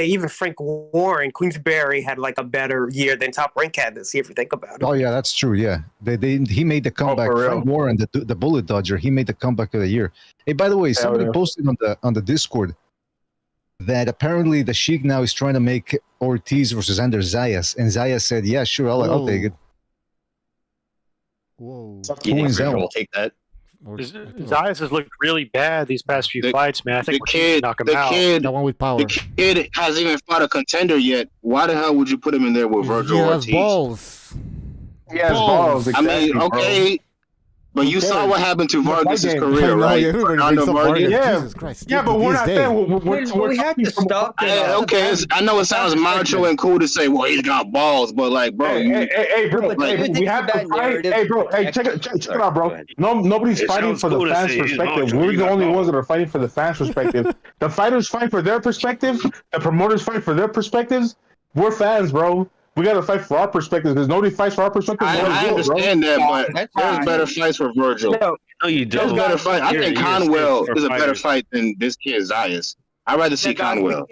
even Frank Warren, Queensberry had like a better year than Top Rank had this year, if you think about it. Oh yeah, that's true. Yeah, he made the comeback. Frank Warren, the bullet dodger, he made the comeback of the year. Hey, by the way, somebody posted on the Discord that apparently the Sheik now is trying to make Ortiz versus Xander Zayas, and Zayas said, "Yeah, sure, I'll take it." Whoa! You think Virgil will take that? Zayas has looked really bad these past few fights, man. I think we can knock him out. That one with power. The kid hasn't even fought a contender yet. Why the hell would you put him in there with Virgil Ortiz? He has balls. He has balls. Exactly, I mean, okay. Bro. But you saw what happened to Vargas' career, right? Jesus Christ. Yeah, but we're not there. We have to stop that. Okay, I know it sounds macho and cool to say, well, he's got balls, but like, bro. Hey, bro, we have to fight. Hey, bro, check it out, bro. Nobody's fighting for the fans' perspective. We're the only ones that are fighting for the fans' perspective. The fighters fight for their perspective. The promoters fight for their perspectives. We're fans, bro. We got to fight for our perspective because nobody fights for our perspective. I understand that, but there's better fights for Virgil. No, you don't. There's better fight. I think Conwell is a better fight than this kid Zayas. I'd rather see Conwell.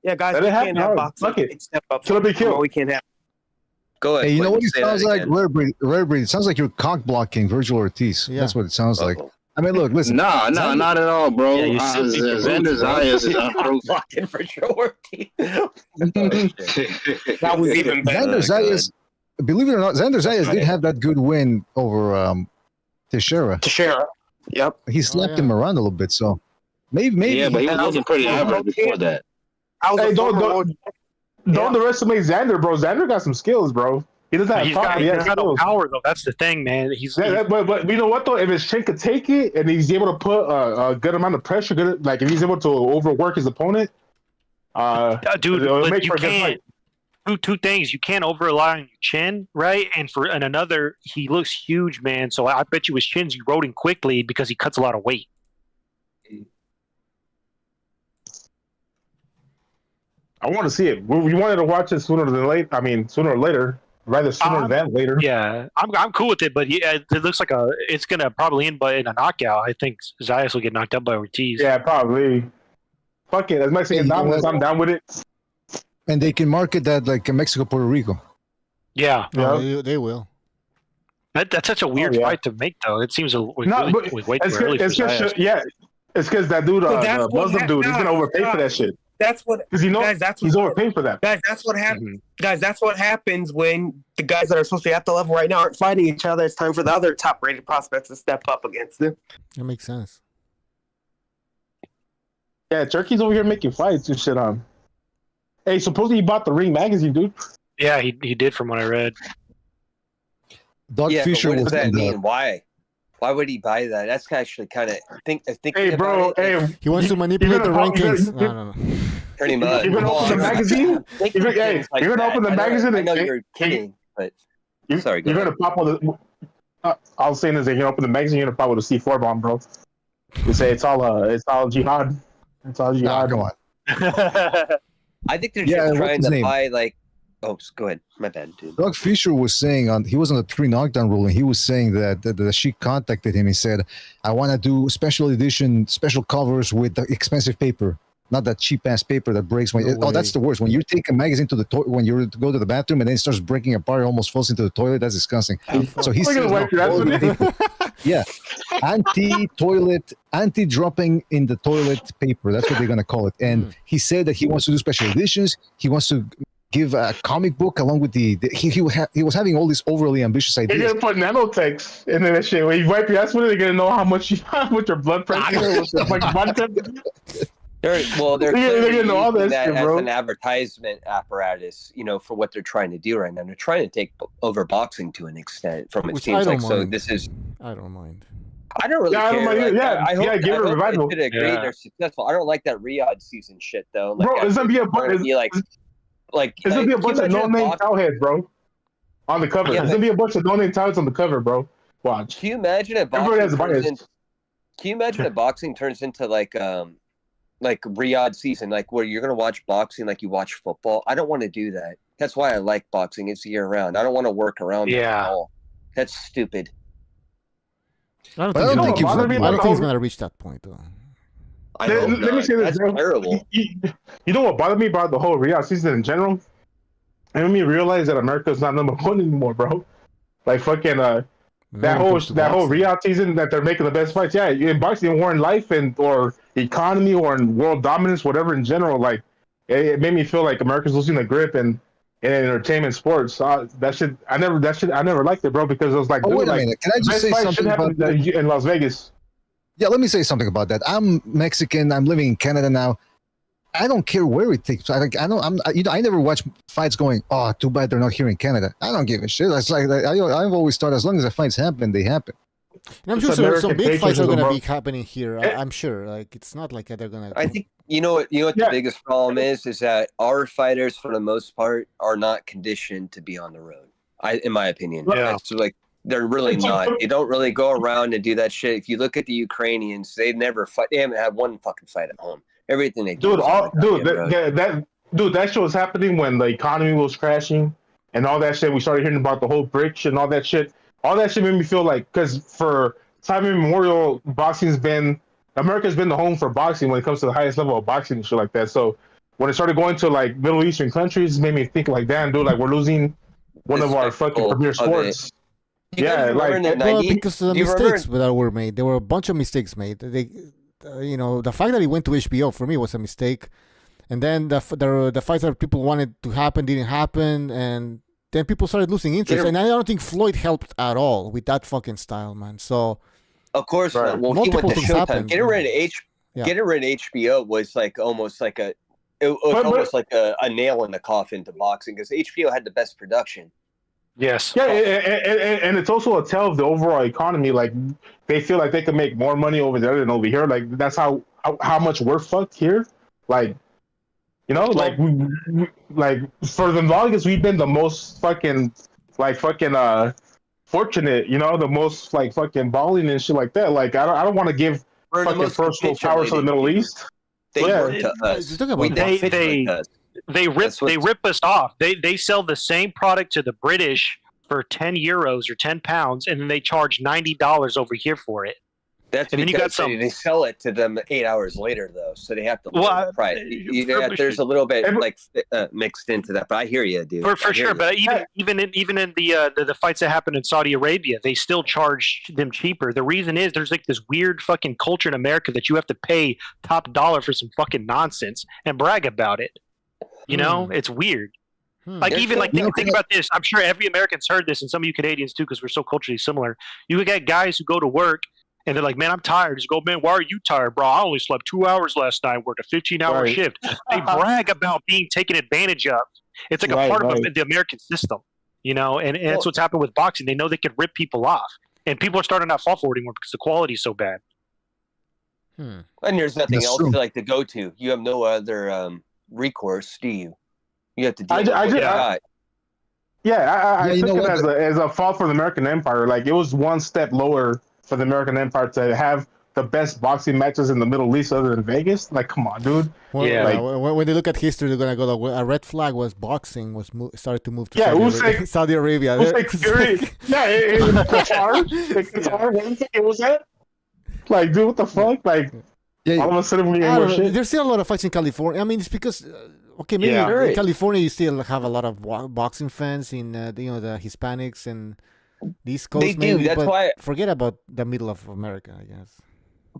Yeah, guys, we can't have boxing. Step up. So let me kill. We can't have. Go ahead. Hey, you know what it sounds like? Rare breed. It sounds like you're cock blocking Virgil Ortiz. Yeah. That's what it sounds like. I mean, look, listen. No, not at all, bro. Xander Zayas is unproven. Fucking Virgil Ortiz. That was even better. Xander Zayas, believe it or not, Xander Zayas did have that good win over Teixeira. Yep. He slapped him around a little bit, so maybe. Yeah, but he was looking pretty average before that. Hey, don't underestimate Xander, bro. Xander got some skills, bro. He doesn't have power. He's got no power, though. That's the thing, man. But you know what, though? If his chin could take it and he's able to put a good amount of pressure, if he's able to overwork his opponent, dude, but you can't. Two things. You can't over rely on your chin, right? And another, he looks huge, man. So I bet you his chin's eroding quickly because he cuts a lot of weight. I want to see it. We wanted to watch it sooner or later. Rather sooner than later. Yeah, I'm cool with it, but it looks like it's gonna probably end in a knockout. I think Zayas will get knocked out by Ortiz. Yeah, probably. Fuck it, as Mexican dominance, I'm down with it. And they can market that like Mexico, Puerto Rico. Yeah, they will. That's such a weird fight to make, though. It seems way too early for Zayas. It's because that dude, the Muslim dude, he's gonna overpay for that shit. That's what, because he's overpaying for that. Guys, that's what happens. Guys, that's what happens when the guys that are supposed to be at the level right now aren't fighting each other. It's time for the other top-rated prospects to step up against them. That makes sense. Yeah, Turkey's over here making fights and shit. Hey, supposedly he bought the Ring magazine, dude. Yeah, he did from what I read. Doug Fisher what does was that mean? Why? Why would he buy that? That's actually kind of think. Hey, bro. Hey, he wants to manipulate the rankings. No. Pretty much. You're gonna open the magazine. You're gonna open the magazine. I know you're kidding, but sorry. You're gonna pop on the. I was saying is that you're gonna open the magazine. You're gonna pop with a C4 bomb, bro. You say it's all jihad. It's all jihad. Come on. I think they're just trying to buy like. Oh, go ahead. My bad, dude. Doug Fisher was saying he was on the 3 knockdown rule, and he was saying that the Sheik contacted him. He said, "I want to do special edition, special covers with the expensive paper, not that cheap ass paper that breaks when." That's the worst. When you take a magazine to the when you go to the bathroom and then it starts breaking apart, it almost falls into the toilet. That's disgusting. So he says, "Yeah, anti-toilet, anti-dropping in the toilet paper. That's what they're gonna call it." And he said that he wants to do special editions. He wants to give a comic book along with he was having all these overly ambitious ideas. They're gonna put nanotechs in that shit. When you wipe your ass with it, they're gonna know how much your blood pressure is. They're gonna know all that shit, bro. As an advertisement apparatus, for what they're trying to do right now. They're trying to take over boxing to an extent. From it seems like so. This is. I don't mind. I don't really care. I hope give it a revival. They're successful. I don't like that Riyadh season shit though. Bro, it's gonna be a bunch. There's gonna be a bunch of no-name cowheads, bro, on the cover. There's gonna be a bunch of no-name cowheads on the cover, bro. Watch. Can you imagine if boxing turns into like Riyadh season, like where you're gonna watch boxing like you watch football? I don't want to do that. That's why I like boxing. It's year round. I don't want to work around that at all. That's stupid. I don't think it's gonna reach that point though. Let me say this, bro. Terrible. You know what bothered me about the whole Riyadh season in general? It made me realize that America's not number one anymore, bro. Like fucking that whole Riyadh season that they're making the best fights. Yeah, in boxing or in life or economy or in world dominance, whatever in general. Like it made me feel like America's losing the grip in entertainment sports. I never liked it, bro, because it was like, wait a minute. Can I just say something about in Las Vegas? Yeah, let me say something about that. I'm Mexican. I'm living in Canada now. I don't care where it takes. I never watch fights going, "Oh, too bad they're not here in Canada." I don't give a shit. It's like I've always thought, as long as the fights happen, they happen. And I'm sure some big fights are going to be happening here. I'm sure. Like it's not like they're going to. I think you know what the biggest problem is that our fighters, for the most part, are not conditioned to be on the road. In my opinion, so like. They're really not. They don't really go around and do that shit. If you look at the Ukrainians, they never fight. They haven't had one fucking fight at home. Everything they do. That shit was happening when the economy was crashing and all that shit. We started hearing about the whole BRICS and all that shit. All that shit made me feel like, because for time immemorial, America's been the home for boxing when it comes to the highest level of boxing and shit like that. So when it started going to like Middle Eastern countries, it made me think like, damn, dude, like we're losing one of our fucking premier sports. Because of the mistakes that were made. There were a bunch of mistakes made. The fact that he went to HBO for me was a mistake, and then the fights that people wanted to happen didn't happen, and then people started losing interest. And I don't think Floyd helped at all with that fucking style, man. So of course, well, he went to Showtime. Getting rid of HBO was like almost like a nail in the coffin to boxing, because HBO had the best production. Yes. Yeah, and it's also a tell of the overall economy. Like they feel like they can make more money over there than over here. Like that's how much we're fucked here. Like, like we for the longest we've been the most fucking fortunate. The most like fucking balling and shit like that. Like I don't want to give fucking first world powers to the Middle East. They rip us off. They sell the same product to the British for €10 or £10, and then they charge $90 over here for it. That's and then you got some. They sell it to them 8 hours later, though, so they have to Well, the price. There's a little bit like mixed into that, but I hear you, dude. For sure, but even in the fights that happen in Saudi Arabia, they still charge them cheaper. The reason is there's like this weird fucking culture in America that you have to pay top dollar for some fucking nonsense and brag about it. You know, it's weird. Like even like think about this. I'm sure every American's heard this, and some of you Canadians too, because we're so culturally similar. You get guys who go to work and they're like, "Man, I'm tired." Just go, "Man, why are you tired, bro? I only slept 2 hours last night. Worked a 15-hour shift." They brag about being taken advantage of. It's like a part of the American system, you know. And that's what's happened with boxing. They know they could rip people off, and people are starting to not fall for it anymore because the quality is so bad. And there's nothing else to go to. You have no other recourse, do you? You have to deal with what you got. I took it as a fault for the American Empire. Like, it was one step lower for the American Empire to have the best boxing matches in the Middle East other than Vegas. Like, come on, dude. Well, when they look at history, they're gonna go. A red flag was boxing started to move to Saudi Arabia. Qatar. It was that. Like, dude, what the fuck? Like, all of a sudden we ain't more shit. There's still a lot of fights in California. I mean, it's because. Maybe in California you still have a lot of boxing fans in the Hispanics and the East Coast. They do. That's why. Forget about the middle of America, I guess.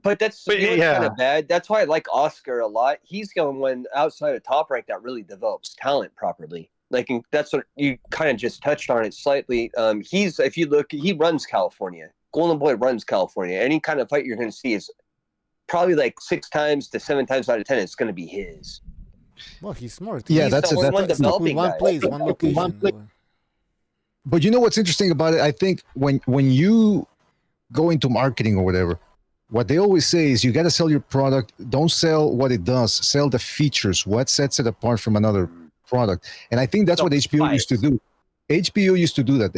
But that's kind of bad. That's why I like Oscar a lot. He's the one outside of Top Rank that really develops talent properly. Like, that's what you kind of just touched on it slightly. If you look, he runs California. Golden Boy runs California. Any kind of fight you're going to see is probably like 6 times to 7 times out of 10. It's going to be his. Well, he's smart. Yeah, that's one place, one location. But you know what's interesting about it? I think when you go into marketing or whatever, what they always say is you got to sell your product. Don't sell what it does. Sell the features. What sets it apart from another product? And I think that's what HBO used to do. HBO used to do that.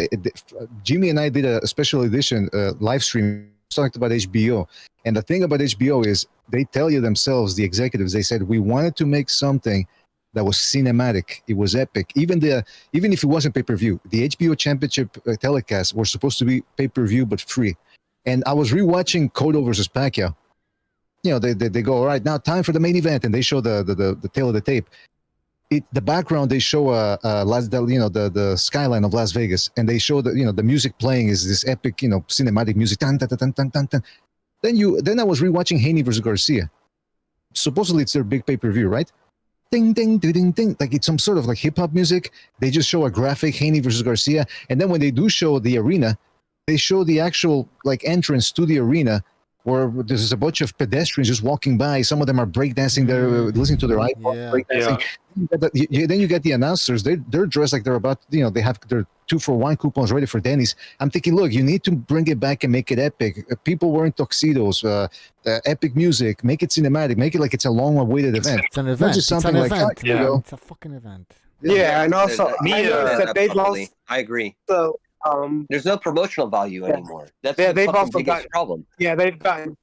Jimmy and I did a special edition live stream talking about HBO. And the thing about HBO is they tell you themselves, the executives, they said, we wanted to make something that was cinematic. It was epic. Even if it wasn't pay-per-view, the HBO Championship telecasts were supposed to be pay-per-view but free. And I was rewatching Cotto versus Pacquiao. You know, they go, all right, now time for the main event, and they show the tail of the tape. The background, they show the skyline of Las Vegas, and they show the music playing is this epic, cinematic music. Dun, dun, dun, dun, dun, dun. Then I was rewatching Haney versus Garcia. Supposedly it's their big pay-per-view, right? Ding, ding, ding, ding, ding. Like, it's some sort of like hip-hop music. They just show a graphic, Haney versus Garcia. And then when they do show the arena, they show the actual like entrance to the arena where there's a bunch of pedestrians just walking by. Some of them are breakdancing. They're listening to their iPod breakdancing. Then you get the announcers. They're dressed like they're about, they have their 2-for-1 coupons ready for Denny's. I'm thinking, look, you need to bring it back and make it epic. People wearing tuxedos, epic music, make it cinematic, make it like it's a long-awaited event. It's an event. Just something like event. That, yeah. It's a fucking event. Yeah, and also I agree. So there's no promotional value anymore. That's they've also biggest problem. Yeah, they've gotten.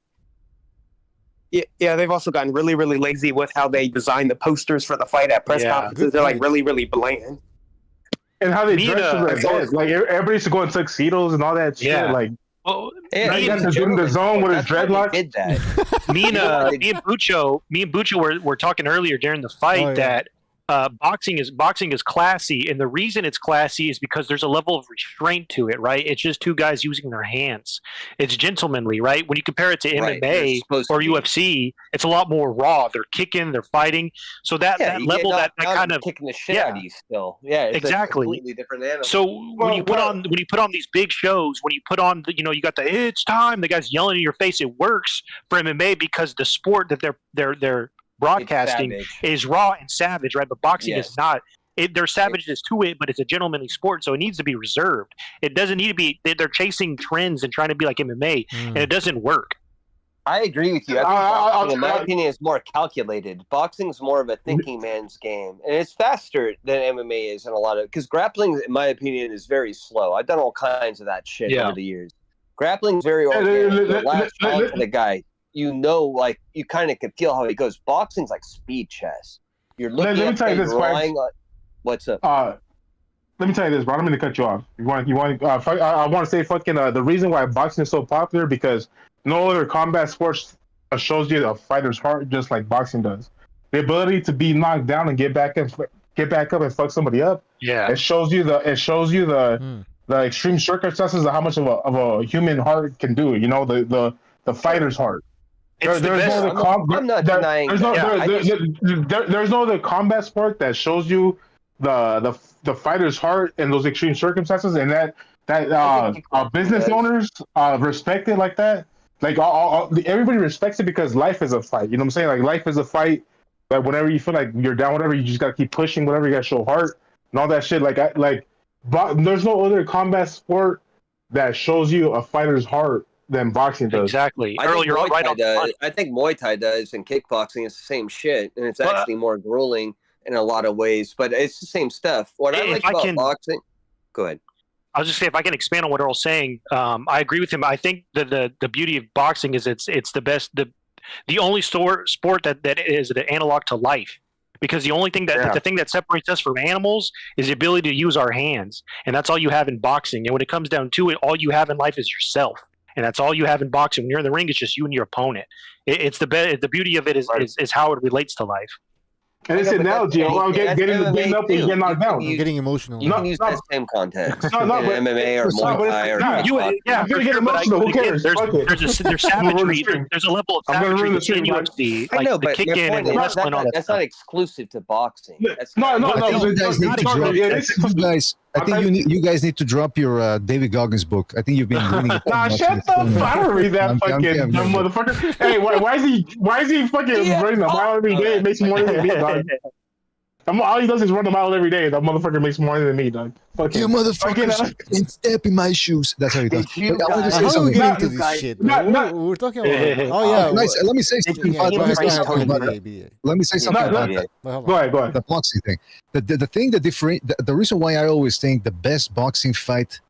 Yeah, they've also gotten really, really lazy with how they design the posters for the fight at press conferences. They're like really, really bland. And how they dress for events. Like, everybody used to go in tuxedos and all that shit. Like, he got to do in the zone with his dreadlocks. Did that. me and Bucho were talking earlier during the fight that boxing is classy, and the reason it's classy is because there's a level of restraint to it, right? It's just 2 guys using their hands. It's gentlemanly, right? When you compare it to MMA or UFC, it's a lot more raw. They're kicking, they're fighting. So that level, that kind of kicking the shit out of you still. Yeah, it's exactly. A completely different animal. So when you put on these big shows, when you put on you got the it's time, the guys yelling in your face, it works for MMA because the sport that they're broadcasting is raw and savage, right? But boxing is not. There's savages to it, but it's a gentlemanly sport, so it needs to be reserved. It doesn't need to be. They're chasing trends and trying to be like MMA, and it doesn't work. I agree with you. I think boxing, in my opinion, is more calculated. Boxing's more of a thinking man's game, and it's faster than MMA is in a lot of. Because grappling, in my opinion, is very slow. I've done all kinds of that shit over the years. Grappling's very organic. The last round for the guy. Like, you kind of can feel how he goes. Boxing's like speed chess. You're looking at things, relying on. What's up? Let me tell you this, bro. I'm going to cut you off. I want to say fucking the reason why boxing is so popular because no other combat sports shows you a fighter's heart just like boxing does. The ability to be knocked down and get back up and fuck somebody up. Yeah. It shows you the extreme circumstances of how much of a human heart can do. You know, the fighter's heart. There's no other combat sport that shows you the fighter's heart in those extreme circumstances, and that business owners respect it like that. Like everybody respects it because life is a fight. You know what I'm saying? Like life is a fight. Like whenever you feel like you're down, whatever, you just gotta keep pushing. Whatever, you gotta show heart and all that shit. But there's no other combat sport that shows you a fighter's heart than boxing does. Exactly. I think Muay Thai does, and kickboxing is the same shit, and it's actually more grueling in a lot of ways, but it's the same stuff. What I like about boxing... Go ahead. I was just saying, if I can expand on what Earl's saying, I agree with him. I think the beauty of boxing is it's the best, the only sport that is an analog to life. Because the only thing the thing that separates us from animals is the ability to use our hands, and that's all you have in boxing. And when it comes down to it, all you have in life is yourself, and that's all you have in boxing. When you're in the ring, it's just you and your opponent. It's the beauty of it is how it relates to life. And it's an analogy. I'm getting up and getting knocked down. I'm getting emotional. You can use that same context. MMA or Muay Thai or I'm gonna get emotional. Who cares? There's savagery. There's a level of savagery in UFC. I know, but kick in and wrestling, all that that's not exclusive to boxing. No. I think you guys need to drop your David Goggins book. I think you've been reading it. Nah, shut the fuck! I don't read that fucking dumb motherfucker. Hey, why is he fucking running a mile every day? It makes more than me, dog. All he does is run a mile every day. That motherfucker makes more than me, dog. You motherfuckers can step in my shoes. That's how he does. How are we getting into this shit? We're talking about. Let me say something about Let me say something about that. Go ahead. The boxing thing. The reason why I always think the best boxing fight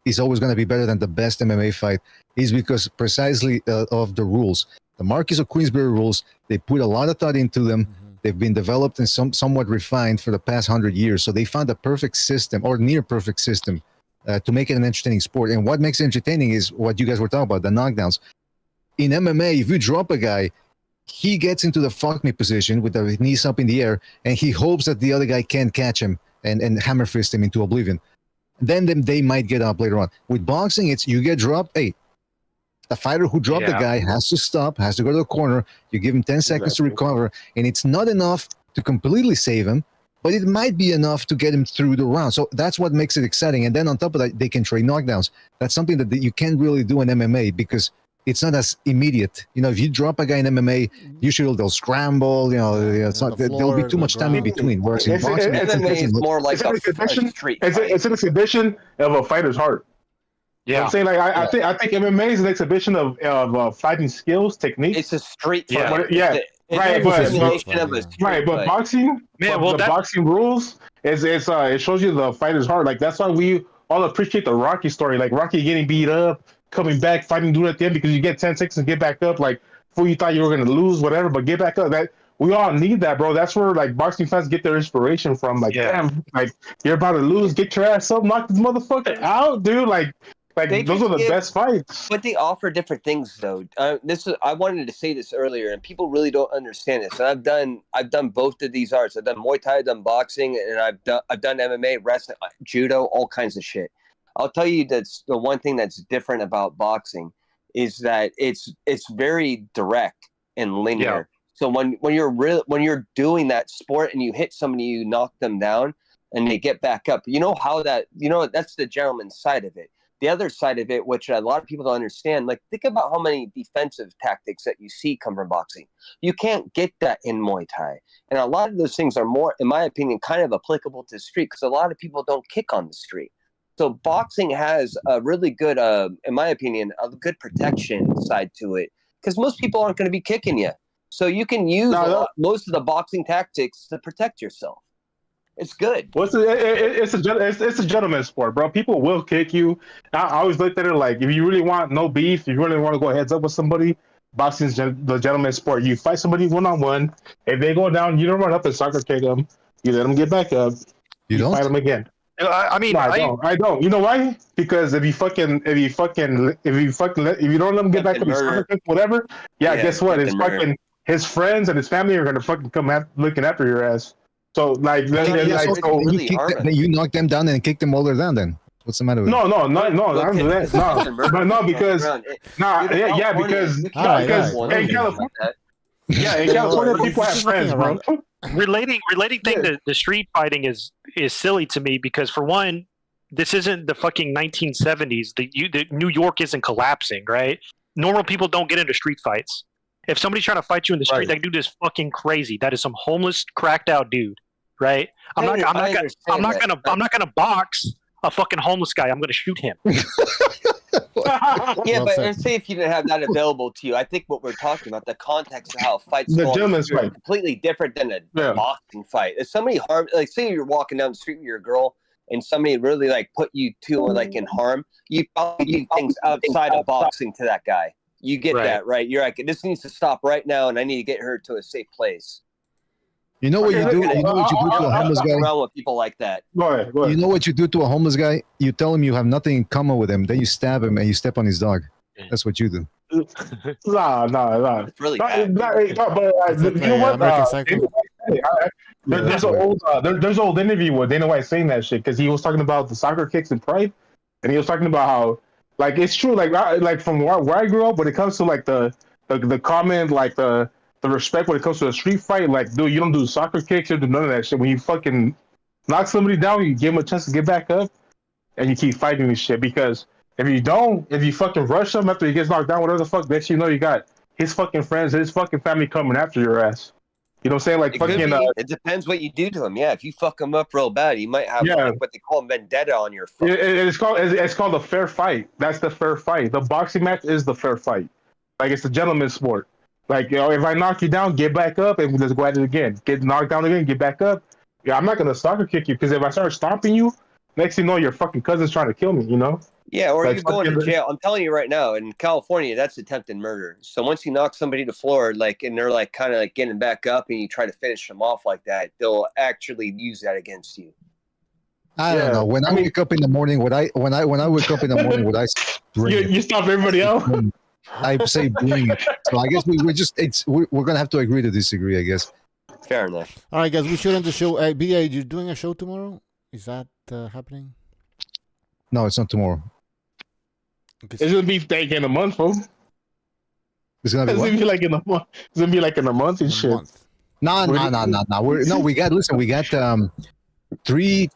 is always going to be better than the best MMA fight is because precisely of the rules. The Marquis of Queensberry rules, they put a lot of thought into them. They've been developed and somewhat refined for the past 100 years. So they found a perfect system or near perfect system to make it an entertaining sport. And what makes it entertaining is what you guys were talking about, the knockdowns. In MMA, if you drop a guy, he gets into the fuck me position with the knees up in the air, and he hopes that the other guy can't catch him and hammer fist him into oblivion. Then they might get up later on. With boxing, it's you get dropped. Hey, the fighter who dropped the guy has to stop, has to go to the corner. You give him 10 seconds to recover, and it's not enough to completely save him, but it might be enough to get him through the round. So that's what makes it exciting. And then on top of that, they can trade knockdowns. That's something that you can't really do in MMA because it's not as immediate. You know, if you drop a guy in MMA, usually they'll scramble. There'll be too much time in between. Whereas in boxing, MMA is more like a street fight. It's an exhibition of a fighter's heart. Yeah, you know I'm saying I think MMA is an exhibition of fighting skills, techniques. It's a street fight. But boxing, boxing rules it shows you the fighter's heart. Like that's why we all appreciate the Rocky story. Like Rocky getting beat up, coming back, fighting dude at the end because you get 10 seconds and get back up. Like before you thought you were gonna lose, whatever, but get back up. That we all need that, bro. That's where like boxing fans get their inspiration from. Like, damn, like you're about to lose, get your ass up, knock this motherfucker out, dude. Like those are the best fights. But they offer different things, though. I wanted to say this earlier, and people really don't understand this. And I've done both of these arts. I've done Muay Thai, I've done boxing, and I've done MMA, wrestling, judo, all kinds of shit. I'll tell you that's the one thing that's different about boxing is that it's very direct and linear. Yeah. So when you're doing that sport and you hit somebody, you knock them down, and they get back up. You know how that's the gentleman's side of it. The other side of it, which a lot of people don't understand, like think about how many defensive tactics that you see come from boxing. You can't get that in Muay Thai. And a lot of those things are more, in my opinion, kind of applicable to the street because a lot of people don't kick on the street. So boxing has a really good, in my opinion, a good protection side to it because most people aren't going to be kicking you. So you can use most of the boxing tactics to protect yourself. It's good. Well, it's a gentleman's sport, bro. People will kick you. I always looked at it like if you really want no beef, if you really want to go heads up with somebody, boxing's the gentleman's sport. You fight somebody one-on-one. If they go down, you don't run up and soccer kick them. You let them get back up. You don't fight them again. I mean, No, I don't. You know why? Because if you don't let him get back to the whatever, guess what? His friends and his family are gonna fucking come looking after your ass. So like, you knock them down and kick them all down. Then what's the matter with? No, I don't do that. No, because in California, people have friends, bro. Relating thing to the street fighting is silly to me because for one, this isn't the fucking 1970s. The New York isn't collapsing, right? Normal people don't get into street fights. If somebody's trying to fight you in the street, that dude is fucking crazy. That is some homeless, cracked out dude, right? I'm not gonna box a fucking homeless guy. I'm gonna shoot him. Yeah, but say if you didn't have that available to you, I think what we're talking about, the context of how a fight's going is completely different than a boxing fight. If somebody like say you're walking down the street with your girl and somebody really like put you two like in harm, you probably do things outside of boxing to that guy. You get that, right? You're like, this needs to stop right now, and I need to get her to a safe place. You know what you do? You know what you do to a homeless guy? Around with people like that. Go ahead. You know what you do to a homeless guy? You tell him you have nothing in common with him. Then you stab him and you step on his dog. That's what you do. No. It's really bad. You know what? There's an old interview where Dana White saying that shit because he was talking about the soccer kicks and pride, and he was talking about how like it's true like from where I grew up when it comes to like the comment like the respect when it comes to a street fight, like, dude, you don't do soccer kicks, you don't do none of that shit. When you fucking knock somebody down, you give him a chance to get back up, and you keep fighting this shit. Because if you fucking rush him after he gets knocked down, whatever the fuck, next you know you got his fucking friends, his fucking family coming after your ass. You know what I'm saying? Like it depends what you do to him. Yeah, if you fuck him up real bad, you might have like what they call vendetta on your foot. It's called a fair fight. That's the fair fight. The boxing match is the fair fight. Like it's a gentleman's sport. Like, you know, if I knock you down, get back up, and let's go at it again. Get knocked down again, get back up. Yeah, I'm not gonna soccer kick you because if I start stomping you, next thing you know, your fucking cousin's trying to kill me. You know? Yeah, or like, you go into jail. I'm telling you right now, in California, that's attempted murder. So once you knock somebody to the floor, like, and they're like kind of like getting back up, and you try to finish them off like that, they'll actually use that against you. I don't know. When I wake up in the morning, would I you stop everybody else? I say bring it. So I guess we're gonna have to agree to disagree, I guess. Fair enough. All right, guys, we should end the show. BA, you're doing a show tomorrow? Is that happening? No, it's not tomorrow. It's gonna be like in a month, folks. It's gonna be like in a month. It's gonna be like in a month and shit. No. We got 3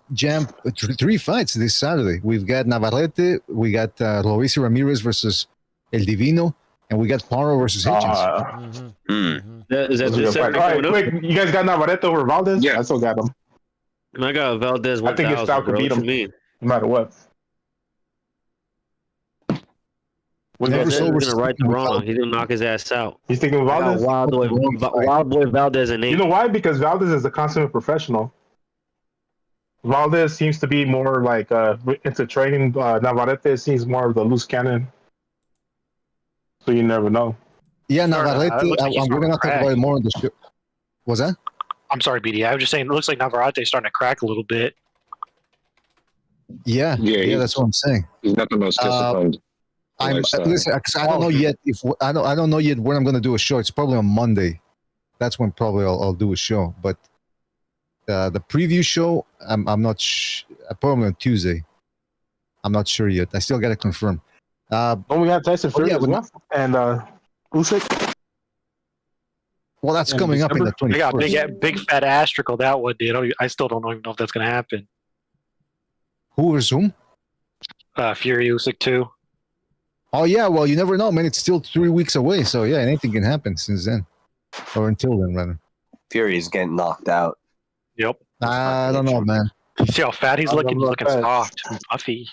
fights this Saturday. We've got Navarrete, we got Loisi Ramirez versus El Divino, and we got Paro versus Hitchens. Is that this Saturday? All right, quick, you guys got Navarrete over Valdez? Yeah, I still got him. I got Valdez. I think it's Stout could beat him, no matter what. He's gonna right the wrong. He's gonna knock his ass out. You thinking Valdez? Wild boy Valdez and you know why? Because Valdez is a consummate professional. Valdez seems to be more like into training. Navarrete seems more of the loose cannon. So you never know. Yeah, Navarrete. We're gonna talk about it more on the show. What's that? I'm sorry, BD. I was just saying. It looks like Navarrete's starting to crack a little bit. Yeah, that's what I'm saying. He's not the most disciplined. Listen, because I don't know yet I don't know yet when I'm gonna do a show. It's probably on Monday. That's when probably I'll do a show. But the preview show, I'm not probably on Tuesday. I'm not sure yet. I still gotta confirm. We have Tyson Fury as well, and Usyk. Well, that's coming up in the 21st. They got big fat asterisk on that one, dude. I still don't even know if that's gonna happen. Who is whom? Fury Usyk too. Oh yeah, well you never know, man. It's still 3 weeks away, so yeah, anything can happen since then, or until then, rather. Fury's getting knocked out. Yep. I don't know, man. You see how fat he's looking? He's looking soft and puffy.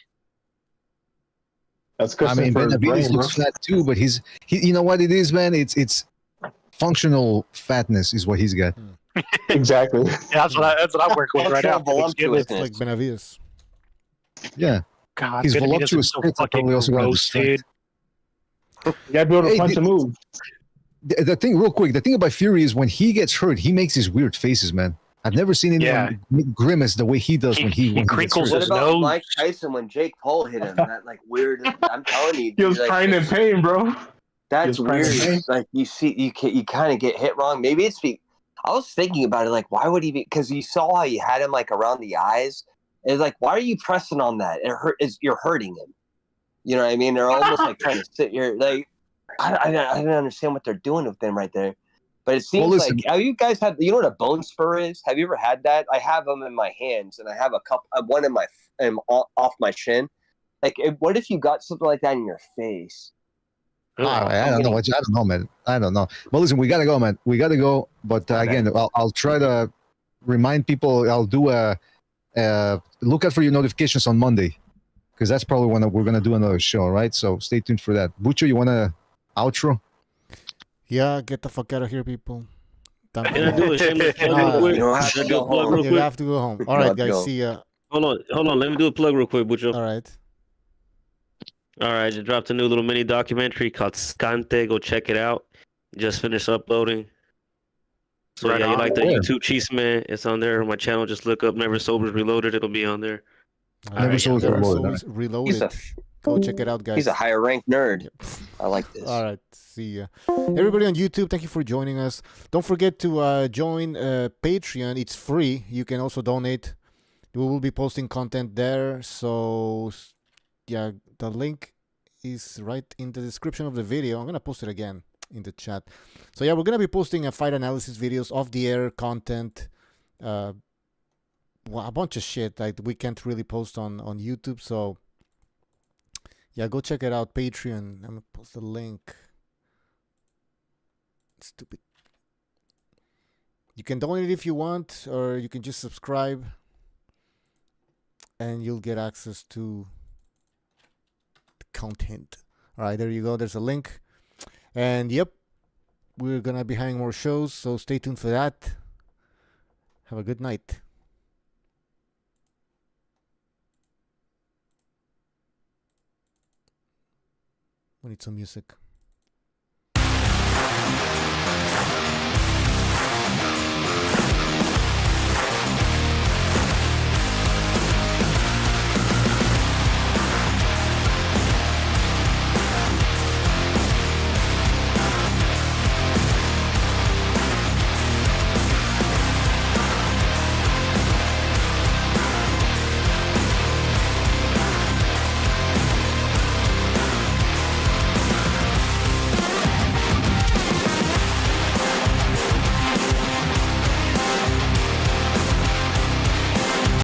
That's good. I mean, Benavidez looks fat too, but he. You know what it is, man? It's functional fatness is what he's got. Exactly. Yeah, that's what I'm working with right now. It's like Benavidez. Yeah. God, he's voluptuous. So probably also gross, dude. You gotta be able to punch and move. The thing, real quick, the thing about Fury is when he gets hurt, he makes these weird faces, man. I've never seen anyone grimace the way he does when he crinkles What his about nose. Mike Tyson when Jake Paul hit him? That like weird. I'm telling you, He was like, crying in pain, bro. That's weird. Pain. Like you kind of get hit wrong. Maybe it's. I was thinking about it. Like, why would he be? Because you saw how you had him like around the eyes. It's like, why are you pressing on that? You're hurting him. You know what I mean? They're almost like trying to sit here. Like, I don't understand what they're doing with them right there. But it seems like, you guys have, you know what a bone spur is? Have you ever had that? I have them in my hands, and I have one in my off my chin. Like, what if you got something like that in your face? I don't know. I don't know, man. I don't know. But listen, we gotta go, man. We gotta go. But again, I'll try to remind people. I'll do a look out for your notifications on Monday, because that's probably when we're gonna do another show, right? So stay tuned for that. Bucho, you wanna outro? Yeah, get the fuck out of here, people. Can I do a shameless plug real quick? You don't have to go home. You have to go home. All right, guys. See ya. Hold on. Let me do a plug real quick, Bucho. All right. Just dropped a new little mini documentary called Scante. Go check it out. Just finished uploading. So Right you on. like the YouTube Cheese Man? It's on there on my channel. Just look up Never Sobers Reloaded. It'll be on there. Never Sobers Reloaded. Go check it out, guys. He's a higher ranked nerd. I like this. All right. See ya. Everybody on YouTube, thank you for joining us. Don't forget to join Patreon. It's free. You can also donate. We will be posting content there. So, yeah, the link is right in the description of the video. I'm going to post it again in the chat. So, yeah, we're going to be posting fight analysis videos, off-the-air content, a bunch of shit that we can't really post on YouTube. So, yeah, go check it out. Patreon. I'm going to post the link. Stupid. You can donate if you want, or you can just subscribe, and you'll get access to the content. All right, there you go. There's a link. And yep, we're going to be having more shows, so stay tuned for that. Have a good night. We need some music.